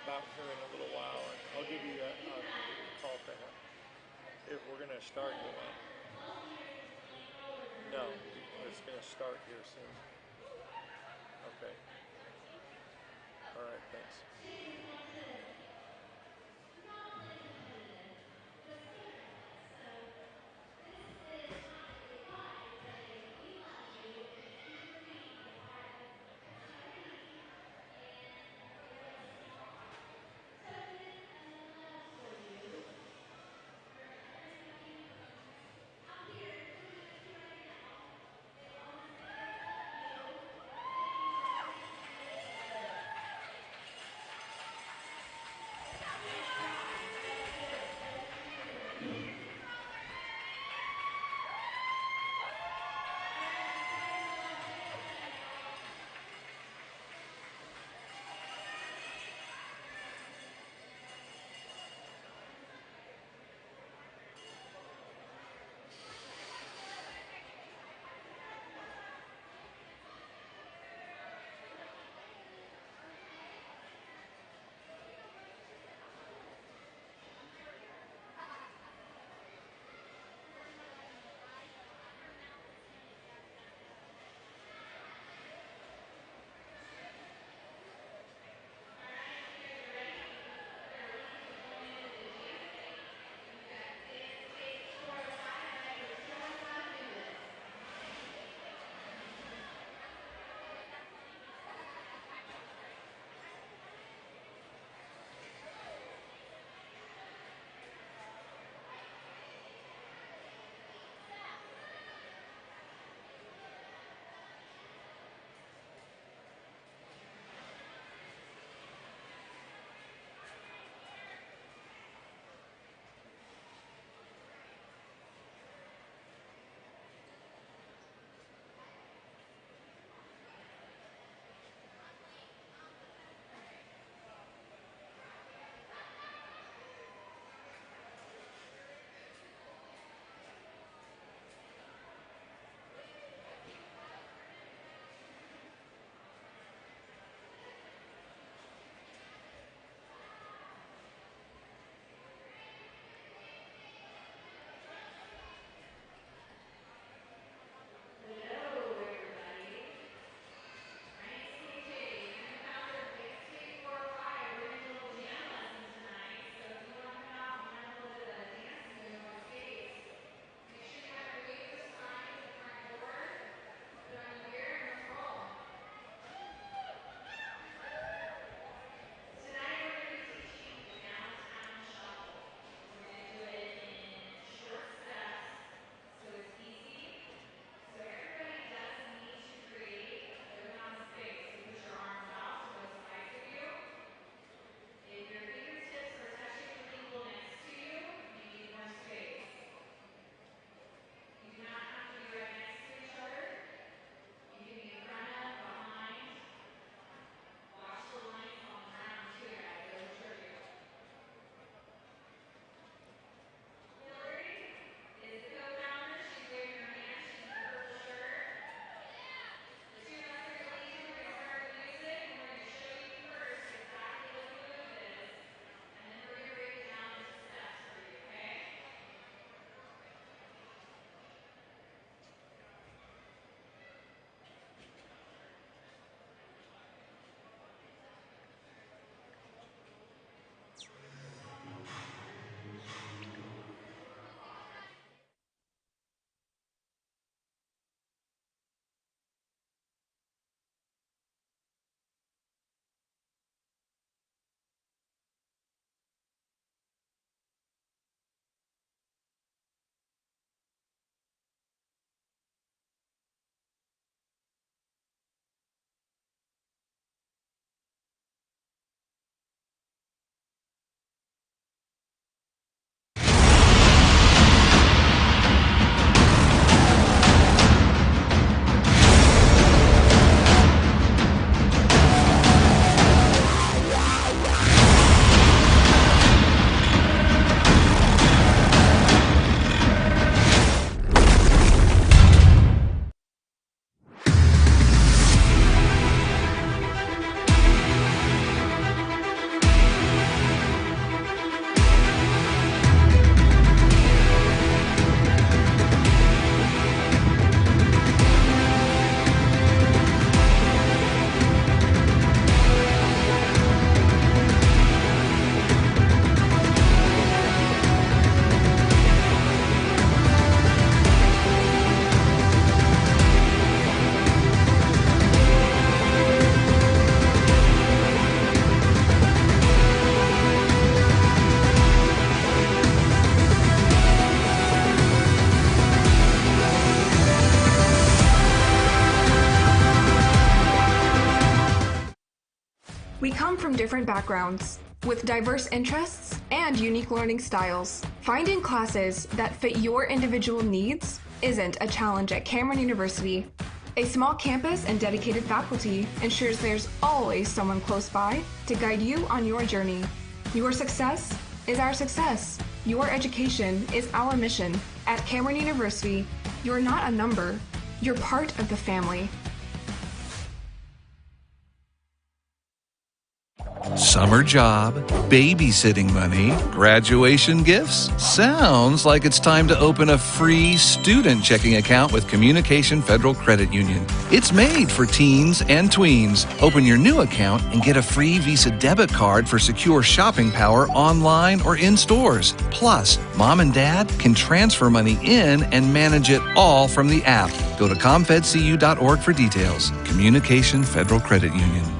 bout here in a little while, and I'll give you a call for him. If we're going to start the one. No, it's going to start here soon. Okay. All right, thanks. come from different backgrounds with diverse interests and unique learning styles. Finding classes that fit your individual needs isn't a challenge at Cameron University. A small campus and dedicated faculty ensures there's always someone close by to guide you on your journey. Your success is our success. Your education is our mission. At Cameron University, you're not a number, you're part of the family. Summer job, babysitting money, graduation gifts? Sounds like it's time to open a free student checking account with Communication Federal Credit Union. It's made for teens and tweens. Open your new account and get a free Visa debit card for secure shopping power online or in stores. Plus, mom and dad can transfer money in and manage it all from the app. Go to comfedcu.org for details. Communication Federal Credit Union.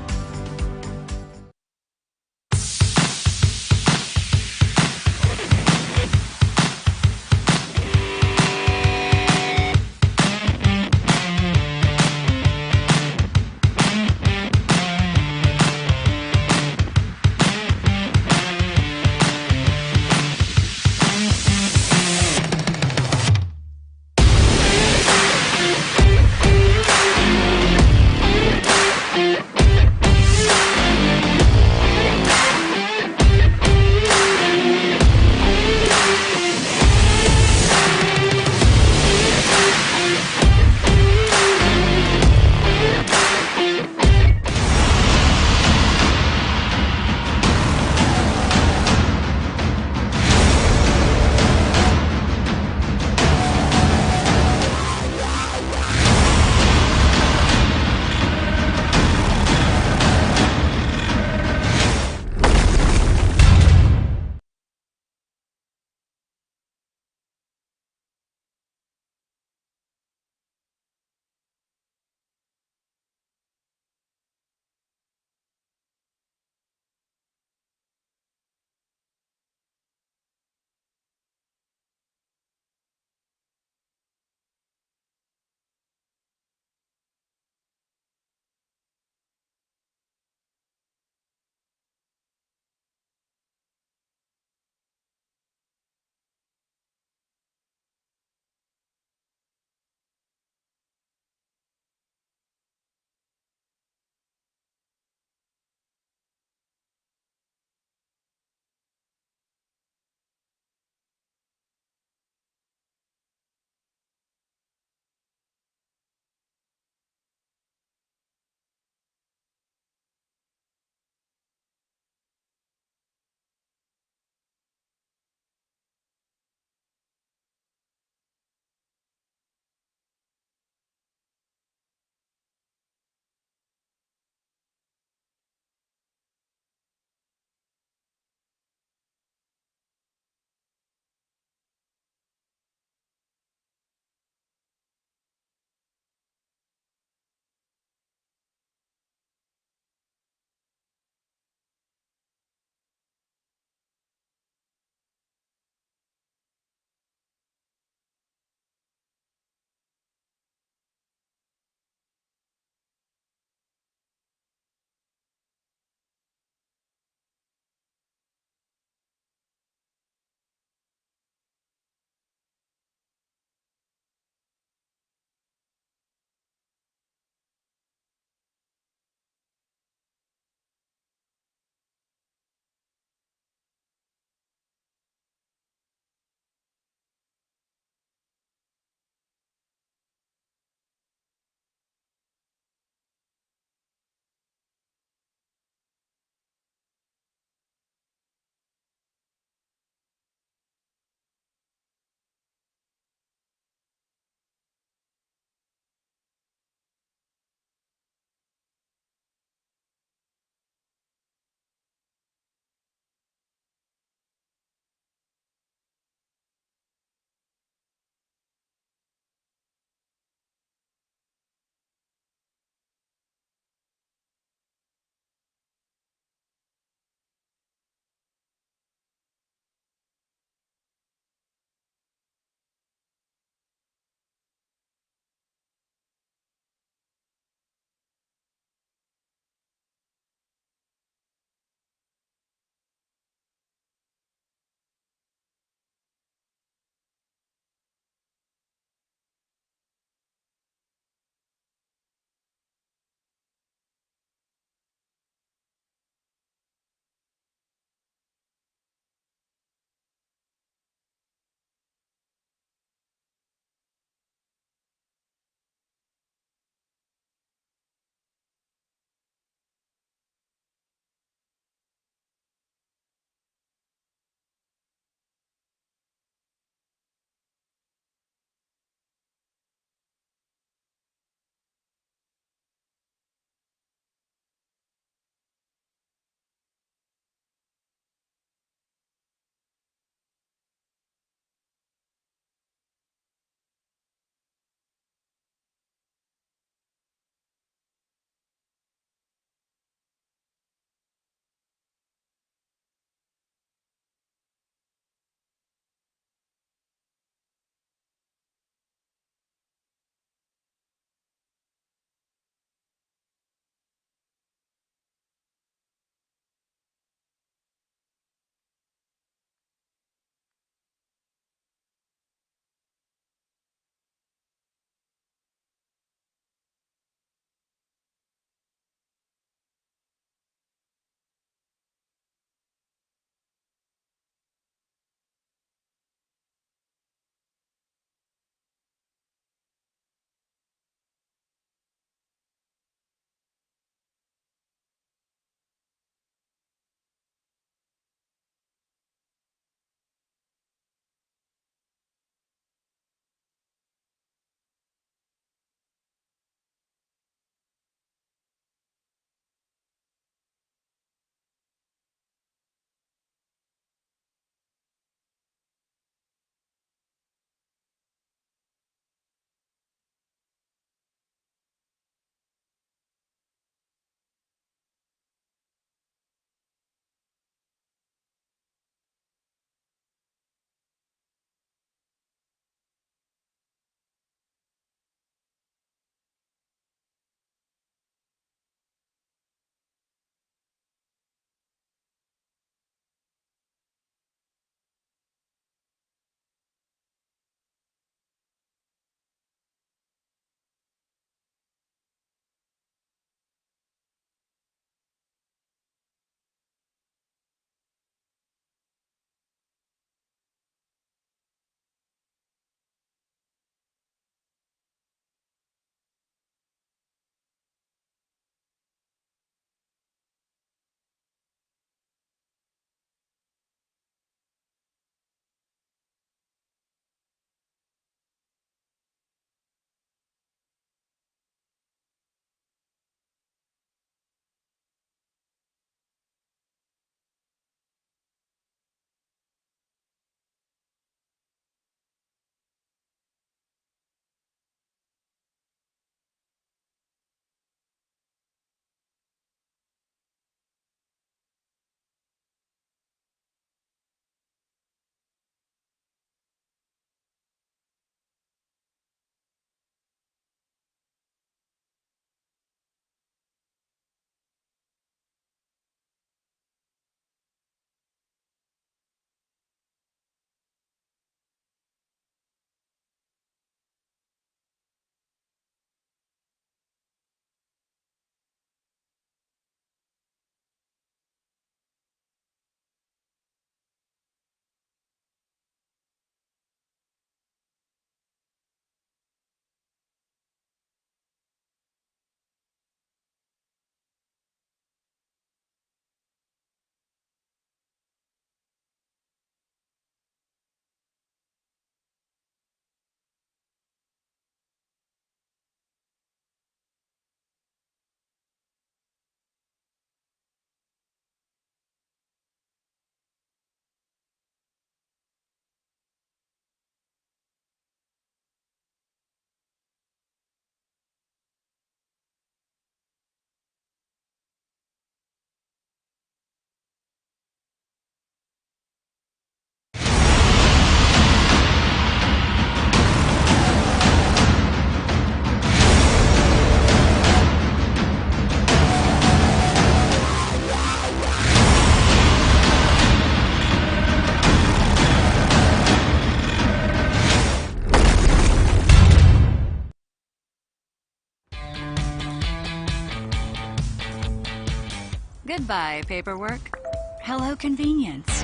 Goodbye, paperwork. Hello, convenience.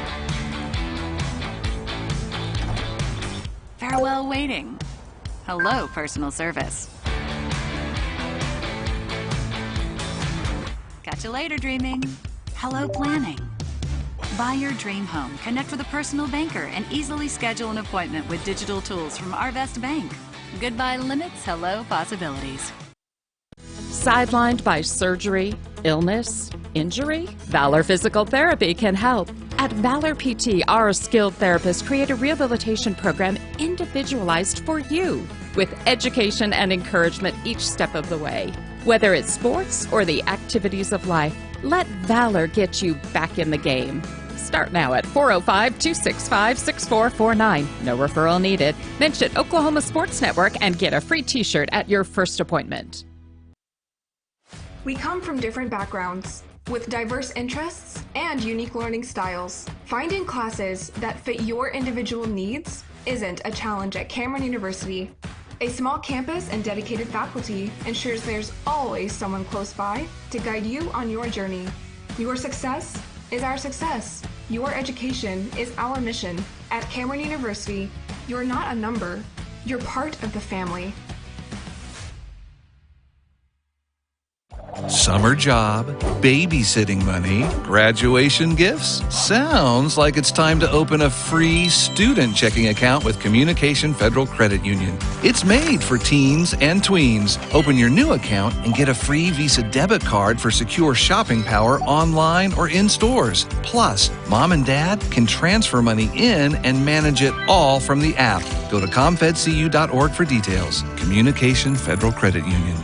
Farewell, waiting. Hello, personal service. Catch you later, dreaming. Hello, planning. Buy your dream home, connect with a personal banker, and easily schedule an appointment with digital tools from Arvest Bank. Goodbye limits, hello possibilities. Sidelined by surgery, illness, injury? Valor Physical Therapy can help. At Valor PT, our skilled therapists create a rehabilitation program individualized for you, with education and encouragement each step of the way. Whether it's sports or the activities of life, let Valor get you back in the game. Start now at 405-265-6449. No referral needed. Mention Oklahoma Sports Network and get a free t-shirt at your first appointment. We come from different backgrounds, with diverse interests and unique learning styles. Finding classes that fit your individual needs isn't a challenge at Cameron University. A small campus and dedicated faculty ensures there's always someone close by to guide you on your journey. Your success is our success. Your education is our mission. At Cameron University, you're not a number, you're part of the family. Summer job, babysitting money, graduation gifts. Sounds like it's time to open a free student checking account with Communication Federal Credit Union. It's made for teens and tweens. Open your new account and get a free Visa debit card for secure shopping power online or in stores. Plus, mom and dad can transfer money in and manage it all from the app. Go to comfedcu.org for details. Communication Federal Credit Union.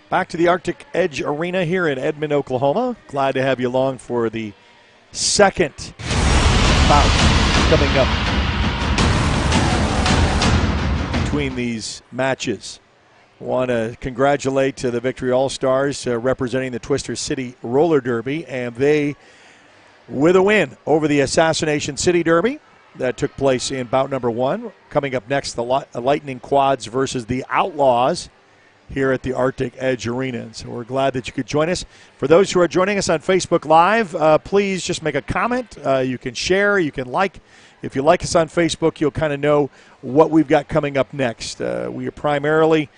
Back to the Arctic Edge Arena here in Edmond, Oklahoma. Glad to have you along for the second bout coming up between these matches. Want to congratulate the Victory All-Stars representing the Twister City Roller Derby, and they, with a win over the Assassination City Derby that took place in bout number 1. Coming up next, the Lightning Quads versus the Outlaws here at the Arctic Edge Arena. And so we're glad that you could join us. For those who are joining us on Facebook Live, please just make a comment. You can share, you can like. If you like us on Facebook, you'll kind of know what we've got coming up next. We are primarily,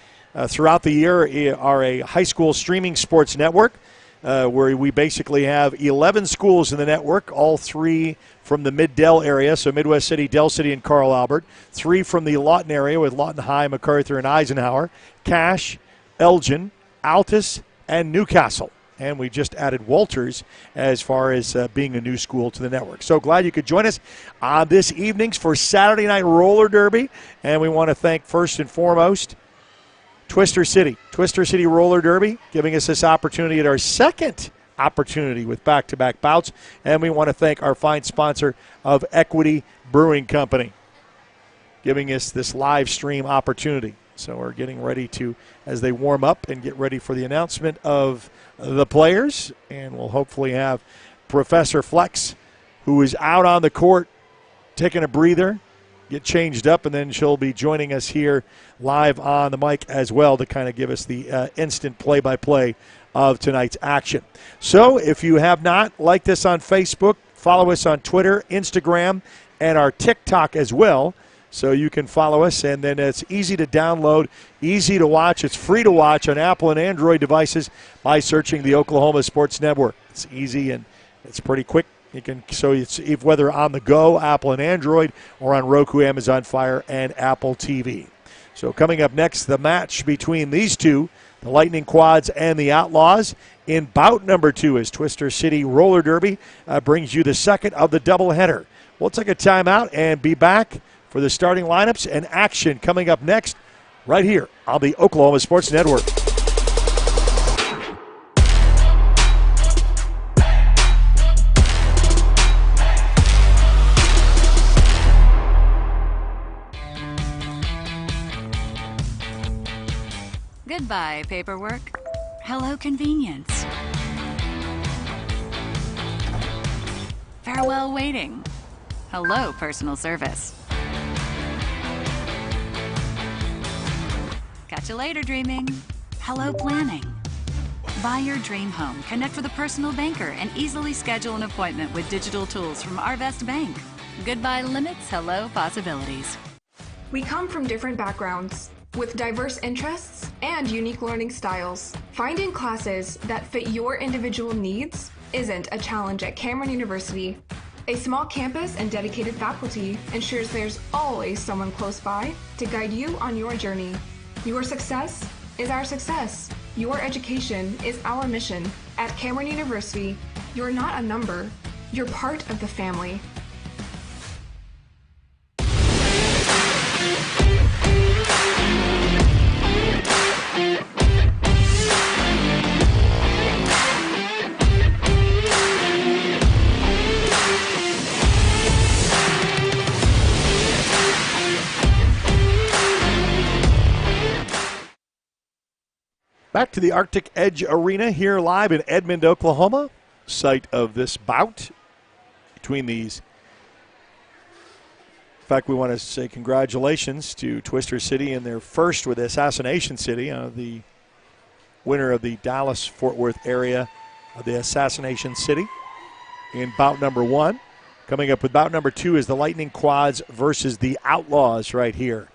throughout the year, are a high school streaming sports network where we basically have 11 schools in the network, all 3 from the Mid-Del area, so Midwest City, Del City, and Carl Albert. 3 from the Lawton area with Lawton High, MacArthur, and Eisenhower. Cache, Elgin, Altus, and Newcastle. And we just added Walters as far as being a new school to the network. So glad you could join us on this evening's for Saturday Night Roller Derby. And we want to thank first and foremost Twister City Roller Derby, giving us this opportunity at our second opportunity with back-to-back bouts. And we want to thank our fine sponsor of Equity Brewing Company, giving us this live stream opportunity. So we're getting ready to, as they warm up and get ready for the announcement of the players. And we'll hopefully have Professor Flex, who is out on the court taking a breather, get changed up, and then she'll be joining us here live on the mic as well to kind of give us the instant play-by-play of tonight's action. So if you have not liked us on Facebook, follow us on Twitter, Instagram, and our TikTok as well. So you can follow us, and then it's easy to download, easy to watch. It's free to watch on Apple and Android devices by searching the Oklahoma Sports Network. It's easy and it's pretty quick. You can it's whether on the go, Apple and Android, or on Roku, Amazon Fire, and Apple TV. So coming up next, the match between these two, the Lightning Quads and the Outlaws, in bout number 2 as Twister City Roller Derby brings you the second of the doubleheader. We'll take a timeout and be back for the starting lineups and action coming up next right here on the Oklahoma Sports Network. Goodbye, paperwork. Hello, convenience. Farewell, waiting. Hello, personal service. Catch you later, dreaming. Hello, planning. Buy your dream home, connect with a personal banker, and easily schedule an appointment with digital tools from Arvest Bank. Goodbye limits, hello possibilities. We come from different backgrounds, with diverse interests and unique learning styles. Finding classes that fit your individual needs isn't a challenge at Cameron University. A small campus and dedicated faculty ensures there's always someone close by to guide you on your journey. Your success is our success. Your education is our mission. At Cameron University, you're not a number, you're part of the family. Back to the Arctic Edge Arena here live in Edmond, Oklahoma, site of this bout between these. In fact, we want to say congratulations to Twister City in their first with Assassination City, the winner of the Dallas-Fort Worth area of the Assassination City in bout number 1. Coming up with bout number 2 is the Lightning Quads versus the Outlaws right here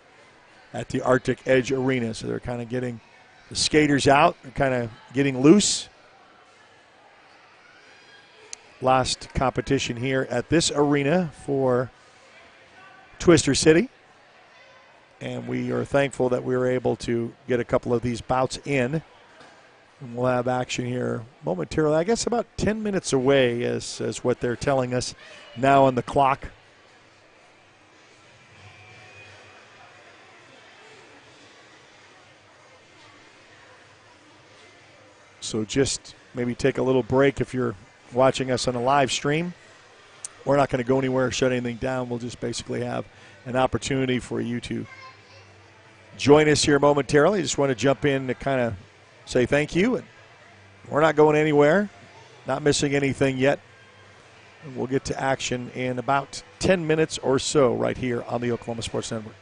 at the Arctic Edge Arena. So they're kind of getting the skaters out, they're kind of getting loose. Last competition here at this arena for Twister City. And we are thankful that we were able to get a couple of these bouts in. And we'll have action here momentarily. I guess about 10 minutes away is what they're telling us now on the clock. So just maybe take a little break if you're watching us on a live stream. We're not going to go anywhere or shut anything down. We'll just basically have an opportunity for you to join us here momentarily. Just want to jump in to kind of say thank you. And we're not going anywhere, not missing anything yet. And we'll get to action in about 10 minutes or so right here on the Oklahoma Sports Network.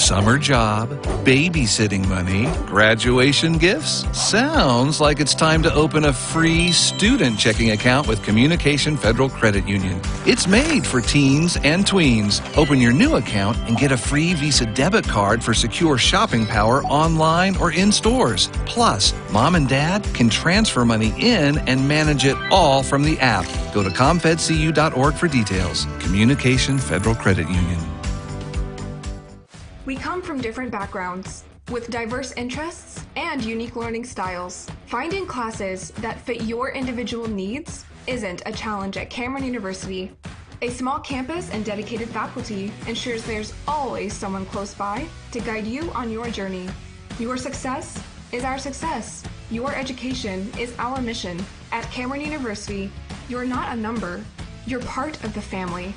Summer job, babysitting money, graduation gifts? Sounds like it's time to open a free student checking account with Communication Federal Credit Union. It's made for teens and tweens. Open your new account and get a free Visa debit card for secure shopping power online or in stores. Plus, mom and dad can transfer money in and manage it all from the app. Go to comfedcu.org for details. Communication Federal Credit Union. We come from different backgrounds, with diverse interests and unique learning styles. Finding classes that fit your individual needs isn't a challenge at Cameron University. A small campus and dedicated faculty ensures there's always someone close by to guide you on your journey. Your success is our success. Your education is our mission. At Cameron University, you're not a number, you're part of the family.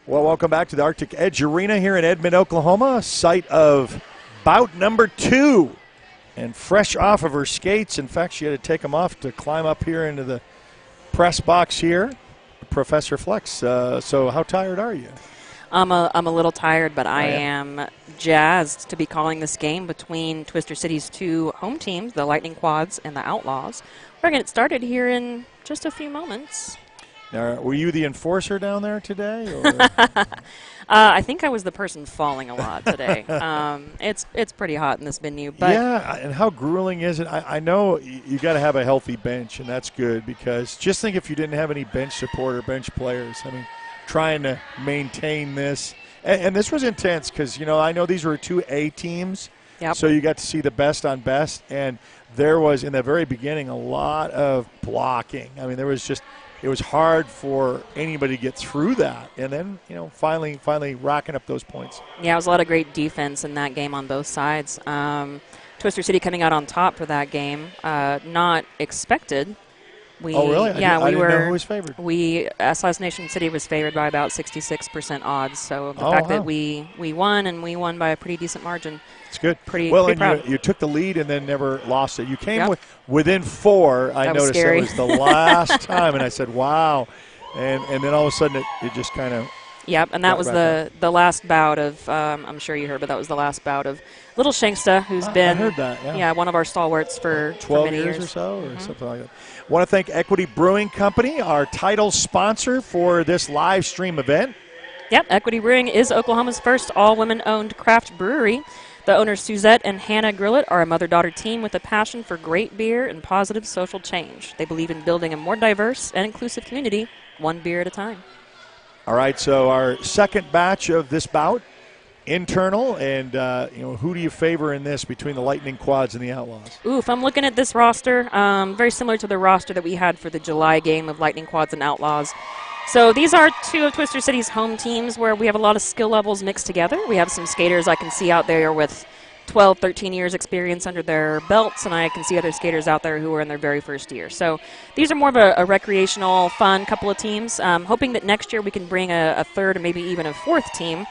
Well, welcome back to the Arctic Edge Arena here in Edmond, Oklahoma, site of bout number 2. And fresh off of her skates, in fact, she had to take them off to climb up here into the press box here. Professor Flex, so how tired are you? I'm a little tired, but I am jazzed to be calling this game between Twister City's 2 home teams, the Lightning Quads and the Outlaws. We're going to get started here in just a few moments. Now, were you the enforcer down there today? Or? I think I was the person falling a lot today. It's pretty hot in this venue. But yeah, and how grueling is it? I know you got to have a healthy bench, and that's good because just think if you didn't have any bench support or bench players. I mean, trying to maintain this. And this was intense because, you know, I know these were 2 A teams, so you got to see the best on best. And there was, in the very beginning, a lot of blocking. I mean, there was just – it was hard for anybody to get through that. And then, you know, finally racking up those points. Yeah, it was a lot of great defense in that game on both sides. Twister City coming out on top for that game. Not expected. Oh, really? Yeah, I didn't know who was favored. Assassination City was favored by about 66% odds. So the fact that we won, and we won by a pretty decent margin. It's good. Pretty and proud. You took the lead and then never lost it. You came within 4. I noticed scary. It was the last time, and I said, wow. And then all of a sudden it just kind of. Yep, and that was the last bout of, I'm sure you heard, but that was the last bout of Little Shanksta, who's been I heard that, one of our stalwarts for 12 many years or so, or something like that. Want to thank Equity Brewing Company, our title sponsor for this live stream event. Yep, Equity Brewing is Oklahoma's first all-women-owned craft brewery. The owners Suzette and Hannah Grillett are a mother-daughter team with a passion for great beer and positive social change. They believe in building a more diverse and inclusive community, one beer at a time. All right, so our second batch of this bout, internal, and who do you favor in this between the Lightning Quads and the Outlaws? Ooh, if I'm looking at this roster, very similar to the roster that we had for the July game of Lightning Quads and Outlaws. So these are 2 of Twister City's home teams where we have a lot of skill levels mixed together. We have some skaters I can see out there with 12, 13 years experience under their belts, and I can see other skaters out there who are in their very first year. So these are more of a recreational, fun couple of teams. Hoping that next year we can bring a third or maybe even a 4th team,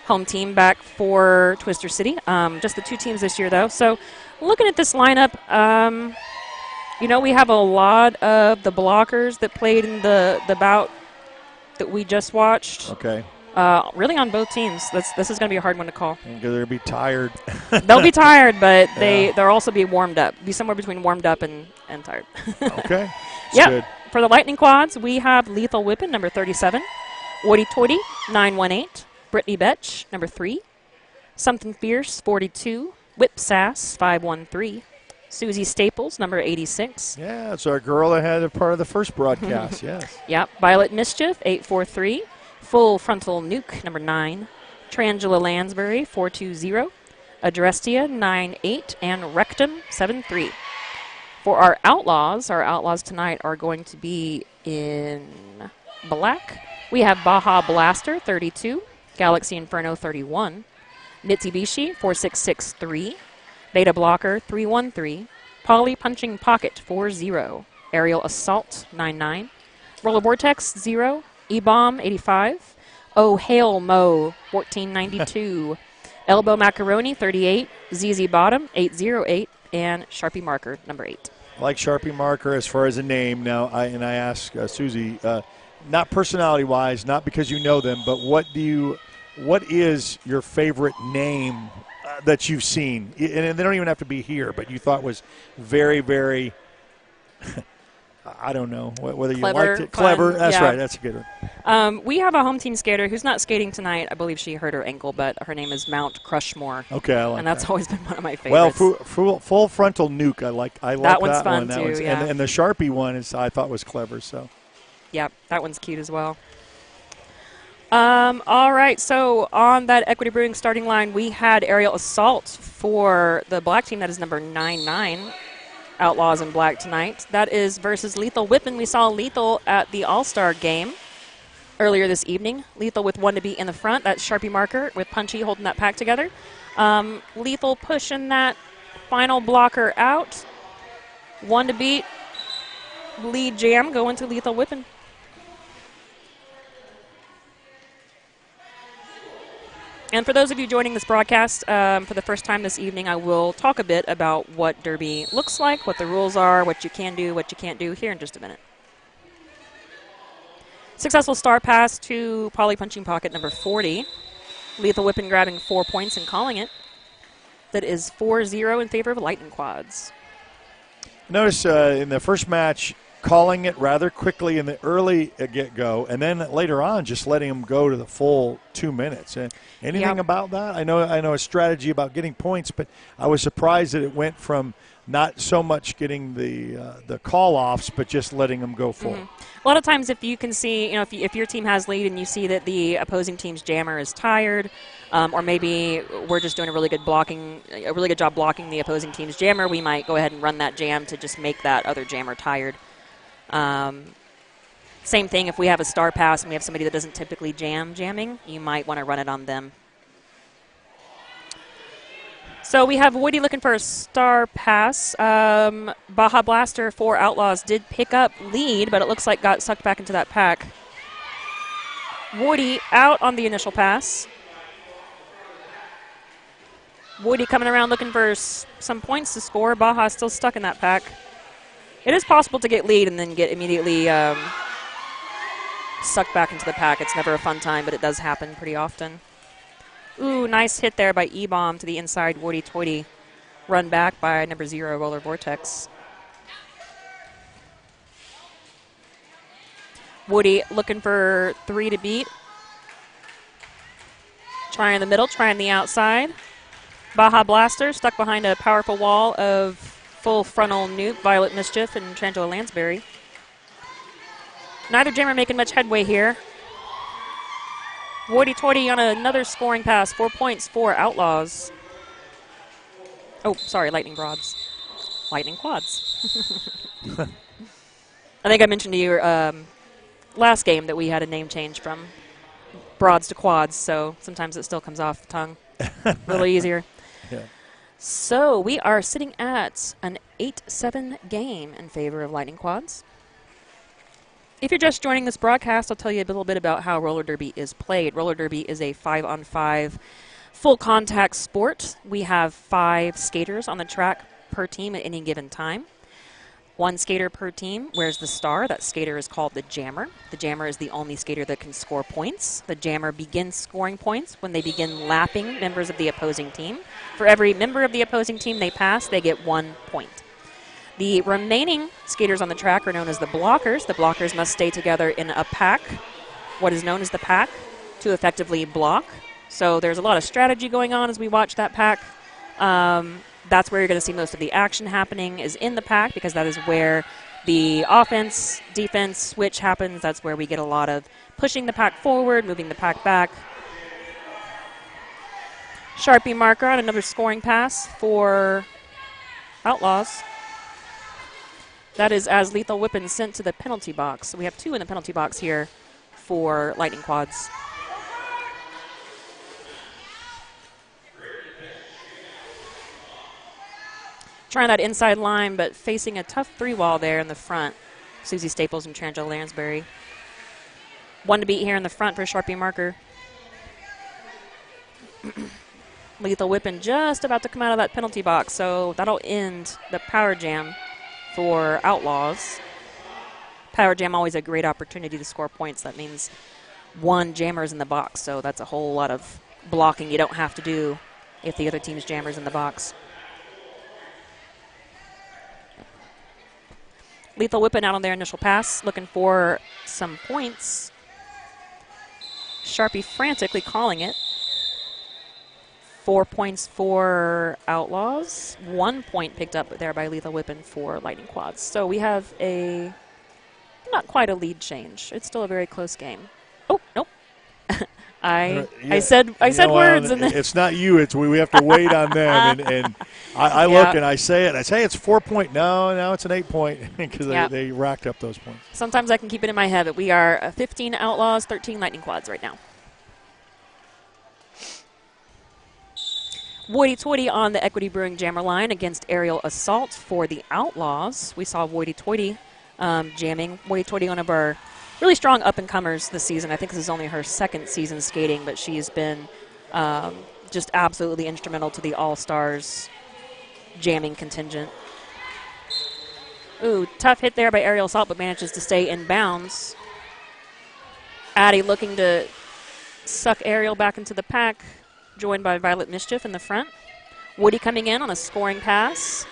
home team, back for Twister City. Just the 2 teams this year, though. So looking at this lineup, we have a lot of the blockers that played in the bout that we just watched. Okay. Really on both teams. This is going to be a hard one to call. Because they're going to be tired. They'll be tired, but they'll also be warmed up. Be somewhere between warmed up and tired. Okay. Yep. For the Lightning Quads, we have Lethal Whippin', number 37. Woody Toity, 918. Brittany Betch, number 3. Something Fierce, 42. Whip Sass, 513. Susie Staples, number 86. Yeah, it's our girl that had a part of the first broadcast, yes. Yep. Violet Mischief, 843. Full Frontal Nuke, number 9. Trangela Lansbury, 420. Adrestia, 98. And Rectum, 73. For our Outlaws tonight are going to be in black. We have Baja Blaster, 32. Galaxy Inferno, 31. Mitsubishi, 4663. Beta Blocker, 313. Poly Punching Pocket, 40. Aerial Assault, 99. Roller Vortex, 0. E-Bomb, 85. Oh Hail Mo, 1492. Elbow Macaroni, 38. ZZ Bottom, 808. And Sharpie Marker, number 8. I like Sharpie Marker as far as a name. Now, I ask Susie, not personality-wise, not because you know them, but what is your favorite name that you've seen? And they don't even have to be here, but you thought was very, very, I don't know, whether you liked it. Clever, that's right, that's a good one. We have a home team skater who's not skating tonight. I believe she hurt her ankle, but her name is Mount Crushmore. Okay, I like and that's that. always been one of my favorites. Well, full frontal nuke, I like that one's fun one. too, yeah. And the Sharpie one I thought was clever, so. Yep, that one's cute as well. All right, so on that Equity Brewing starting line, we had Aerial Assault for the black team. That is number 99, Outlaws in black tonight. That is versus Lethal Whippin'. We saw Lethal at the All-Star game earlier this evening. Lethal with one to beat in the front. That's Sharpie Marker with Punchy holding that pack together. Lethal pushing that final blocker out. One to beat. Lead jam going to Lethal Whippin'. And for those of you joining this broadcast for the first time this evening, I will talk a bit about what Derby looks like, what the rules are, what you can do, what you can't do here in just a minute. Successful star pass to Polly Punching Pocket number 40. Lethal Whippin' grabbing 4 points and calling it. That is 4-0 in favor of Lightning Quads. Notice in the first match, calling it rather quickly in the early get-go, and then later on just letting them go to the full 2 minutes. Anything about that? I know a strategy about getting points, but I was surprised that it went from not so much getting the call-offs, but just letting them go full. Mm-hmm. A lot of times if you can see, if your team has lead and you see that the opposing team's jammer is tired, or maybe we're just doing a really good job blocking the opposing team's jammer, we might go ahead and run that jam to just make that other jammer tired. Same thing if we have a star pass and we have somebody that doesn't typically jamming, you might want to run it on them. So we have Woody looking for a star pass. Baja Blaster for Outlaws did pick up lead, but it looks like got sucked back into that pack. Woody out on the initial pass. Woody coming around looking for some points to score. Baja still stuck in that pack. It is possible to get lead and then get immediately sucked back into the pack. It's never a fun time, but it does happen pretty often. Ooh, nice hit there by E-Bomb to the inside. Woody Toity run back by number 0, Roller Vortex. Woody looking for 3 to beat. Trying the middle, trying the outside. Baja Blaster stuck behind a powerful wall of full frontal nuke, Violet Mischief, and Trangela Lansbury. Neither jammer making much headway here. Woody Toity on another scoring pass. 4 points for Outlaws. Oh, sorry, Lightning Broads. Lightning Quads. I think I mentioned to you last game that we had a name change from Broads to Quads, so sometimes it still comes off the tongue a little easier. Yeah. So we are sitting at an 8-7 game in favor of Lightning Quads. If you're just joining this broadcast, I'll tell you a little bit about how roller derby is played. Roller derby is a 5-on-5 full contact sport. We have 5 skaters on the track per team at any given time. 1 skater per team wears the star. That skater is called the jammer. The jammer is the only skater that can score points. The jammer begins scoring points when they begin lapping members of the opposing team. For every member of the opposing team they pass, they get 1 point. The remaining skaters on the track are known as the blockers. The blockers must stay together in a pack, what is known as the pack, to effectively block. So there's a lot of strategy going on as we watch that pack. That's where you're going to see most of the action happening, is in the pack, because that is where the offense, defense switch happens. That's where we get a lot of pushing the pack forward, moving the pack back. Sharpie Marker on another scoring pass for Outlaws. That is as Lethal Whippin' sent to the penalty box. So we have 2 in the penalty box here for Lightning Quads. trying that inside line, but facing a tough 3-wall there in the front. Susie Staples and Trangela Lansbury. One to beat here in the front for Sharpie marker. Lethal Whippin' just about to come out of that penalty box, so that'll end the power jam for Outlaws. Power jam always a great opportunity to score points. That means one jammer's in the box, so that's a whole lot of blocking you don't have to do if the other team's jammer's in the box. Lethal Whippin' out on their initial pass, looking for some points. Sharpie frantically calling it. 4 points for Outlaws. 1 point picked up there by Lethal Whippin' for Lightning Quads. So we have a, not quite a lead change. It's still a very close game. Oh, nope. I said words. And it's not you. It's we have to wait on them. And I look and I say it. I say it's 4 point. No, it's an 8 point because they racked up those points. Sometimes I can keep it in my head, but we are 15 Outlaws, 13 Lightning Quads right now. Woity-toity on the Equity Brewing Jammer line against Aerial Assault for the Outlaws. We saw Woity-toity jamming. Woity-toity, one of our really strong up-and-comers this season. I think this is only her second season skating, but she's been just absolutely instrumental to the All-Stars jamming contingent. Ooh, tough hit there by Aerial Assault, but manages to stay in bounds. Addie looking to suck Aerial back into the pack, joined by Violet Mischief in the front. Woody coming in on a scoring pass.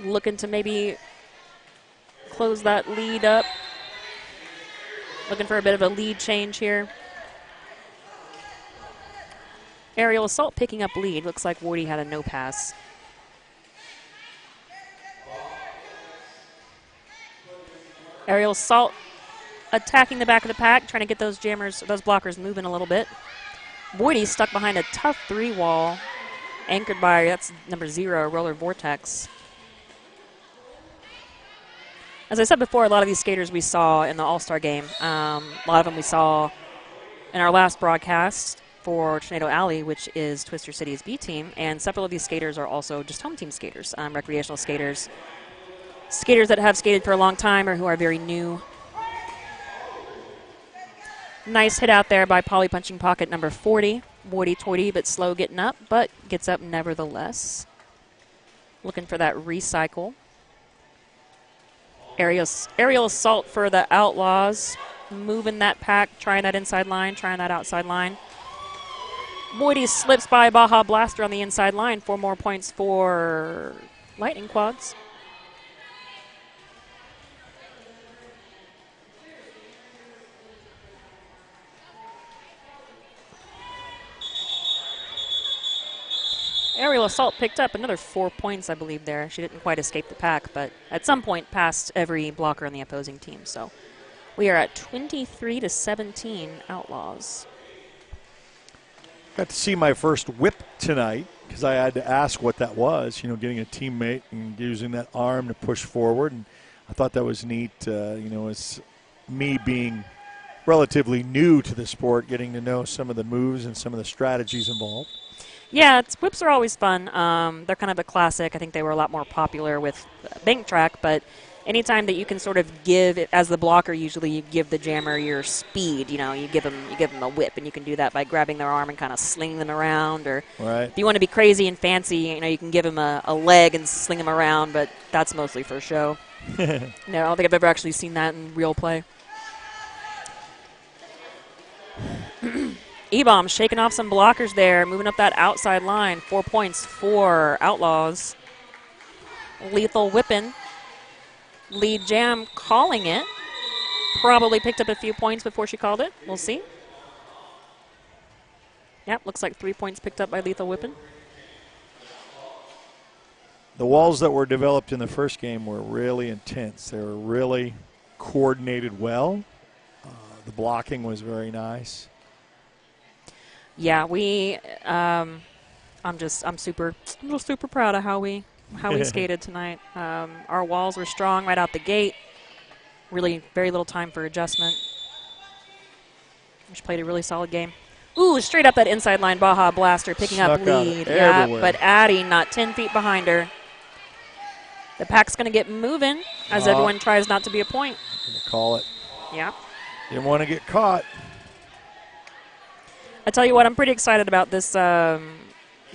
Looking to maybe close that lead up. Looking for a bit of a lead change here. Aerial Assault picking up lead. Looks like Woody had a no pass. Aerial Assault attacking the back of the pack, trying to get those jammers, those blockers moving a little bit. Woody stuck behind a tough 3-wall, anchored by, that's number 0, Roller Vortex. As I said before, a lot of these skaters we saw in the All-Star game. A lot of them we saw in our last broadcast for Tornado Alley, which is Twister City's B team, and several of these skaters are also just home team skaters, recreational skaters. Skaters that have skated for a long time or who are very new. Nice hit out there by Polly Punching Pocket number 40. Woity-toity, but slow getting up, but gets up nevertheless. Looking for that recycle. Aerial Assault for the Outlaws. Moving that pack, trying that inside line, trying that outside line. Woody slips by Baja Blaster on the inside line. 4 more points for Lightning Quads. Aerial Assault picked up another 4 points, I believe, there. She didn't quite escape the pack, but at some point passed every blocker on the opposing team. So we are at 23-17 Outlaws. Got to see my first whip tonight because I had to ask what that was, getting a teammate and using that arm to push forward. And I thought that was neat, as me being relatively new to the sport, getting to know some of the moves and some of the strategies involved. Yeah, whips are always fun. They're kind of a classic. I think they were a lot more popular with bank track, but anytime that you can sort of give it, as the blocker, usually you give the jammer your speed. You give them a whip, and you can do that by grabbing their arm and kind of slinging them around. Or if you want to be crazy and fancy, you can give them a leg and sling them around, but that's mostly for show. No, I don't think I've ever actually seen that in real play. E-Bomb shaking off some blockers there, moving up that outside line. 4 points for Outlaws. Lethal Whippin'. Lead jam calling it. Probably picked up a few points before she called it. We'll see. Yep, looks like 3 points picked up by Lethal Whippin'. The walls that were developed in the first game were really intense. They were really coordinated well. The blocking was very nice. Yeah, I'm super proud of how we skated tonight. Our walls were strong right out the gate. Really, very little time for adjustment. She played a really solid game. Ooh, straight up that inside line, Baja Blaster picking up lead. Yeah, but Addie not 10 feet behind her. The pack's going to get moving as everyone tries not to be a point. Gonna call it. Yeah. Didn't want to get caught. I tell you what, I'm pretty excited about this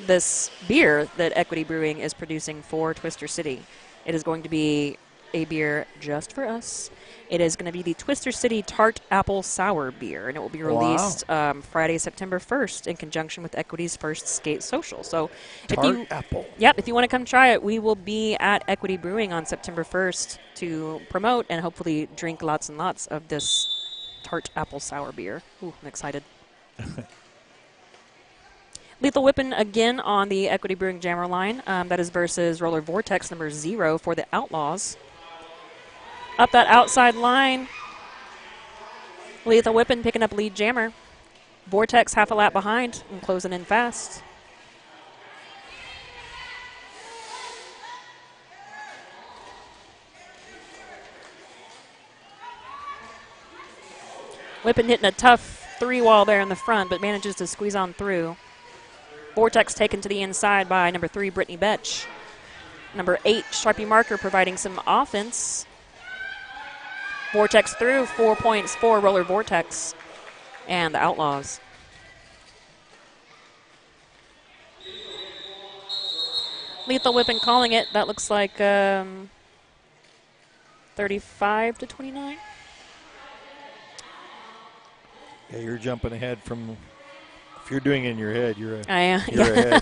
this beer that Equity Brewing is producing for Twister City. It is going to be a beer just for us. It is going to be the Twister City Tart Apple Sour Beer, and it will be released Friday, September 1st in conjunction with Equity's first Skate Social. So Tart Apple. Yep, if you want to come try it, we will be at Equity Brewing on September 1st to promote and hopefully drink lots and lots of this Tart Apple Sour Beer. Ooh, I'm excited. Lethal Whipping again on the Equity Brewing Jammer line. That is versus Roller Vortex number 0 for the Outlaws. Up that outside line, Lethal Whipping picking up lead Jammer. Vortex half a lap behind and closing in fast. Whipping hitting a tough 3-wall there in the front, but manages to squeeze on through. Vortex taken to the inside by number 3, Brittany Betch. Number 8, Sharpie Marker providing some offense. Vortex through, 4 points for Roller Vortex and the Outlaws. Lethal Whipping calling it. That looks like 35 to 29. Yeah, you're jumping ahead from. If you're doing it in your head, you're ahead.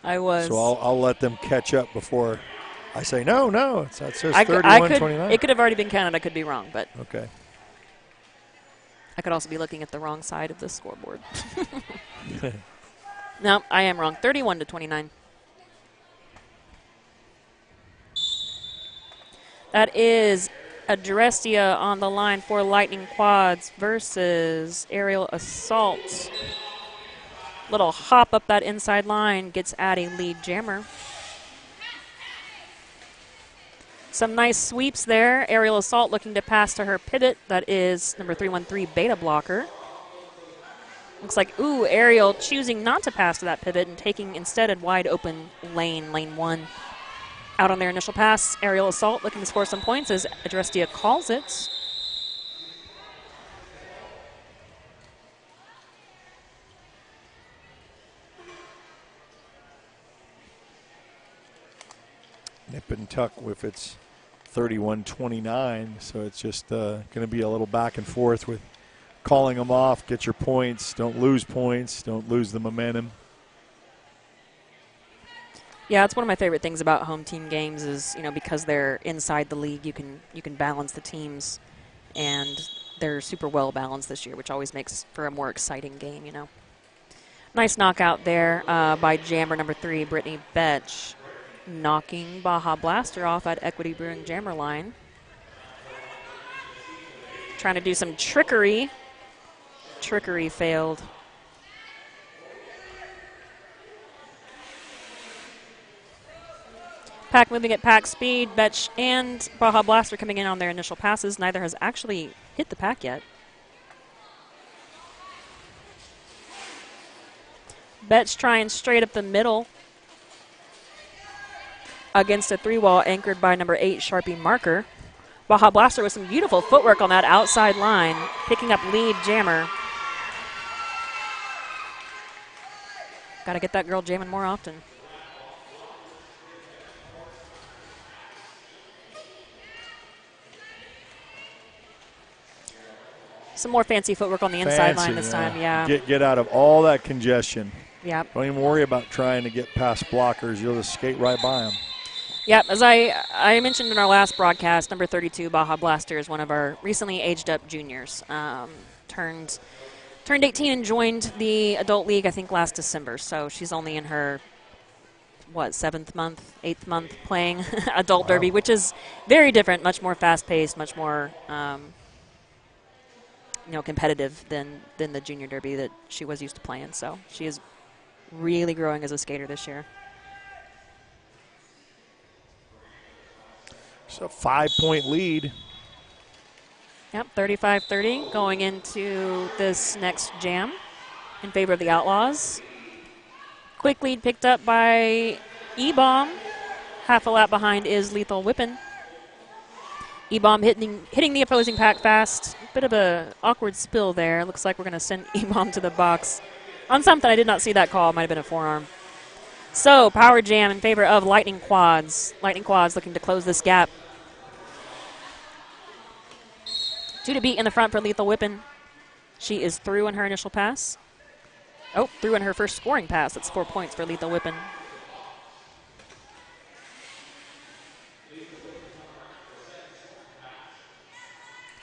I was. So I'll let them catch up before I say no. It says 31-29. It could have already been counted. I could be wrong, but okay. I could also be looking at the wrong side of the scoreboard. No, I am wrong. 31 to 29. That is Adrestia on the line for Lightning Quads versus Aerial Assault. Little hop up that inside line gets Addie lead Jammer. Some nice sweeps there. Aerial Assault looking to pass to her pivot. That is number 313 Beta Blocker. Looks like, Aerial choosing not to pass to that pivot and taking instead a wide open lane 1. Out on their initial pass, Aerial Assault looking to score some points as Adrestia calls it. Nip and tuck with its 31-29, so it's just going to be a little back and forth with calling them off. Get your points, don't lose the momentum. Yeah, it's one of my favorite things about home team games is, because they're inside the league, you can balance the teams, and they're super well balanced this year, which always makes for a more exciting game, Nice knockout there by Jammer number 3, Brittany Betch, knocking Baja Blaster off at Equity Brewing Jammer line. Trying to do some trickery. Trickery failed. Pack moving at pack speed. Betch and Baja Blaster coming in on their initial passes. Neither has actually hit the pack yet. Betch trying straight up the middle against a 3-wall anchored by number 8 Sharpie Marker. Baja Blaster with some beautiful footwork on that outside line, picking up lead Jammer. Got to get that girl jamming more often. Some more fancy footwork on the inside line this time, yeah. Get out of all that congestion. Yeah. Don't even worry about trying to get past blockers. You'll just skate right by them. Yeah, as I mentioned in our last broadcast, number 32, Baja Blaster, is one of our recently aged up juniors. Turned 18 and joined the adult league, I think, last December. So she's only in her, 8th month playing adult derby, which is very different, much more fast-paced, much more competitive than the junior derby that she was used to playing. So she is really growing as a skater this year. It's a 5-point lead. Yep, 35-30 going into this next jam. in favor of the Outlaws. Quick lead picked up by E-Bomb. Half a lap behind is Lethal Whippin'. E-Bomb hitting the opposing pack fast. Bit of a awkward spill there. Looks like we're going to send E-Bomb to the box on something. I did not see that call. Might have been a forearm. So, Power Jam in favor of Lightning Quads. Lightning Quads looking to close this gap. 2 to beat in the front for Lethal Whippin'. She is through in her initial pass. Oh, through in her first scoring pass. That's 4 points for Lethal Whippin'.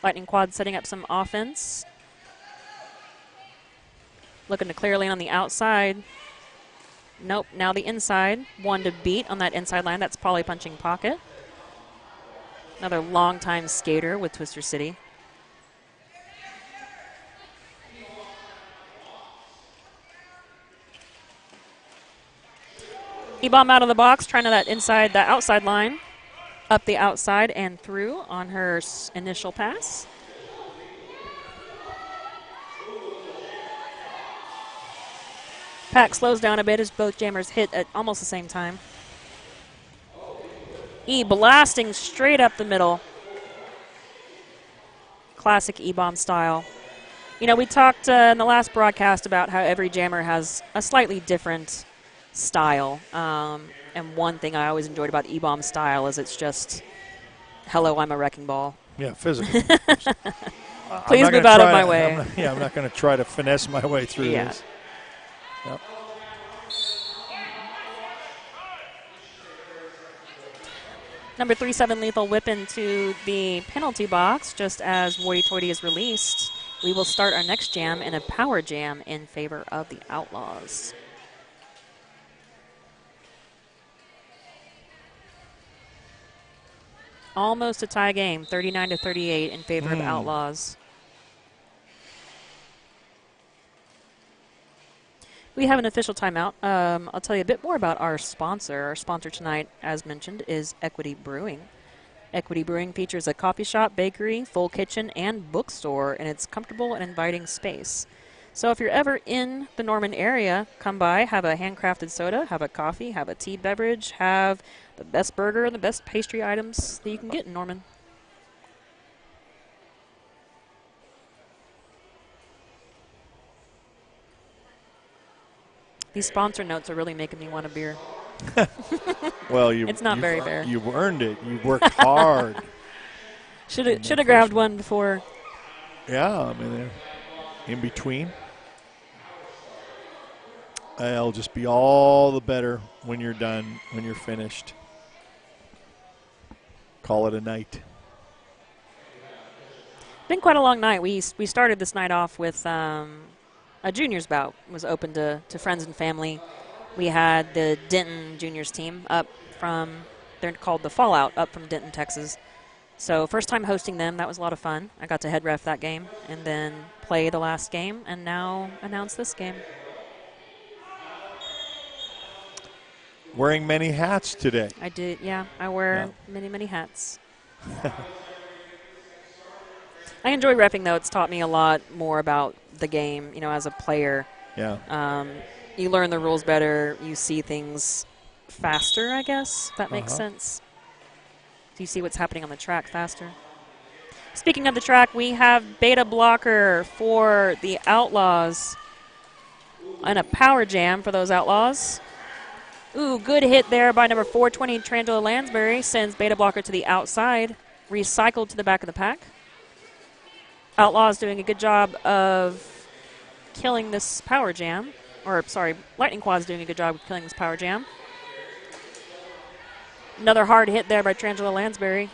Lightning Quad setting up some offense. Looking to clear lane on the outside. Nope, now the inside. 1 to beat on that inside line. That's Polly punching pocket. Another long-time skater with Twister City. E-Bomb out of the box, trying to that outside line. Up the outside and through on her initial pass. Pack slows down a bit as both jammers hit at almost the same time. E blasting straight up the middle. Classic E-Bomb style. You know, we talked in the last broadcast about how every jammer has a slightly different style. And one thing I always enjoyed about E-Bomb style is it's just, hello, I'm a wrecking ball. Yeah, physical. Please move out of my way. I'm not going to try to finesse my way through this. Yep. Number 37, Lethal Whippin' to the penalty box just as Woody Toity is released. We will start our next jam in a power jam in favor of the Outlaws. Almost a tie game, 39-38 in favor of Outlaws. We have an official timeout. I'll tell you a bit more about our sponsor. Our sponsor tonight, as mentioned, is Equity Brewing. Equity Brewing features a coffee shop, bakery, full kitchen, and bookstore in its comfortable and inviting space. So if you're ever in the Norman area, come by, have a handcrafted soda, have a coffee, have a tea beverage, have the best burger and the best pastry items that you can get in Norman. These sponsor notes are really making me want a beer. Well, it's not very fair. You've earned it. You've worked hard. Should have grabbed one before. Yeah, I mean, in between. It'll just be all the better when you're done, when you're finished. Call it a night. Been quite a long night. We started this night off with a juniors bout. It was open to friends and family. We had the Denton juniors team up from, they're called the Fallout, up from Denton, Texas. So first time hosting them, that was a lot of fun. I got to head ref that game and then play the last game and now announce this game. Wearing many hats today. I did, yeah. I wear many hats. I enjoy reffing, though. It's taught me a lot more about the game, you know, as a player. Yeah. You learn the rules better. You see things faster, I guess, if that makes sense. So you see what's happening on the track faster. Speaking of the track, we have beta blocker for the Outlaws and a power jam for those Outlaws. Ooh, good hit there by number 420, Trangela Lansbury. Sends beta blocker to the outside. Recycled to the back of the pack. Outlaws doing a good job of killing this power jam. Or, sorry, Lightning Quad's doing a good job of killing this power jam. Another hard hit there by Trangela Lansbury.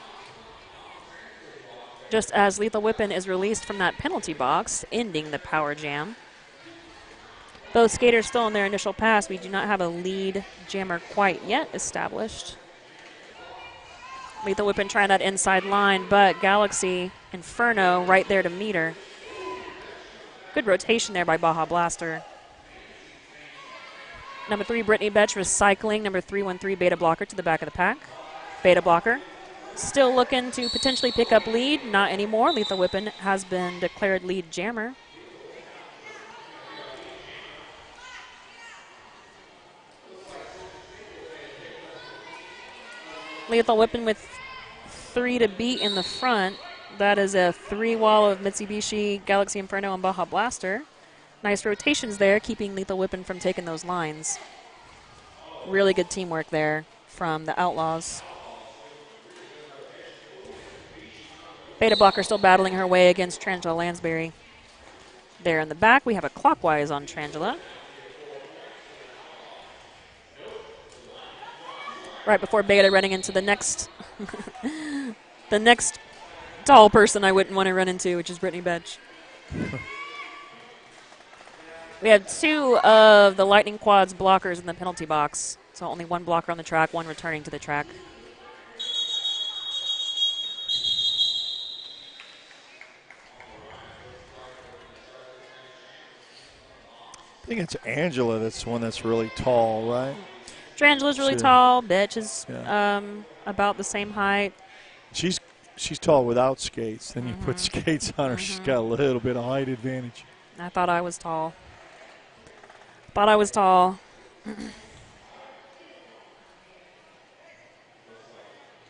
Just as Lethal Whippin' is released from that penalty box, ending the power jam. Both skaters still in their initial pass. We do not have a lead jammer quite yet established. Lethal Whippin' trying that inside line, but Galaxy Inferno right there to meet her. Good rotation there by Baja Blaster. Number 3, Brittany Betch recycling number 313 beta blocker to the back of the pack. Beta blocker still looking to potentially pick up lead. Not anymore. Lethal Whippin' has been declared lead jammer. Lethal Whipping with 3 to beat in the front. That is a 3-wall of Mitsubishi, Galaxy Inferno, and Baja Blaster. Nice rotations there, keeping Lethal Whipping from taking those lines. Really good teamwork there from the Outlaws. Beta Blocker still battling her way against Trangela Lansbury. There in the back, we have a clockwise on Trangela. Right before Beta running into the next the next tall person I wouldn't want to run into, which is Brittany Betch. We have 2 of the Lightning Quads blockers in the penalty box. So only 1 blocker on the track, 1 returning to the track. I think it's Angela that's the one that's really tall, right? Trangela's really tall. Betch is about the same height. She's tall without skates. Then you put skates on her, she's got a little bit of height advantage. I thought I was tall. Thought I was tall.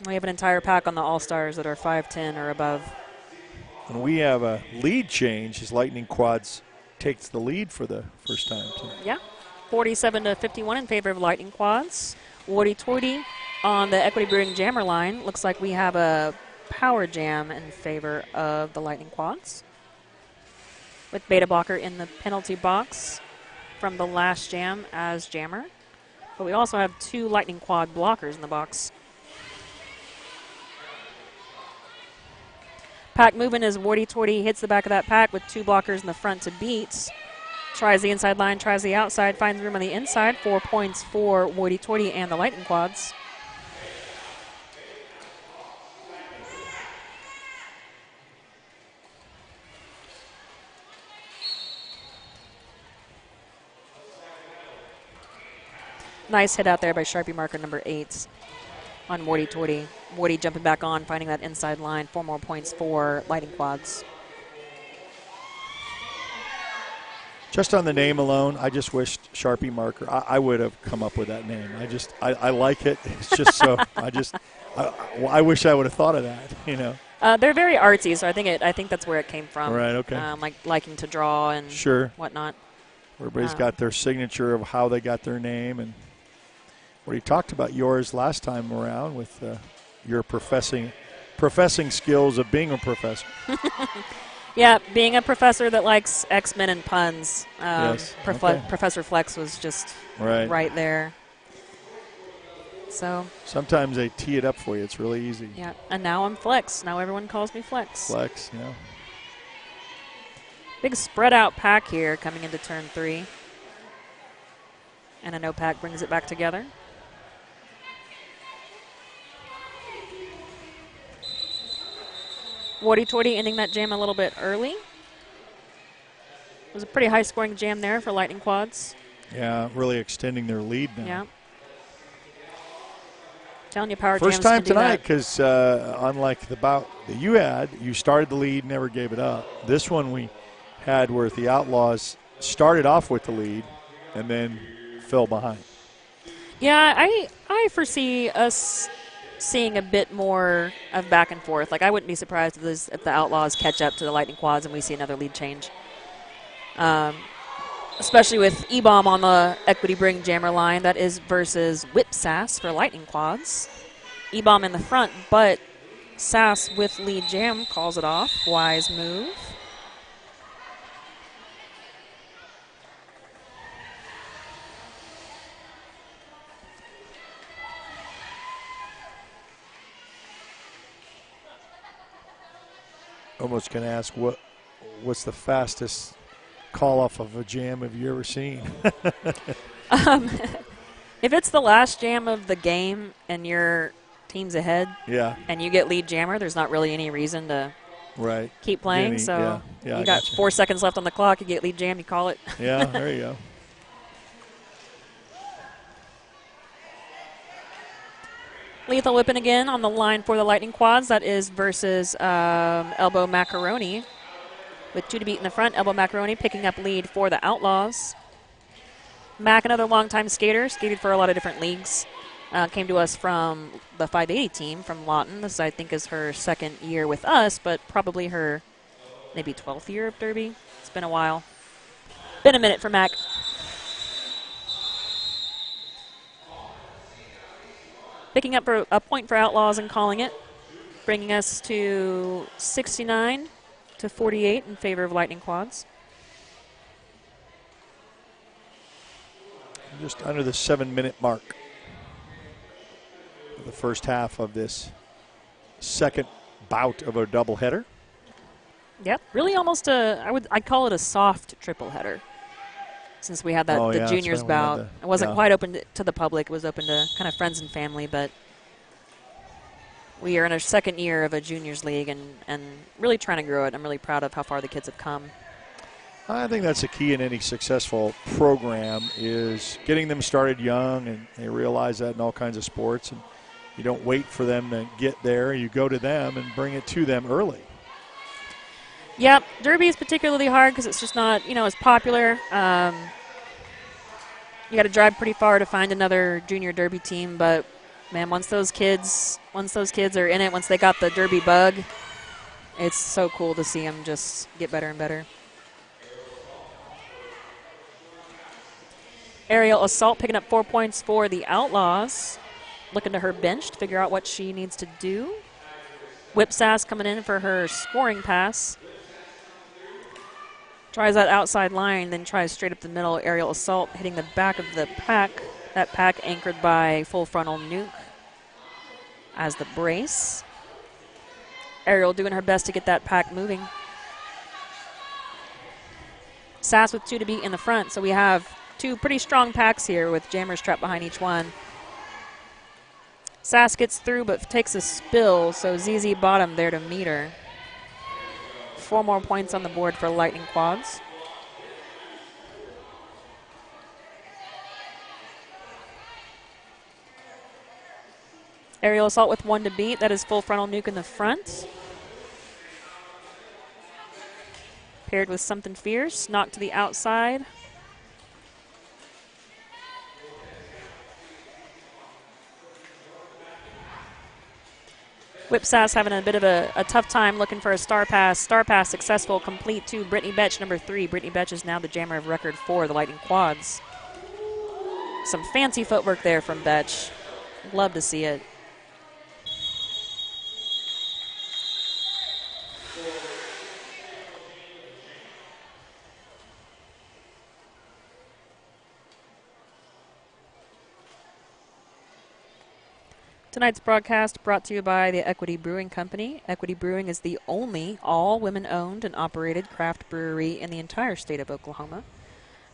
We have an entire pack on the All-Stars that are 5'10" or above. When we have a lead change, his Lightning Quads takes the lead for the first time, too. Yeah, 47 to 51 in favor of Lightning Quads. Woody Toity on the Equity Brewing Jammer line. Looks like we have a power jam in favor of the Lightning Quads, with Beta Blocker in the penalty box from the last jam as jammer. But we also have 2 Lightning Quad blockers in the box. Pack movement as Woody Toity hits the back of that pack with 2 blockers in the front to beat. Tries the inside line, tries the outside, finds room on the inside. 4 points for Woody Toity and the Lightning Quads. Nice hit out there by Sharpie marker number 8 on Woody Toity. Woody jumping back on, finding that inside line. 4 more points for Lightning Quads. Just on the name alone, I just wished Sharpie marker. I would have come up with that name. I like it. It's just so. I wish I would have thought of that. You know. They're very artsy, so I think that's where it came from. Right. Okay. Like liking to draw and whatnot. Everybody's got their signature of how they got their name, and what you talked about yours last time around with your professing skills of being a professor. Yeah, being a professor that likes X-Men and puns. Yes. Professor Flex was just right there. So sometimes they tee it up for you. It's really easy. Yeah, and now I'm Flex. Now everyone calls me Flex. Flex, yeah. Big spread out pack here coming into turn 3. And a no pack brings it back together. Woody Toity ending that jam a little bit early. It was a pretty high-scoring jam there for Lightning Quads. Yeah, really extending their lead now. Yeah. Telling you, power first jams time can do tonight, that. because unlike the bout that you had, you started the lead, never gave it up. This one we had where the Outlaws started off with the lead and then fell behind. Yeah, I foresee us seeing a bit more of back and forth. Like, I wouldn't be surprised if the Outlaws catch up to the Lightning Quads and we see another lead change. Especially with E-Bomb on the Equity Bring Jammer line. That is versus Whip Sass for Lightning Quads. E-Bomb in the front, but Sass with lead jam calls it off. Wise move. Almost going to ask what's the fastest call off of a jam have you ever seen? If it's the last jam of the game and your team's ahead, and you get lead jammer, there's not really any reason to keep playing. You got 4 seconds left on the clock. You get lead jam, you call it. Yeah, there you go. Lethal Whipping again on the line for the Lightning Quads. That is versus Elbow Macaroni. With 2 to beat in the front, Elbow Macaroni picking up lead for the Outlaws. Mac, another longtime skater, skated for a lot of different leagues. Came to us from the 580 team from Lawton. This, I think, is her second year with us, but probably her maybe 12th year of Derby. It's been a while. Been a minute for Mac. Picking up for a point for Outlaws and calling it, bringing us to 69 to 48 in favor of Lightning Quads. Just under the 7-minute mark. The first half of this second bout of a doubleheader. Yep, really almost I'd call it a soft triple header, since we had that the juniors bout. It wasn't quite open to the public. It was open to kind of friends and family, but we are in our second year of a juniors league and really trying to grow it. I'm really proud of how far the kids have come. I think that's the key in any successful program is getting them started young, and they realize that in all kinds of sports. And you don't wait for them to get there. You go to them and bring it to them early. Yep, Derby is particularly hard because it's just not, as popular. You got to drive pretty far to find another junior Derby team, but man, once those kids are in it, once they got the Derby bug, it's so cool to see them just get better and better. Aerial Assault picking up 4 points for the Outlaws. Looking to her bench to figure out what she needs to do. Whip Sass coming in for her scoring pass. Tries that outside line, then tries straight up the middle. Aerial Assault hitting the back of the pack. That pack anchored by full frontal nuke as the brace. Aerial doing her best to get that pack moving. Sass with 2 to beat in the front, so we have 2 pretty strong packs here with jammers trapped behind each one. Sass gets through but takes a spill, so ZZ bottom there to meet her. 4 more points on the board for Lightning Quads. Aerial Assault with 1 to beat. That is full frontal nuke in the front. Paired with Something Fierce. Knock to the outside. Whip Sass having a bit of a tough time looking for a star pass. Star pass successful, complete to Brittany Betch, number 3. Brittany Betch is now the jammer of record for the Lightning Quads. Some fancy footwork there from Betch. Love to see it. Tonight's broadcast brought to you by the Equity Brewing Company. Equity Brewing is the only all-women-owned and operated craft brewery in the entire state of Oklahoma.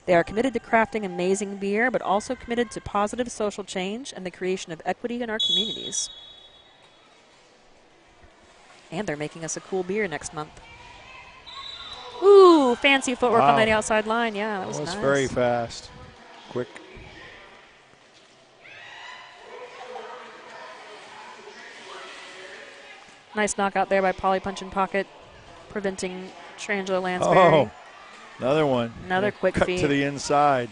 They are committed to crafting amazing beer, but also committed to positive social change and the creation of equity in our communities. And they're making us a cool beer next month. Ooh, fancy footwork on that outside line. Yeah, that was nice. Very fast. Quick. Nice knockout there by Polly Punch and Pocket, preventing Trangelo Lansbury. Oh, another one. Another quick cut feed. To the inside.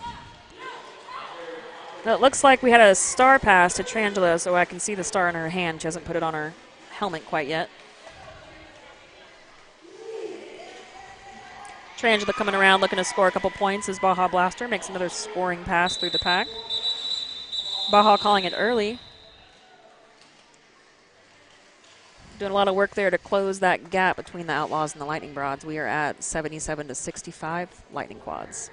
Now it looks like we had a star pass to Trangelo, so I can see the star in her hand. She hasn't put it on her helmet quite yet. Trangelo coming around looking to score a couple points as Baja Blaster makes another scoring pass through the pack. Baja calling it early. Doing a lot of work there to close that gap between the Outlaws and the Lightning Broads. We are at 77 to 65 Lightning Quads.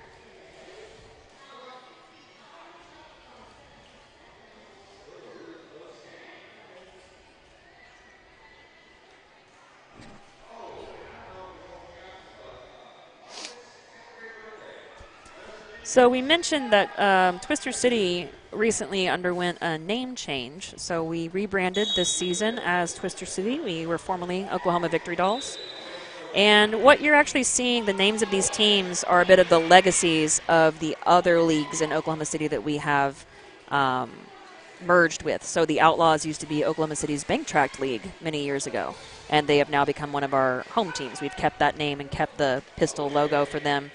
So we mentioned that Twister City recently underwent a name change. So we rebranded this season as Twister City. We were formerly Oklahoma Victory Dolls. And what you're actually seeing, the names of these teams are a bit of the legacies of the other leagues in Oklahoma City that we have merged with. So the Outlaws used to be Oklahoma City's Bank Tract League many years ago. And they have now become one of our home teams. We've kept that name and kept the pistol logo for them.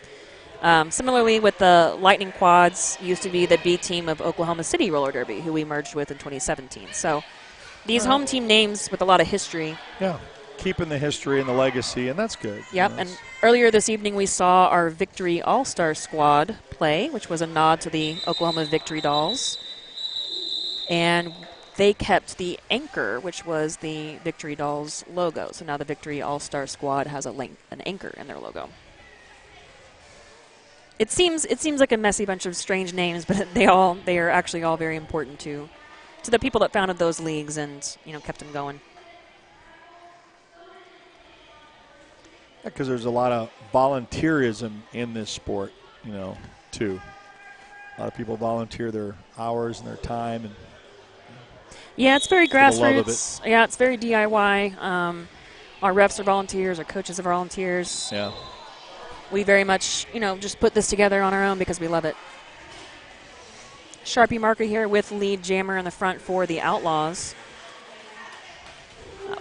Similarly with the Lightning Quads, used to be the B team of Oklahoma City Roller Derby, who we merged with in 2017. So these home team names with a lot of history. Yeah, keeping the history and the legacy, and that's good. Yep, and earlier this evening we saw our Victory All-Star squad play, which was a nod to the Oklahoma Victory Dolls. And they kept the anchor, which was the Victory Dolls logo. So now the Victory All-Star squad has an anchor in their logo. It seems like a messy bunch of strange names, but they are actually all very important to the people that founded those leagues and kept them going. Because there's a lot of volunteerism in this sport, too. A lot of people volunteer their hours and their time, and yeah, it's very grassroots. The love of it. Yeah, it's very DIY. Our refs are volunteers. Our coaches are volunteers. Yeah. We very much, just put this together on our own because we love it. Sharpie marker here with lead jammer in the front for the Outlaws.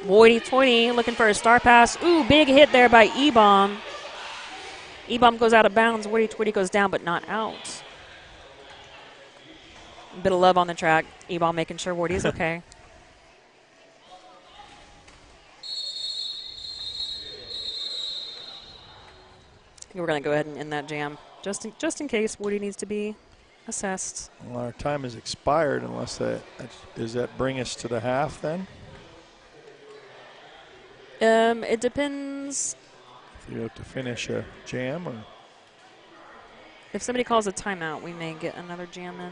Hoity-toity looking for a star pass. Ooh, big hit there by E-Bomb. E-Bomb goes out of bounds. Hoity-toity goes down but not out. A bit of love on the track. E-Bomb making sure Wardy's okay. I think we're going to go ahead and end that jam, just in case Wardy needs to be assessed. Well, our time has expired unless does that bring us to the half then? It depends. If you have to finish a jam, or if somebody calls a timeout, we may get another jam in.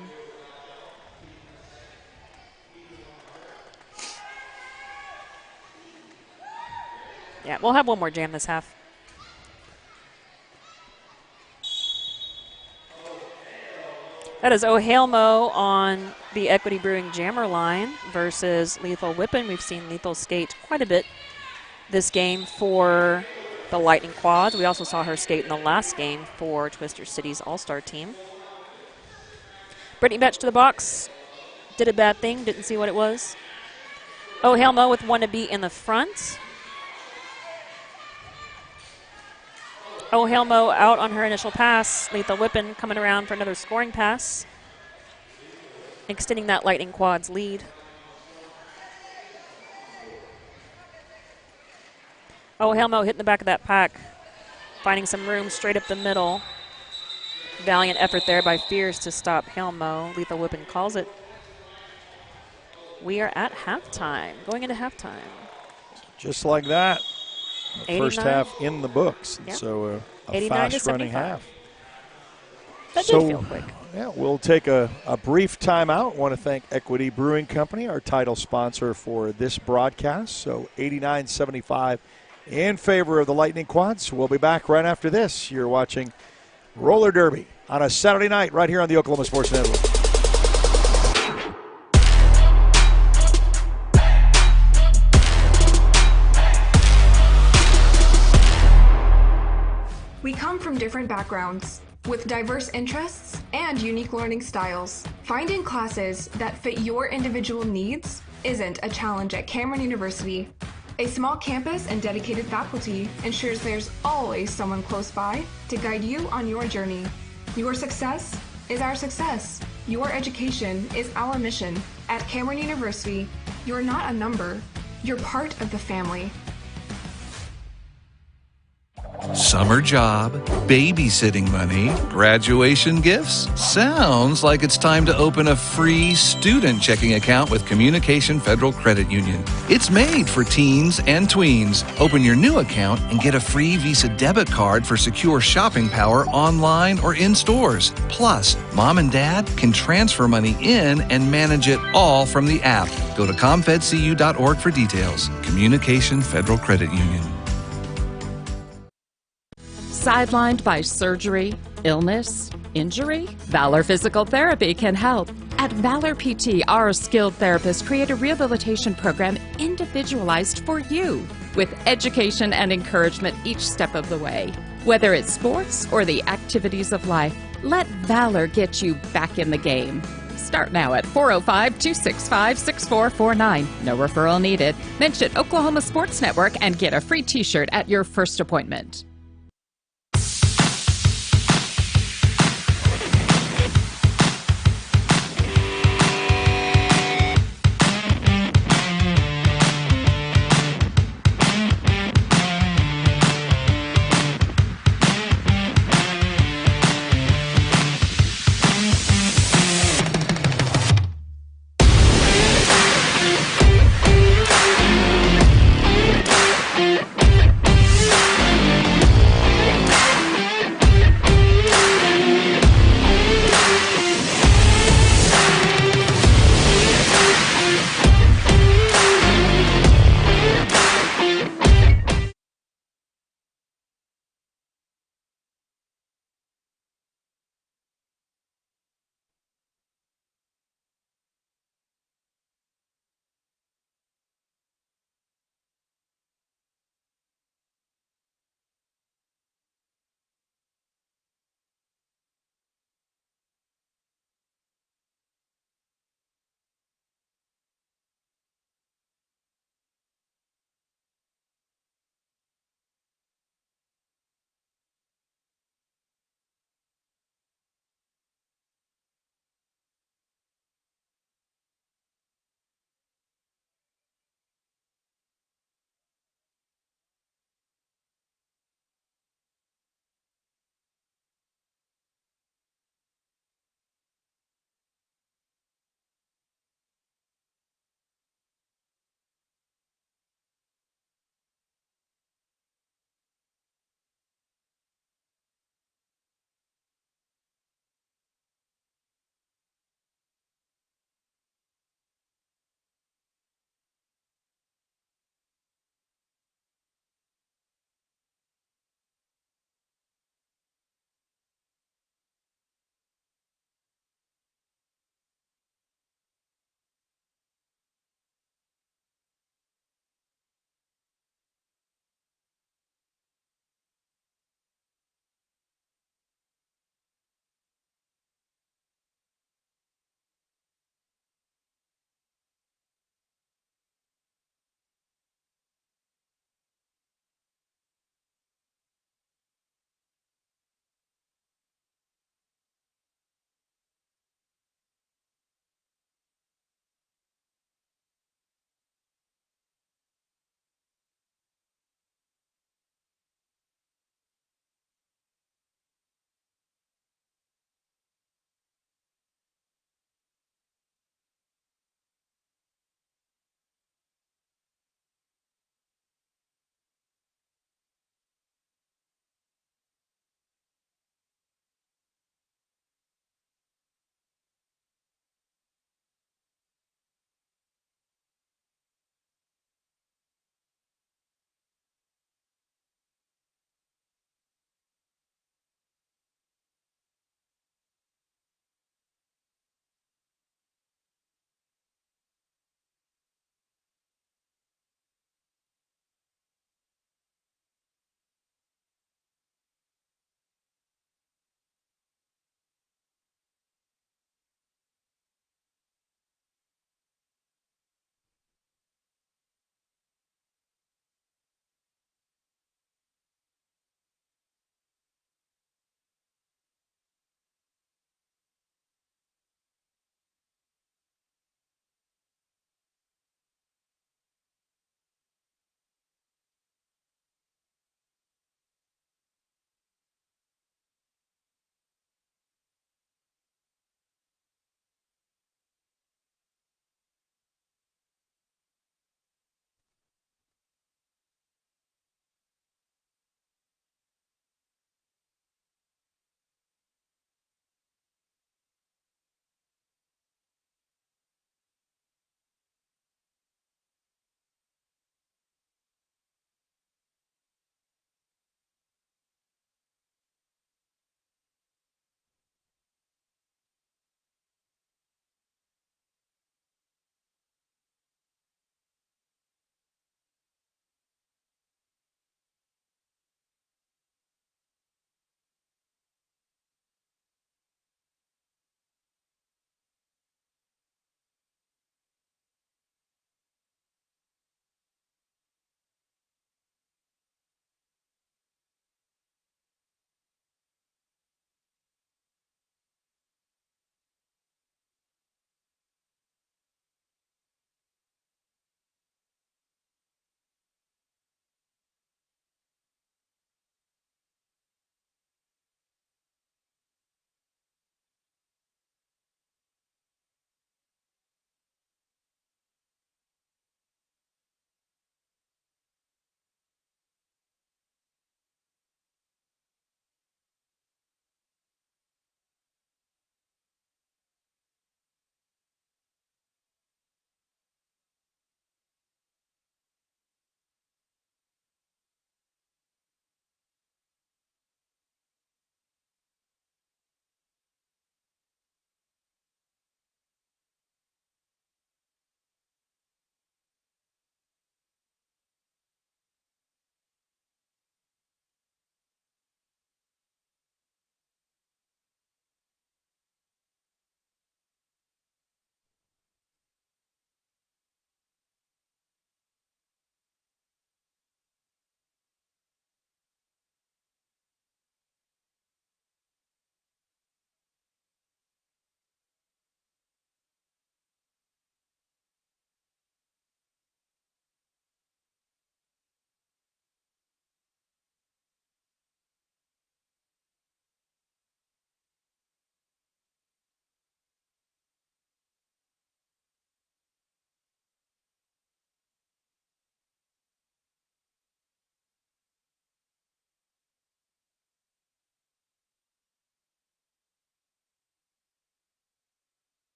Yeah, we'll have one more jam this half. That is O'Halemo on the Equity Brewing Jammer line versus Lethal Whippin. We've seen Lethal skate quite a bit this game for the Lightning Quads. We also saw her skate in the last game for Twister City's All-Star team. Brittany Betch to the box. Did a bad thing. Didn't see what it was. O'Halemo with one to beat in the front. O'Halemo out on her initial pass. Lethal Whippin coming around for another scoring pass, extending that Lightning Quads lead. O'Halemo hitting the back of that pack, finding some room straight up the middle. Valiant effort there by Fierce to stop Halmo. Lethal Whippin calls it. We are at halftime, going into halftime. Just like that. First half in the books, yep. So a fast-running half. That did feel quick. Yeah, we'll take a brief timeout. Want to thank Equity Brewing Company, our title sponsor for this broadcast. So 89-75 in favor of the Lightning Quads. We'll be back right after this. You're watching Roller Derby on a Saturday night right here on the Oklahoma Sports Network. We come from different backgrounds, with diverse interests and unique learning styles. Finding classes that fit your individual needs isn't a challenge at Cameron University. A small campus and dedicated faculty ensures there's always someone close by to guide you on your journey. Your success is our success. Your education is our mission. At Cameron University, you're not a number, you're part of the family. Summer job, babysitting money, graduation gifts. Sounds like it's time to open a free student checking account with Communication Federal Credit Union. It's made for teens and tweens. Open your new account and get a free Visa debit card for secure shopping power online or in stores. Plus, mom and dad can transfer money in and manage it all from the app. Go to comfedcu.org for details. Communication Federal Credit Union. Sidelined by surgery, illness, injury? Valor Physical Therapy can help. At Valor PT, our skilled therapists create a rehabilitation program individualized for you, with education and encouragement each step of the way. Whether it's sports or the activities of life, let Valor get you back in the game. Start now at 405-265-6449. No referral needed. Mention Oklahoma Sports Network and get a free t-shirt at your first appointment.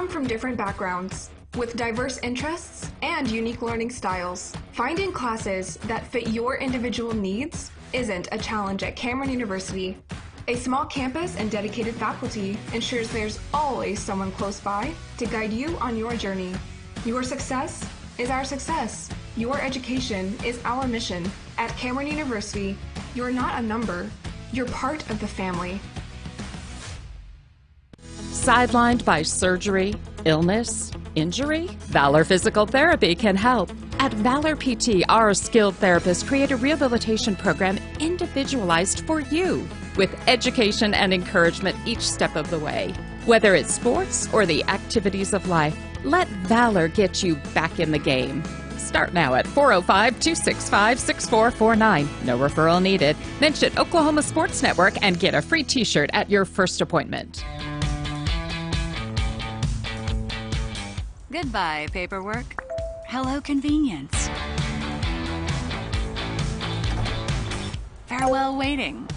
come from different backgrounds with diverse interests and unique learning styles. Finding classes that fit your individual needs isn't a challenge at Cameron University. A small campus and dedicated faculty ensures there's always someone close by to guide you on your journey. Your success is our success. Your education is our mission. At Cameron University, you're not a number, you're part of the family. Sidelined by surgery, illness, injury? Valor Physical Therapy can help. At Valor PT, our skilled therapists create a rehabilitation program individualized for you, with education and encouragement each step of the way. Whether it's sports or the activities of life, let Valor get you back in the game. Start now at 405-265-6449. No referral needed. Mention Oklahoma Sports Network and get a free t-shirt at your first appointment. Goodbye, paperwork. Hello, convenience. Farewell, waiting.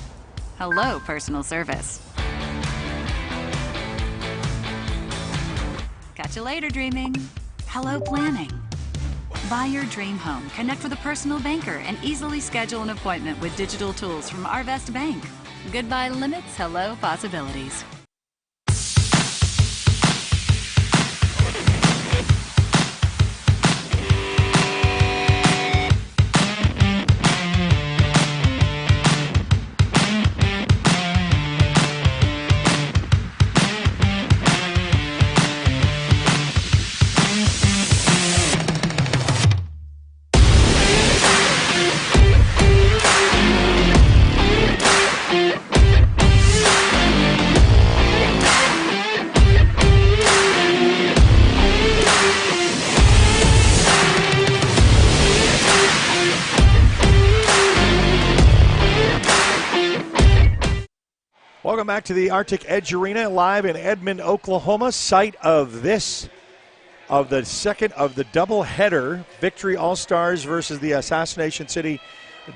Hello, personal service. Catch you later, dreaming. Hello, planning. Buy your dream home, connect with a personal banker, and easily schedule an appointment with digital tools from Arvest Bank. Goodbye limits, hello possibilities. Welcome back to the Arctic Edge Arena, live in Edmond, Oklahoma, site of the second of the doubleheader, Victory All-Stars versus the Assassination City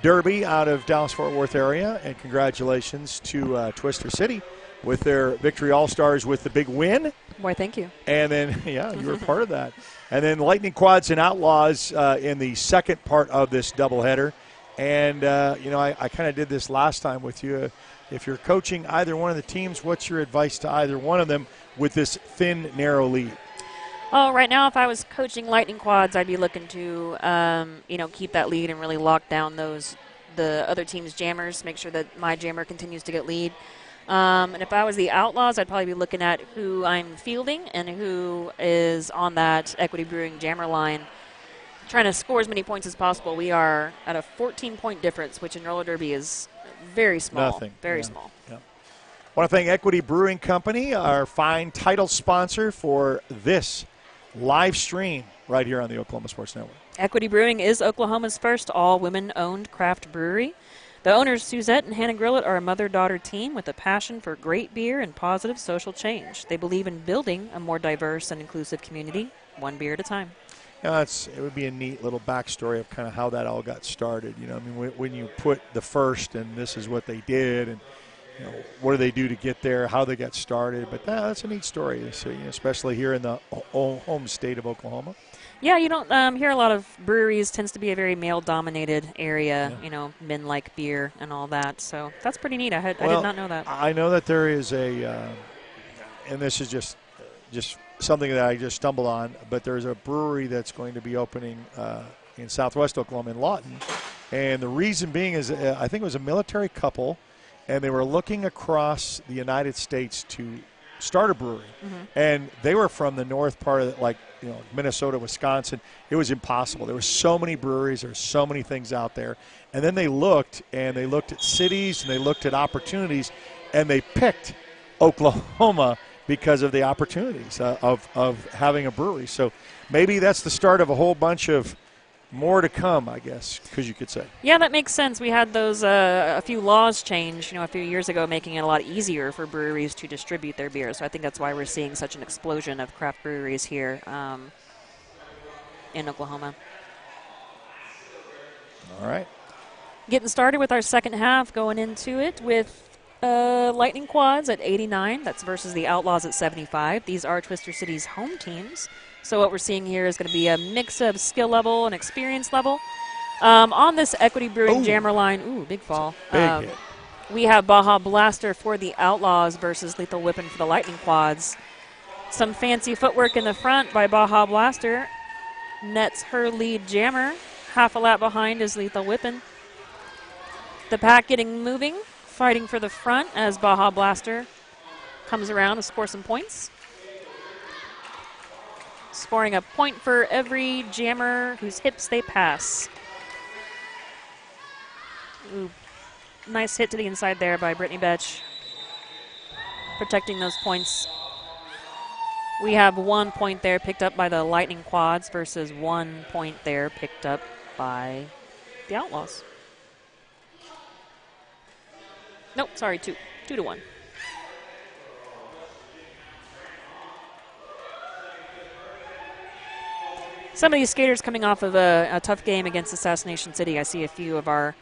Derby out of Dallas-Fort Worth area. And congratulations to Twister City with their Victory All-Stars with the big win. Boy, thank you. And then, yeah, you were part of that. And then Lightning Quads and Outlaws in the second part of this doubleheader. And, I kind of did this last time with you. If you're coaching either one of the teams, what's your advice to either one of them with this thin, narrow lead? Oh, right now, if I was coaching Lightning Quads, I'd be looking to, keep that lead and really lock down the other team's jammers, make sure that my jammer continues to get lead. And if I was the Outlaws, I'd probably be looking at who I'm fielding and who is on that Equity Brewing jammer line, trying to score as many points as possible. We are at a 14-point difference, which in roller derby is very small. Nothing. Very small. Yeah. I want to thank Equity Brewing Company, our fine title sponsor for this live stream right here on the Oklahoma Sports Network. Equity Brewing is Oklahoma's first all-women-owned craft brewery. The owners, Suzette and Hannah Grillett, are a mother-daughter team with a passion for great beer and positive social change. They believe in building a more diverse and inclusive community, one beer at a time. It would be a neat little backstory of kind of how that all got started. When you put the first and this is what they did and, what do they do to get there, how they got started. But that's a neat story, so, especially here in the home state of Oklahoma. Yeah, you don't hear a lot of breweries. Tends to be a very male-dominated area, men like beer and all that. So that's pretty neat. I did not know that. I know that there is and this is just something that I just stumbled on, but there's a brewery that's going to be opening in southwest Oklahoma in Lawton. And the reason being is I think it was a military couple, and they were looking across the United States to start a brewery. Mm-hmm. And they were from the north part of Minnesota, Wisconsin. It was impossible. There were so many breweries. There were so many things out there. And then they looked at cities, and they looked at opportunities, and they picked Oklahoma because of the opportunities of having a brewery. So maybe that's the start of a whole bunch of more to come, I guess, because you could say. Yeah, that makes sense. We had those a few laws change, a few years ago, making it a lot easier for breweries to distribute their beer. So I think that's why we're seeing such an explosion of craft breweries here in Oklahoma. All right. Getting started with our second half, going into it with Lightning Quads at 89. That's versus the Outlaws at 75. These are Twister City's home teams. So what we're seeing here is going to be a mix of skill level and experience level. On this Equity Brewing Jammer line, big fall. Big hit. We have Baja Blaster for the Outlaws versus Lethal Whippin' for the Lightning Quads. Some fancy footwork in the front by Baja Blaster. Nets her lead jammer. Half a lap behind is Lethal Whippin'. The pack getting moving, fighting for the front as Baja Blaster comes around to score some points. Scoring a point for every jammer whose hips they pass. Ooh, nice hit to the inside there by Brittany Betch. Protecting those points. We have 1 point there picked up by the Lightning Quads versus 1 point there picked up by the Outlaws. Nope, sorry, 2 to 1. Some of these skaters coming off of a tough game against Assassination City. I see a few of our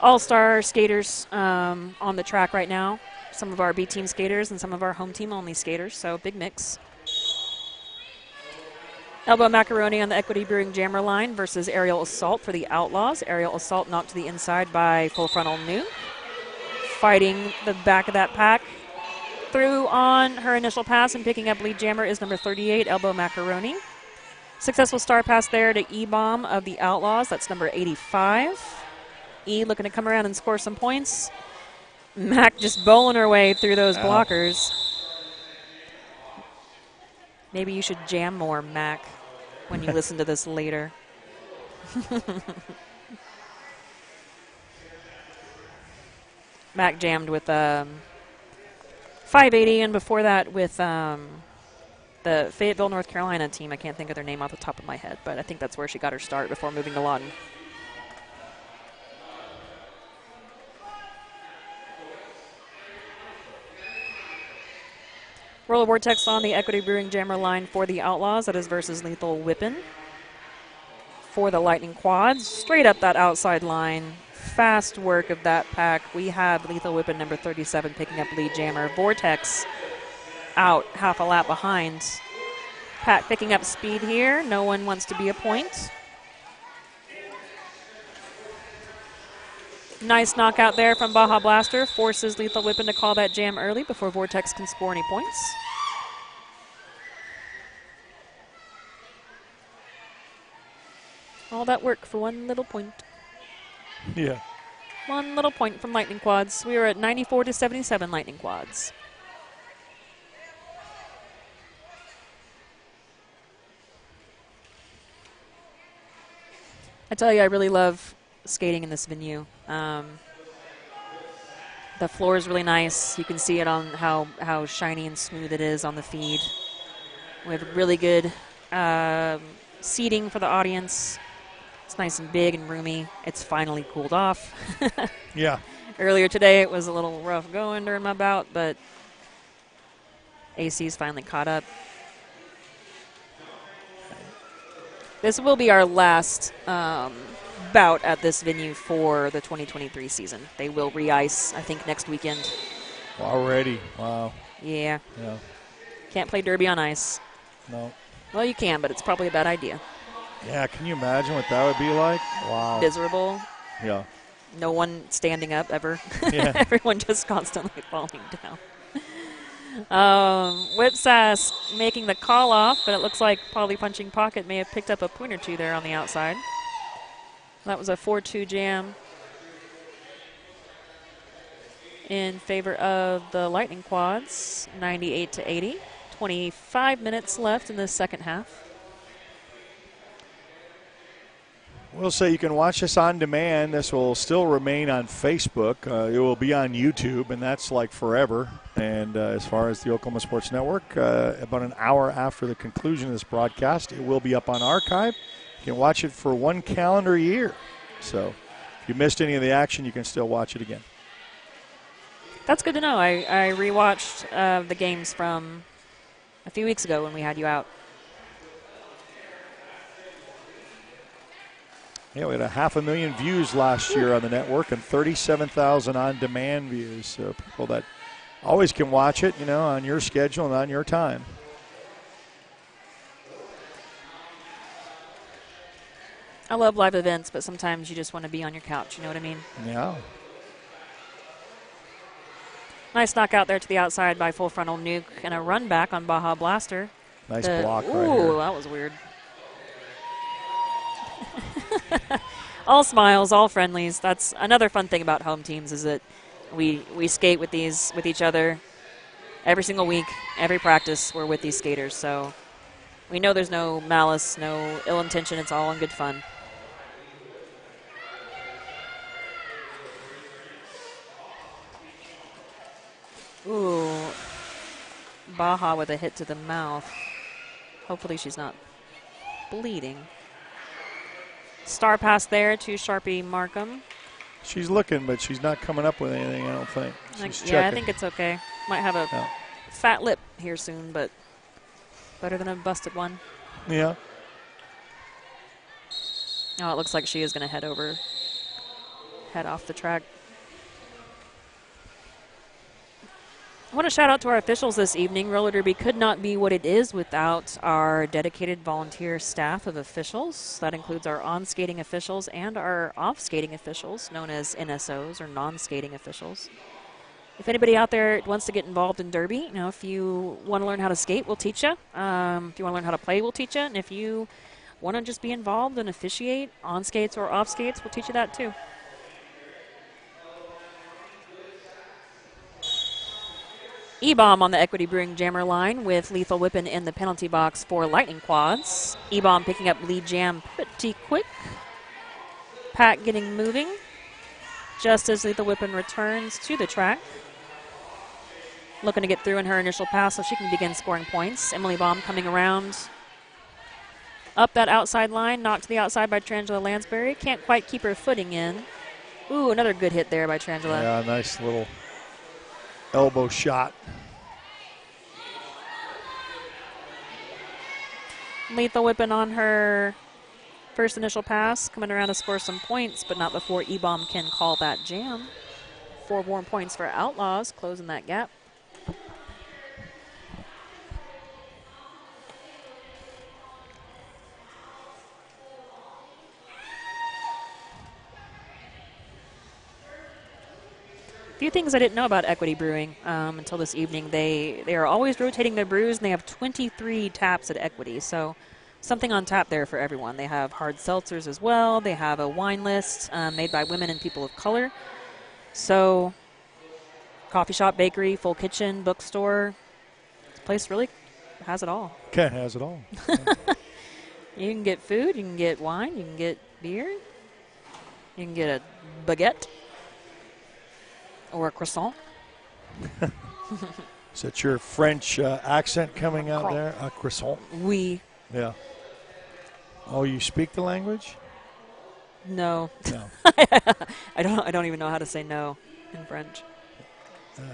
all-star skaters on the track right now. Some of our B-team skaters and some of our home team-only skaters, so big mix. Elbow Macaroni on the Equity Brewing Jammer line versus Aerial Assault for the Outlaws. Aerial Assault knocked to the inside by Full Frontal New. Fighting the back of that pack. Through on her initial pass and picking up lead jammer is number 38, Elbow Macaroni. Successful star pass there to E-Bomb of the Outlaws. That's number 85. E looking to come around and score some points. Mac just bowling her way through those blockers. Maybe you should jam more, Mac, when you listen to this later. Mac jammed with 580, and before that with the Fayetteville, North Carolina team. I can't think of their name off the top of my head, but I think that's where she got her start before moving to Lawton. Roller Vortex on the Equity Brewing Jammer line for the Outlaws. That is versus Lethal Whippin'. For the Lightning Quads, straight up that outside line. Fast work of that pack. We have Lethal Whippin' number 37 picking up lead jammer. Vortex out half a lap behind. Pat picking up speed here. No one wants to be a point. Nice knockout there from Baja Blaster. Forces Lethal Whippin' to call that jam early before Vortex can score any points. All that work for one little point. Yeah. 1 little point from Lightning Quads. We are at 94 to 77 Lightning Quads. I tell you, I really love skating in this venue. The floor is really nice. You can see it on how shiny and smooth it is on the feed. We have really good seating for the audience. It's nice and big and roomy. It's finally cooled off. Yeah. Earlier today it was a little rough going during my bout, but AC's finally caught up. This will be our last bout at this venue for the 2023 season. They will re-ice, I think, next weekend. Already? Wow. Yeah. Yeah. Can't play derby on ice. No. Well, you can, but it's probably a bad idea. Yeah, can you imagine what that would be like? Wow. Miserable. Yeah. No one standing up ever. Yeah. Everyone just constantly falling down. Whipsass making the call off, but it looks like Polly Punching Pocket may have picked up a point or two there on the outside. That was a 4-2 jam in favor of the Lightning Quads, 98 to 80. 25 minutes left in the second half. We'll say you can watch us on demand. This will still remain on Facebook. It will be on YouTube, and that's like forever. And as far as the Oklahoma Sports Network, about an hour after the conclusion of this broadcast, it will be up on archive. You can watch it for 1 calendar year. So if you missed any of the action, you can still watch it again. That's good to know. I rewatched the games from a few weeks ago when we had you out. Yeah, we had 500,000 views last year on the network and 37,000 on-demand views. So people that always can watch it, on your schedule and on your time. I love live events, but sometimes you just want to be on your couch. You know what I mean? Yeah. Nice knockout there to the outside by full frontal nuke and a run back on Baja Blaster. Nice block right here. Ooh, that was weird. All smiles, all friendlies. That's another fun thing about home teams is that we skate with each other every single week, every practice. We're with these skaters, so we know there's no malice, no ill intention. It's all in good fun. Ooh, Baja with a hit to the mouth. Hopefully she's not bleeding. Star pass there to Sharpie Markham. She's looking, but she's not coming up with anything, I don't think. Yeah, I think it's okay. Might have a fat lip here soon, but better than a busted one. Yeah. Oh, it looks like she is going to head off the track. I want to shout out to our officials this evening. Roller Derby could not be what it is without our dedicated volunteer staff of officials. That includes our on-skating officials and our off-skating officials, known as NSOs, or non-skating officials. If anybody out there wants to get involved in Derby, if you want to learn how to skate, we'll teach you. If you want to learn how to play, we'll teach you. And if you want to just be involved and officiate on skates or off skates, we'll teach you that too. E-Bomb on the Equity Brewing Jammer line with Lethal Whippin' in the penalty box for Lightning Quads. E-Bomb picking up lead jam pretty quick. Pat getting moving just as Lethal Whippin' returns to the track. Looking to get through in her initial pass so she can begin scoring points. Emily Baum coming around up that outside line, knocked to the outside by Trangela Lansbury. Can't quite keep her footing in. Ooh, another good hit there by Trangela. Yeah, nice little elbow shot. Lethal Whippin' on her first initial pass, coming around to score some points, but not before E-Bomb can call that jam. 4 more points for Outlaws, closing that gap. A few things I didn't know about Equity Brewing until this evening. They are always rotating their brews, and they have 23 taps at Equity, so something on tap there for everyone. They have hard seltzers as well. They have a wine list made by women and people of color. So coffee shop, bakery, full kitchen, bookstore. This place really has it all. Okay, has it all. You can get food, you can get wine, you can get beer, you can get a baguette. Or a croissant. Is that your French accent coming out there? A croissant? Oui. Yeah. Oh, you speak the language? No. No. I don't even know how to say no in French.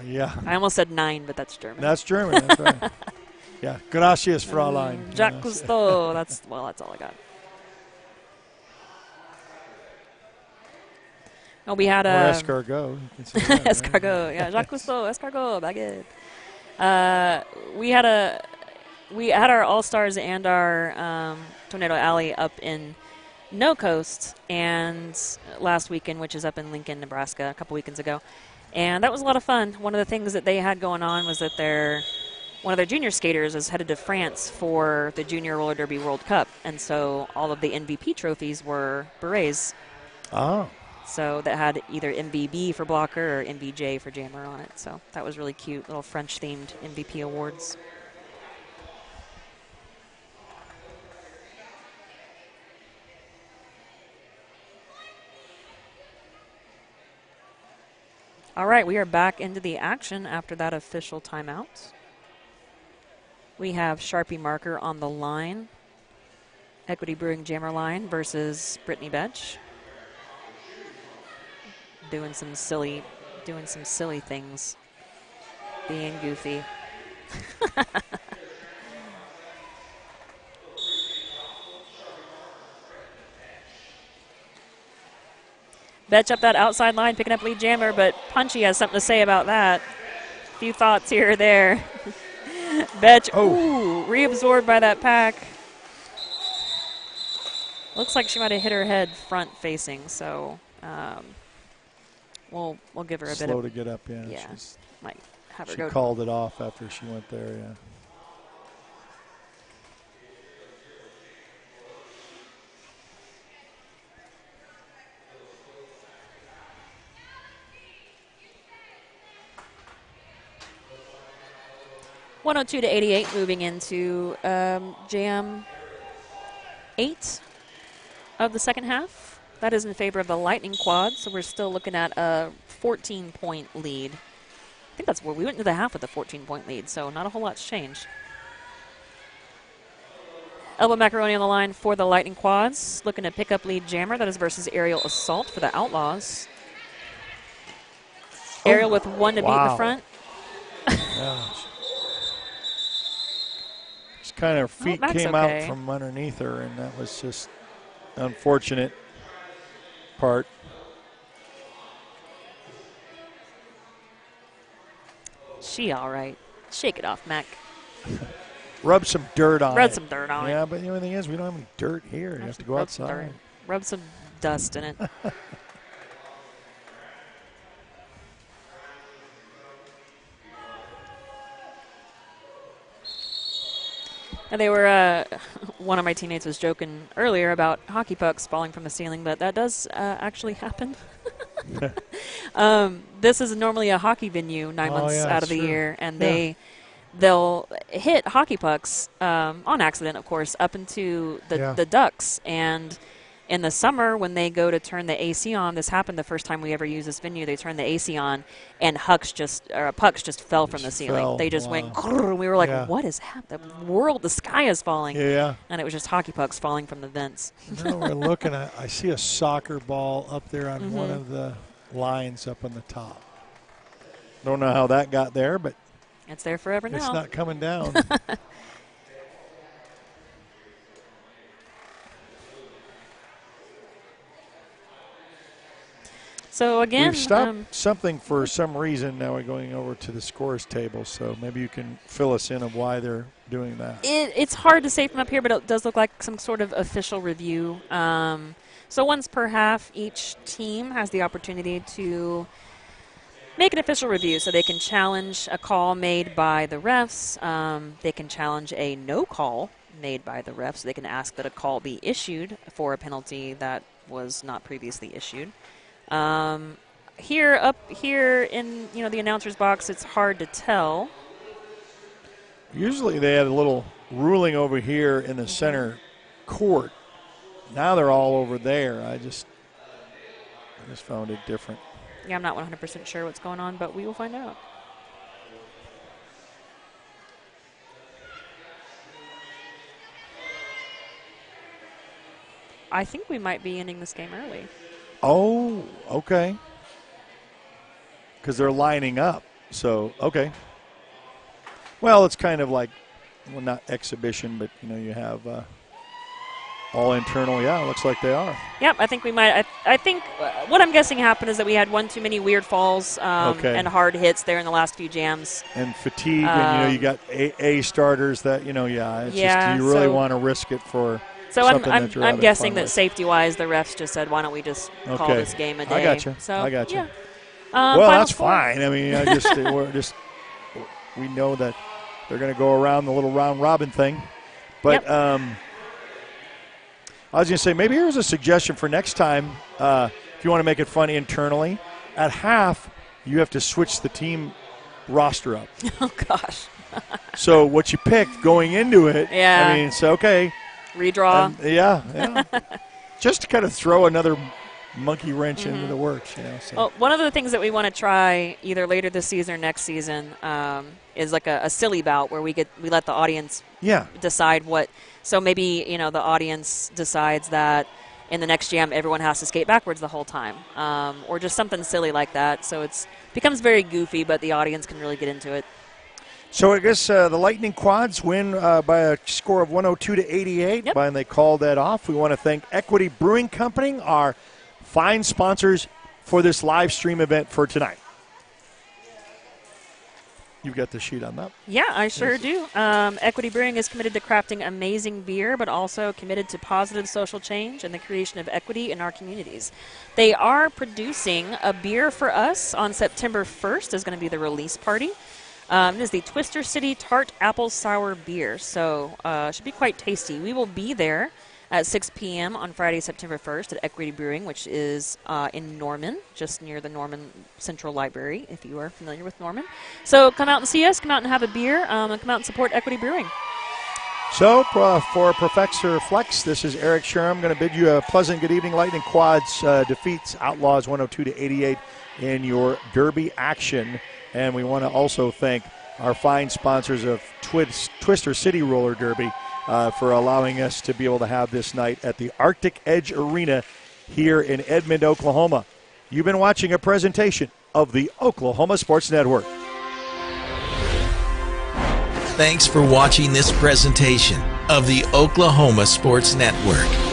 Yeah. I almost said 9, but that's German. That's German, that's right. Yeah. Gracias, Fräulein. Jacques Cousteau. That's all I got. Oh, we had a escargot. That, escargot, right? Yeah, Jacques Cousteau, escargot, baguette. We had our All Stars and our Tornado Alley up in No Coast, and last weekend, which is up in Lincoln, Nebraska, a couple weekends ago, and that was a lot of fun. One of the things that they had going on was that one of their junior skaters is headed to France for the Junior Roller Derby World Cup, and so all of the MVP trophies were berets. Oh. So that had either MVB for blocker or MVJ for jammer on it. So that was really cute, little French-themed MVP awards. All right, we are back into the action after that official timeout. We have Sharpie Marker on the line, Equity Brewing Jammer line versus Brittany Betch. Doing some silly things, being goofy. Betch up that outside line, picking up lead jammer, but Punchy has something to say about that. A few thoughts here or there. Betch, reabsorbed by that pack. Looks like she might have hit her head front facing, so we'll give her a bit of. Slow to get up, yeah. Yeah, might have her go. She called it off after she went there, yeah. (102 to 88), moving into jam 8 of the second half. That is in favor of the Lightning Quad, so we're still looking at a 14-point lead. I think that's where we went into the half with a 14-point lead, so not a whole lot's changed. Elbow Macaroni on the line for the Lightning Quads, looking to pick up lead jammer. That is versus Aerial Assault for the Outlaws. Aerial with 1 to beat in the front. Just kind of her feet came out from underneath her, and that was just unfortunate part. She all right. Shake it off, Mac. Rub some dirt on it. Rub some dirt on it. Yeah, but the only thing is we don't have any dirt here. You have to go outside. Rub some dust in it. And they were, one of my teammates was joking earlier about hockey pucks falling from the ceiling, but that does actually happen. This is normally a hockey venue 9 months out of the year, and they'll hit hockey pucks on accident, of course, up into the ducts. And in the summer, when they go to turn the AC on, this happened the first time we ever used this venue. They turned the AC on, and pucks just fell from the ceiling. They just went, and we were like, what is happening? The sky is falling. Yeah. And it was just hockey pucks falling from the vents. No, we're looking at, I see a soccer ball up there on one of the lines up on the top. Don't know how that got there, but it's there forever now. It's not coming down. So again, we've stopped something for some reason. Now we're going over to the scores table, so maybe you can fill us in of why they're doing that. It's hard to say from up here, but it does look like some sort of official review. So once per half, each team has the opportunity to make an official review, so they can challenge a call made by the refs. They can challenge a no call made by the refs. They can ask that a call be issued for a penalty that was not previously issued. Up here in the announcer's box, it's hard to tell. Usually they had a little ruling over here in the center court. Now they're all over there. I just found it different. Yeah, I'm not 100% sure what's going on, but we will find out. I think we might be ending this game early. Oh, okay. Because they're lining up. So, okay. Well, it's kind of like, well, not exhibition, but, you have all internal. Yeah, it looks like they are. Yep, I think we might. I think what I'm guessing happened is that we had one too many weird falls and hard hits there in the last few jams. And fatigue, and, you got A starters that, it's just you really want to risk it for. So I'm guessing that safety-wise, the refs just said, "Why don't we just call this game a day?" I got you. So, I got you. Yeah. Well, that's fine. I mean, we know that they're going to go around the little round robin thing, but I was going to say maybe here's a suggestion for next time. If you want to make it fun internally, at half you have to switch the team roster up. Oh gosh. So what you picked going into it, yeah. I mean, it's okay. Redraw. Yeah. Just to kind of throw another monkey wrench into the works, So. Well, one of the things that we want to try either later this season or next season is like a silly bout where we let the audience decide what. So maybe the audience decides that in the next jam everyone has to skate backwards the whole time, or just something silly like that. So it becomes very goofy, but the audience can really get into it. So I guess the Lightning Quads win by a score of 102 to 88, and they called that off. We want to thank Equity Brewing Company, our fine sponsors for this live stream event for tonight? You've got the sheet on that. Yeah, I sure do. Equity Brewing is committed to crafting amazing beer, but also committed to positive social change and the creation of equity in our communities. They are producing a beer for us on September 1st. Is going to be the release party. It is the Twister City Tart Apple Sour Beer, so it should be quite tasty. We will be there at 6 p.m. on Friday, September 1st at Equity Brewing, which is in Norman, just near the Norman Central Library, if you are familiar with Norman. So come out and see us, come out and have a beer, and come out and support Equity Brewing. So for Professor Flex, this is Eric Sherm. I'm going to bid you a pleasant good evening. Lightning Quads defeats Outlaws 102-88 in your Derby action. And we want to also thank our fine sponsors of Twister City Roller Derby for allowing us to be able to have this night at the Arctic Edge Arena here in Edmond, Oklahoma. You've been watching a presentation of the Oklahoma Sports Network. Thanks for watching this presentation of the Oklahoma Sports Network.